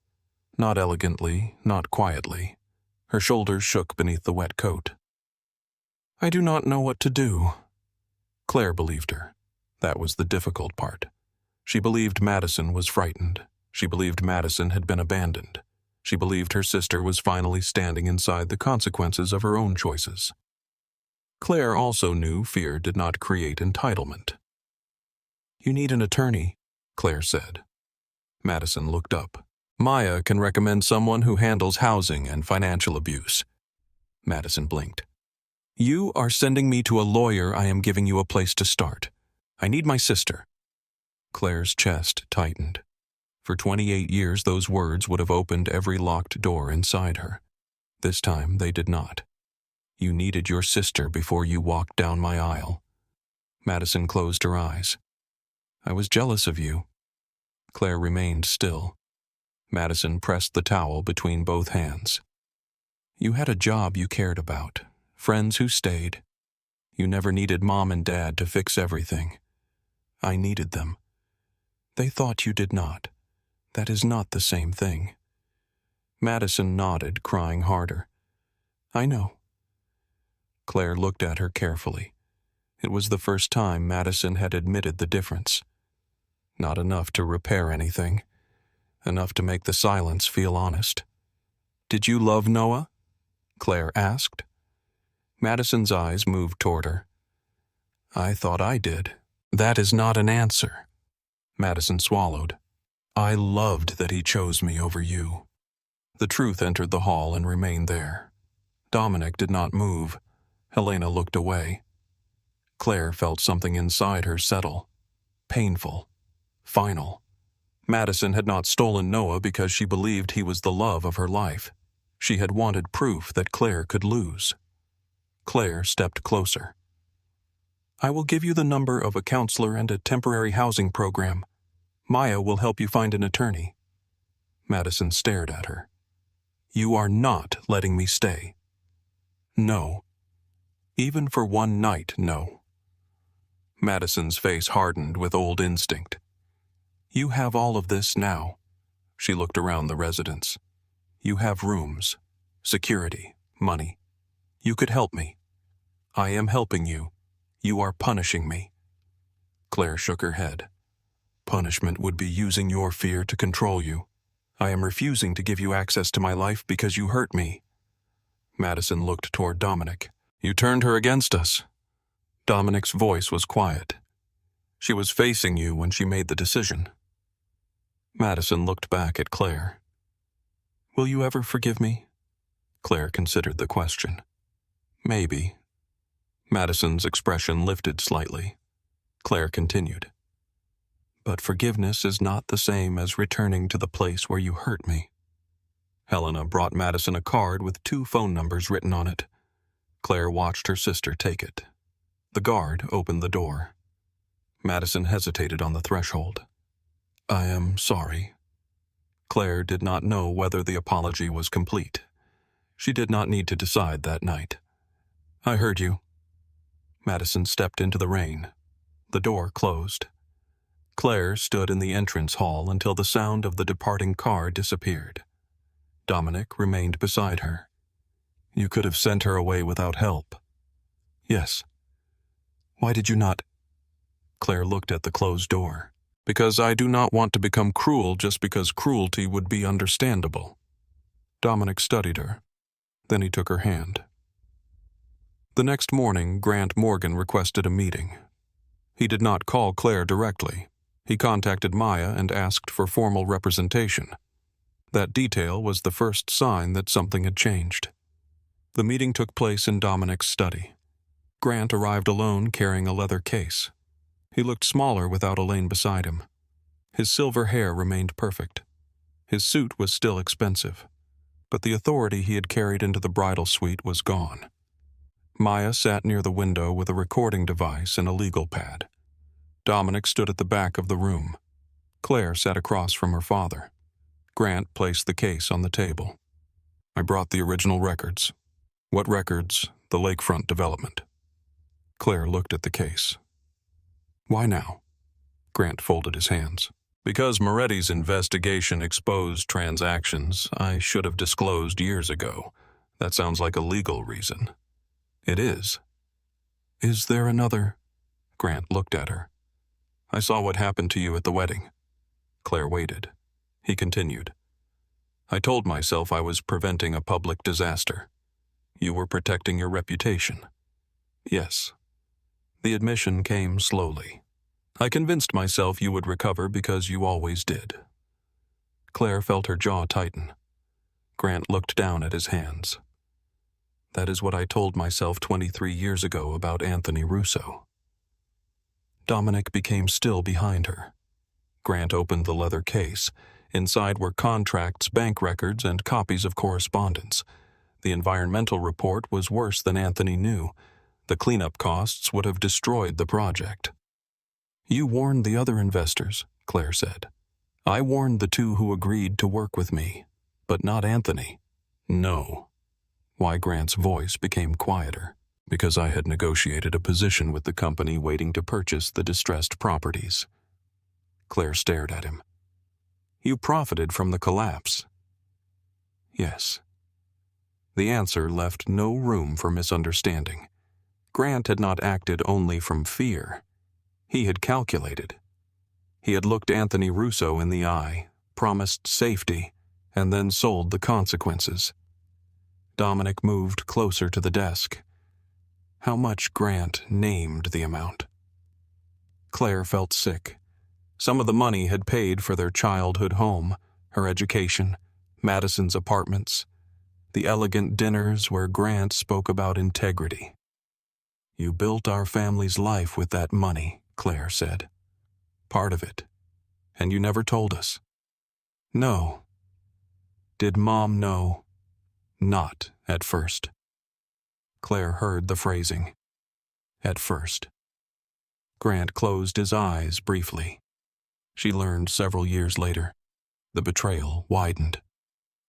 Not elegantly, not quietly. Her shoulders shook beneath the wet coat. "I do not know what to do." Claire believed her. That was the difficult part. She believed Madison was frightened. She believed Madison had been abandoned. She believed her sister was finally standing inside the consequences of her own choices. Claire also knew fear did not create entitlement. "You need an attorney," Claire said. Madison looked up. "Maya can recommend someone who handles housing and financial abuse." Madison blinked. "You are sending me to a lawyer. I am giving you a place to start. I need my sister." Claire's chest tightened. For 28 years, those words would have opened every locked door inside her. This time, they did not. "You needed your sister before you walked down my aisle." Madison closed her eyes. "I was jealous of you." Claire remained still. Madison pressed the towel between both hands. "You had a job you cared about, friends who stayed. You never needed Mom and Dad to fix everything. I needed them. They thought you did not. That is not the same thing. Madison nodded, crying harder. I know. Claire looked at her carefully. It was the first time Madison had admitted the difference. Not enough to repair anything. Enough to make the silence feel honest. Did you love Noah? Claire asked. Madison's eyes moved toward her. I thought I did. That is not an answer. Madison swallowed. I loved that he chose me over you. The truth entered the hall and remained there. Dominic did not move. Helena looked away. Claire felt something inside her settle. Painful. Final. Madison had not stolen Noah because she believed he was the love of her life. She had wanted proof that Claire could lose. Claire stepped closer. I will give you the number of a counselor and a temporary housing program. Maya will help you find an attorney. Madison stared at her. You are not letting me stay. No. Even for one night, no. Madison's face hardened with old instinct. You have all of this now. She looked around the residence. You have rooms, security, money. You could help me. I am helping you. You are punishing me. Claire shook her head. Punishment would be using your fear to control you. I am refusing to give you access to my life because you hurt me. Madison looked toward Dominic. You turned her against us. Dominic's voice was quiet. She was facing you when she made the decision. Madison looked back at Claire. Will you ever forgive me? Claire considered the question. Maybe. Madison's expression lifted slightly. Claire continued. But forgiveness is not the same as returning to the place where you hurt me. Helena brought Madison a card with 2 phone numbers written on it. Claire watched her sister take it. The guard opened the door. Madison hesitated on the threshold. I am sorry. Claire did not know whether the apology was complete. She did not need to decide that night. I heard you. Madison stepped into the rain. The door closed. Claire stood in the entrance hall until the sound of the departing car disappeared. Dominic remained beside her. You could have sent her away without help. Yes. Why did you not? Claire looked at the closed door. Because I do not want to become cruel just because cruelty would be understandable. Dominic studied her. Then he took her hand. The next morning, Grant Morgan requested a meeting. He did not call Claire directly. He contacted Maya and asked for formal representation. That detail was the first sign that something had changed. The meeting took place in Dominic's study. Grant arrived alone carrying a leather case. He looked smaller without Elaine beside him. His silver hair remained perfect. His suit was still expensive, but the authority he had carried into the bridal suite was gone. Maya sat near the window with a recording device and a legal pad. Dominic stood at the back of the room. Claire sat across from her father. Grant placed the case on the table. I brought the original records. What records? The lakefront development. Claire looked at the case. Why now? Grant folded his hands. Because Moretti's investigation exposed transactions I should have disclosed years ago. That sounds like a legal reason. It is. Is there another? Grant looked at her. I saw what happened to you at the wedding. Claire waited. He continued. I told myself I was preventing a public disaster. You were protecting your reputation. Yes. The admission came slowly. I convinced myself you would recover because you always did. Claire felt her jaw tighten. Grant looked down at his hands. That is what I told myself 23 years ago about Anthony Russo. Dominic became still behind her. Grant opened the leather case. Inside were contracts, bank records, and copies of correspondence. The environmental report was worse than Anthony knew. The cleanup costs would have destroyed the project. You warned the other investors, Claire said. I warned the 2 who agreed to work with me, but not Anthony. No. Why Grant's voice became quieter. Because I had negotiated a position with the company waiting to purchase the distressed properties. Claire stared at him. You profited from the collapse. Yes. The answer left no room for misunderstanding. Grant had not acted only from fear. He had calculated. He had looked Anthony Russo in the eye, promised safety, and then sold the consequences. Dominic moved closer to the desk. How much Grant named the amount. Claire felt sick. Some of the money had paid for their childhood home, her education, Madison's apartments, the elegant dinners where Grant spoke about integrity. You built our family's life with that money, Claire said. Part of it. And you never told us. No. Did Mom know? Not at first. Claire heard the phrasing. At first. Grant closed his eyes briefly. She learned several years later. The betrayal widened.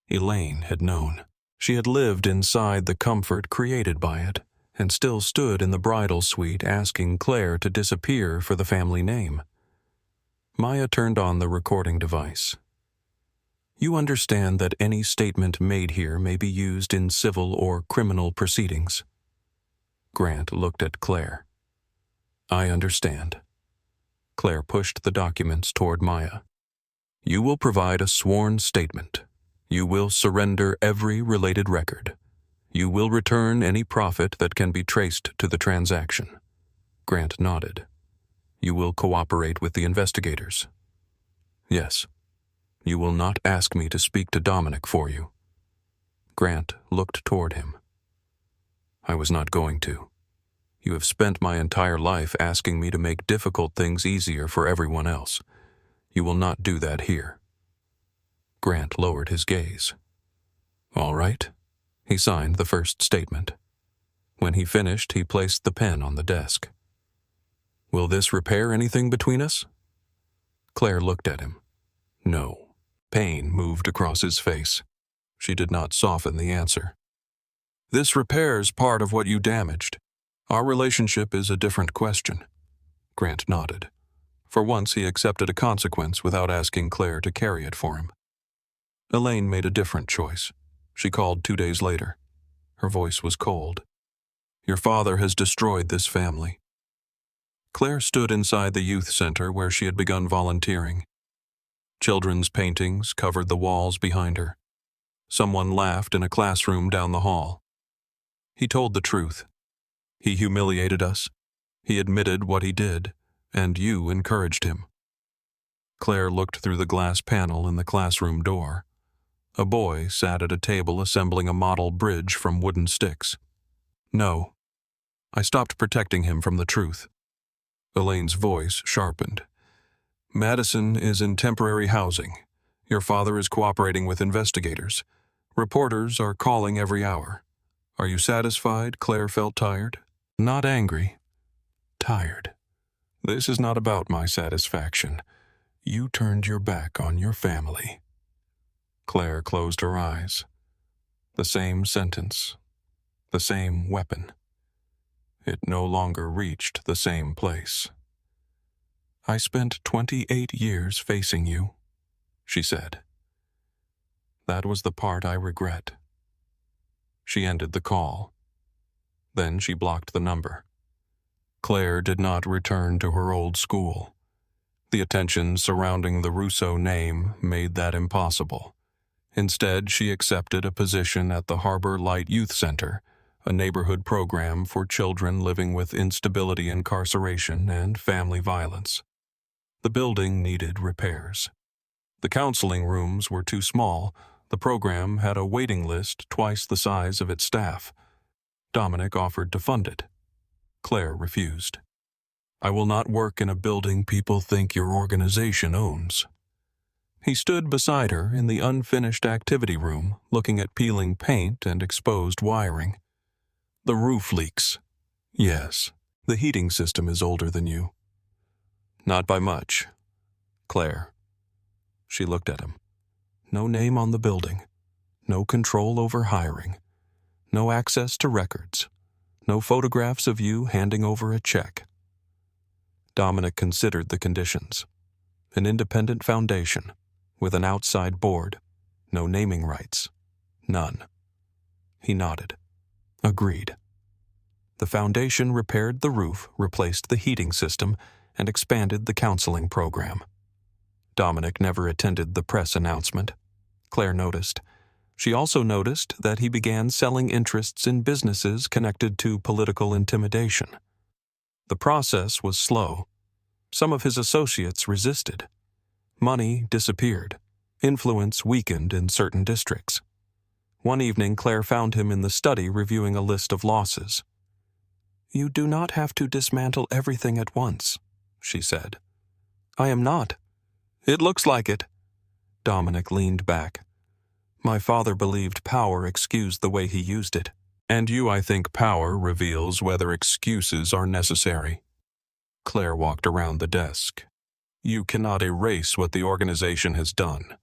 Elaine had known. She had lived inside the comfort created by it, and still stood in the bridal suite asking Claire to disappear for the family name. Maya turned on the recording device. You understand that any statement made here may be used in civil or criminal proceedings. Grant looked at Claire. I understand. Claire pushed the documents toward Maya. You will provide a sworn statement. You will surrender every related record. You will return any profit that can be traced to the transaction. Grant nodded. You will cooperate with the investigators. Yes. You will not ask me to speak to Dominic for you. Grant looked toward him. I was not going to. You have spent my entire life asking me to make difficult things easier for everyone else. You will not do that here. Grant lowered his gaze. All right. He signed the first statement. When he finished, he placed the pen on the desk. Will this repair anything between us? Claire looked at him. No. Pain moved across his face. She did not soften the answer. This repairs part of what you damaged. Our relationship is a different question. Grant nodded. For once, he accepted a consequence without asking Claire to carry it for him. Elaine made a different choice. She called 2 days later. Her voice was cold. Your father has destroyed this family. Claire stood inside the youth center where she had begun volunteering. Children's paintings covered the walls behind her. Someone laughed in a classroom down the hall. He told the truth. He humiliated us. He admitted what he did, and you encouraged him. Claire looked through the glass panel in the classroom door. A boy sat at a table assembling a model bridge from wooden sticks. No. I stopped protecting him from the truth. Elaine's voice sharpened. Madison is in temporary housing. Your father is cooperating with investigators. Reporters are calling every hour. Are you satisfied? Claire felt tired. Not angry. Tired. This is not about my satisfaction. You turned your back on your family. Claire closed her eyes. The same sentence. The same weapon. It no longer reached the same place. I spent 28 years facing you, she said. That was the part I regret. She ended the call. Then she blocked the number. Claire did not return to her old school. The attention surrounding the Russo name made that impossible. Instead, she accepted a position at the Harbor Light Youth Center, a neighborhood program for children living with instability, incarceration, and family violence. The building needed repairs. The counseling rooms were too small. The program had a waiting list twice the size of its staff. Dominic offered to fund it. Claire refused. I will not work in a building people think your organization owns. He stood beside her in the unfinished activity room, looking at peeling paint and exposed wiring. The roof leaks. Yes, the heating system is older than you. Not by much. Claire. She looked at him. No name on the building. No control over hiring. No access to records. No photographs of you handing over a check. Dominic considered the conditions. An independent foundation. with an outside board, no naming rights, none. He nodded. Agreed. The foundation repaired the roof, replaced the heating system, and expanded the counseling program. Dominic never attended the press announcement. Claire noticed. She also noticed that he began selling interests in businesses connected to political intimidation. The process was slow. Some of his associates resisted. Money disappeared. Influence weakened in certain districts. One evening, Claire found him in the study reviewing a list of losses. "You do not have to dismantle everything at once," she said. "I am not." "It looks like it." Dominic leaned back. "My father believed power excused the way he used it. And I think power reveals whether excuses are necessary." Claire walked around the desk. "You cannot erase what the organization has done.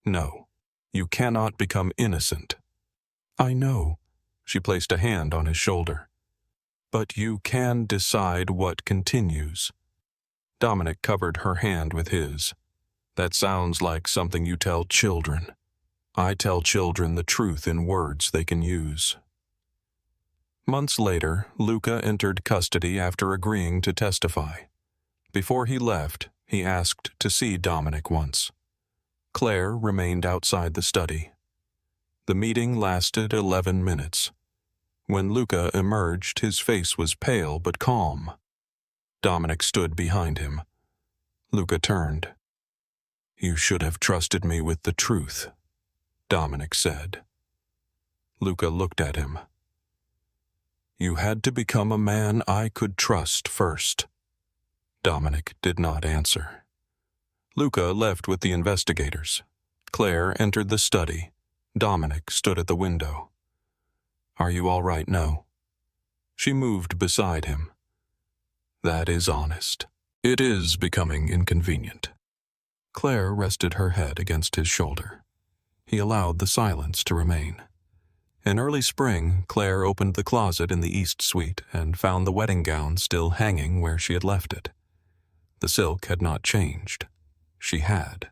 No, you cannot become innocent." "I know." She placed a hand on his shoulder. "But you can decide what continues." Dominic covered her hand with his. "That sounds like something you tell children. I tell children the truth in words they can use." Months later, Luca entered custody after agreeing to testify. Before he left, he asked to see Dominic once. Claire remained outside the study. The meeting lasted 11 minutes. When Luca emerged, his face was pale but calm. Dominic stood behind him. Luca turned. "You should have trusted me with the truth," Dominic said. Luca looked at him. "You had to become a man I could trust first." Dominic did not answer. Luca left with the investigators. Claire entered the study. Dominic stood at the window. "Are you all right now?" She moved beside him. "That is honest. It is becoming inconvenient." Claire rested her head against his shoulder. He allowed the silence to remain. In early spring, Claire opened the closet in the east suite and found the wedding gown still hanging where she had left it. The silk had not changed. She had.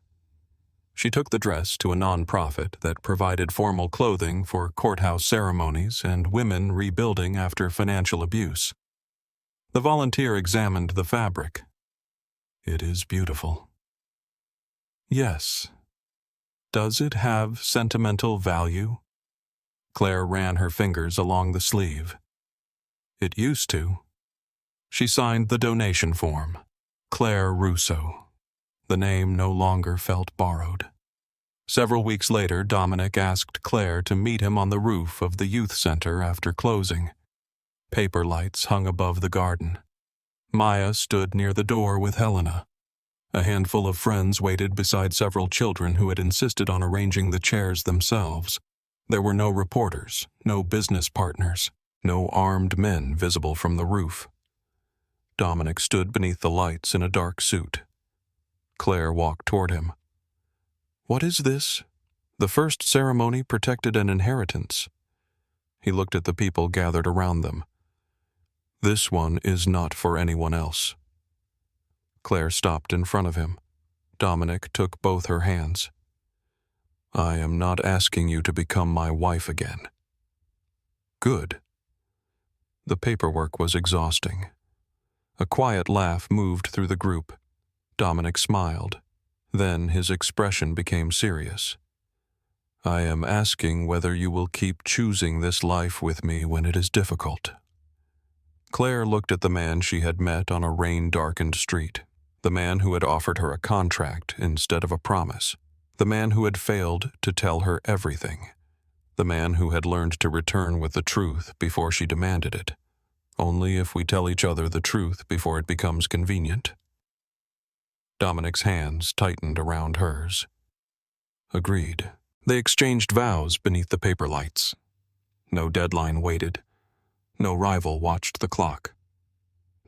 She took the dress to a nonprofit that provided formal clothing for courthouse ceremonies and women rebuilding after financial abuse. The volunteer examined the fabric. "It is beautiful." "Yes. Does it have sentimental value?" Claire ran her fingers along the sleeve. "It used to." She signed the donation form. Claire Russo. The name no longer felt borrowed. Several weeks later, Dominic asked Claire to meet him on the roof of the youth center after closing. Paper lights hung above the garden. Maya stood near the door with Helena. A handful of friends waited beside several children who had insisted on arranging the chairs themselves. There were no reporters, no business partners, no armed men visible from the roof. Dominic stood beneath the lights in a dark suit. Claire walked toward him. "What is this?" The first ceremony protected an inheritance. He looked at the people gathered around them. "This one is not for anyone else." Claire stopped in front of him. Dominic took both her hands. "I am not asking you to become my wife again." "Good." The paperwork was exhausting. A quiet laugh moved through the group. Dominic smiled. Then his expression became serious. "I am asking whether you will keep choosing this life with me when it is difficult." Claire looked at the man she had met on a rain-darkened street, the man who had offered her a contract instead of a promise, the man who had failed to tell her everything, the man who had learned to return with the truth before she demanded it. Only if we tell each other the truth before it becomes convenient. Dominic's hands tightened around hers. Agreed. They exchanged vows beneath the paper lights. No deadline waited. No rival watched the clock.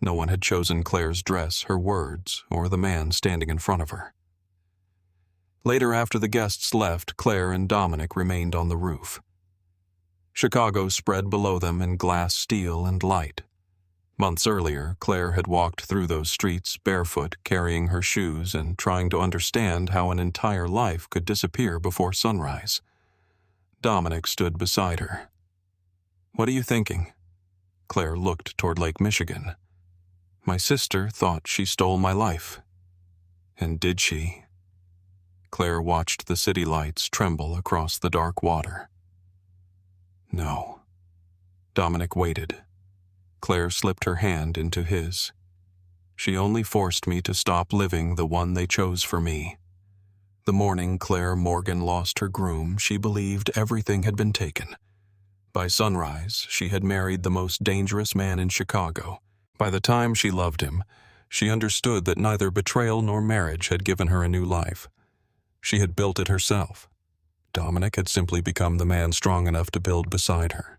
No one had chosen Claire's dress, her words, or the man standing in front of her. Later, after the guests left, Claire and Dominic remained on the roof. Chicago spread below them in glass steel and light. Months earlier, Claire had walked through those streets barefoot, carrying her shoes and trying to understand how an entire life could disappear before sunrise. Dominic stood beside her. "What are you thinking?" Claire looked toward Lake Michigan. "My sister thought she stole my life." "And did she?" Claire watched the city lights tremble across the dark water. "No." Dominic waited. Claire slipped her hand into his. "She only forced me to stop living the one they chose for me." The morning Claire Morgan lost her groom, she believed everything had been taken. By sunrise, she had married the most dangerous man in Chicago. By the time she loved him, she understood that neither betrayal nor marriage had given her a new life. She had built it herself. Dominic had simply become the man strong enough to build beside her.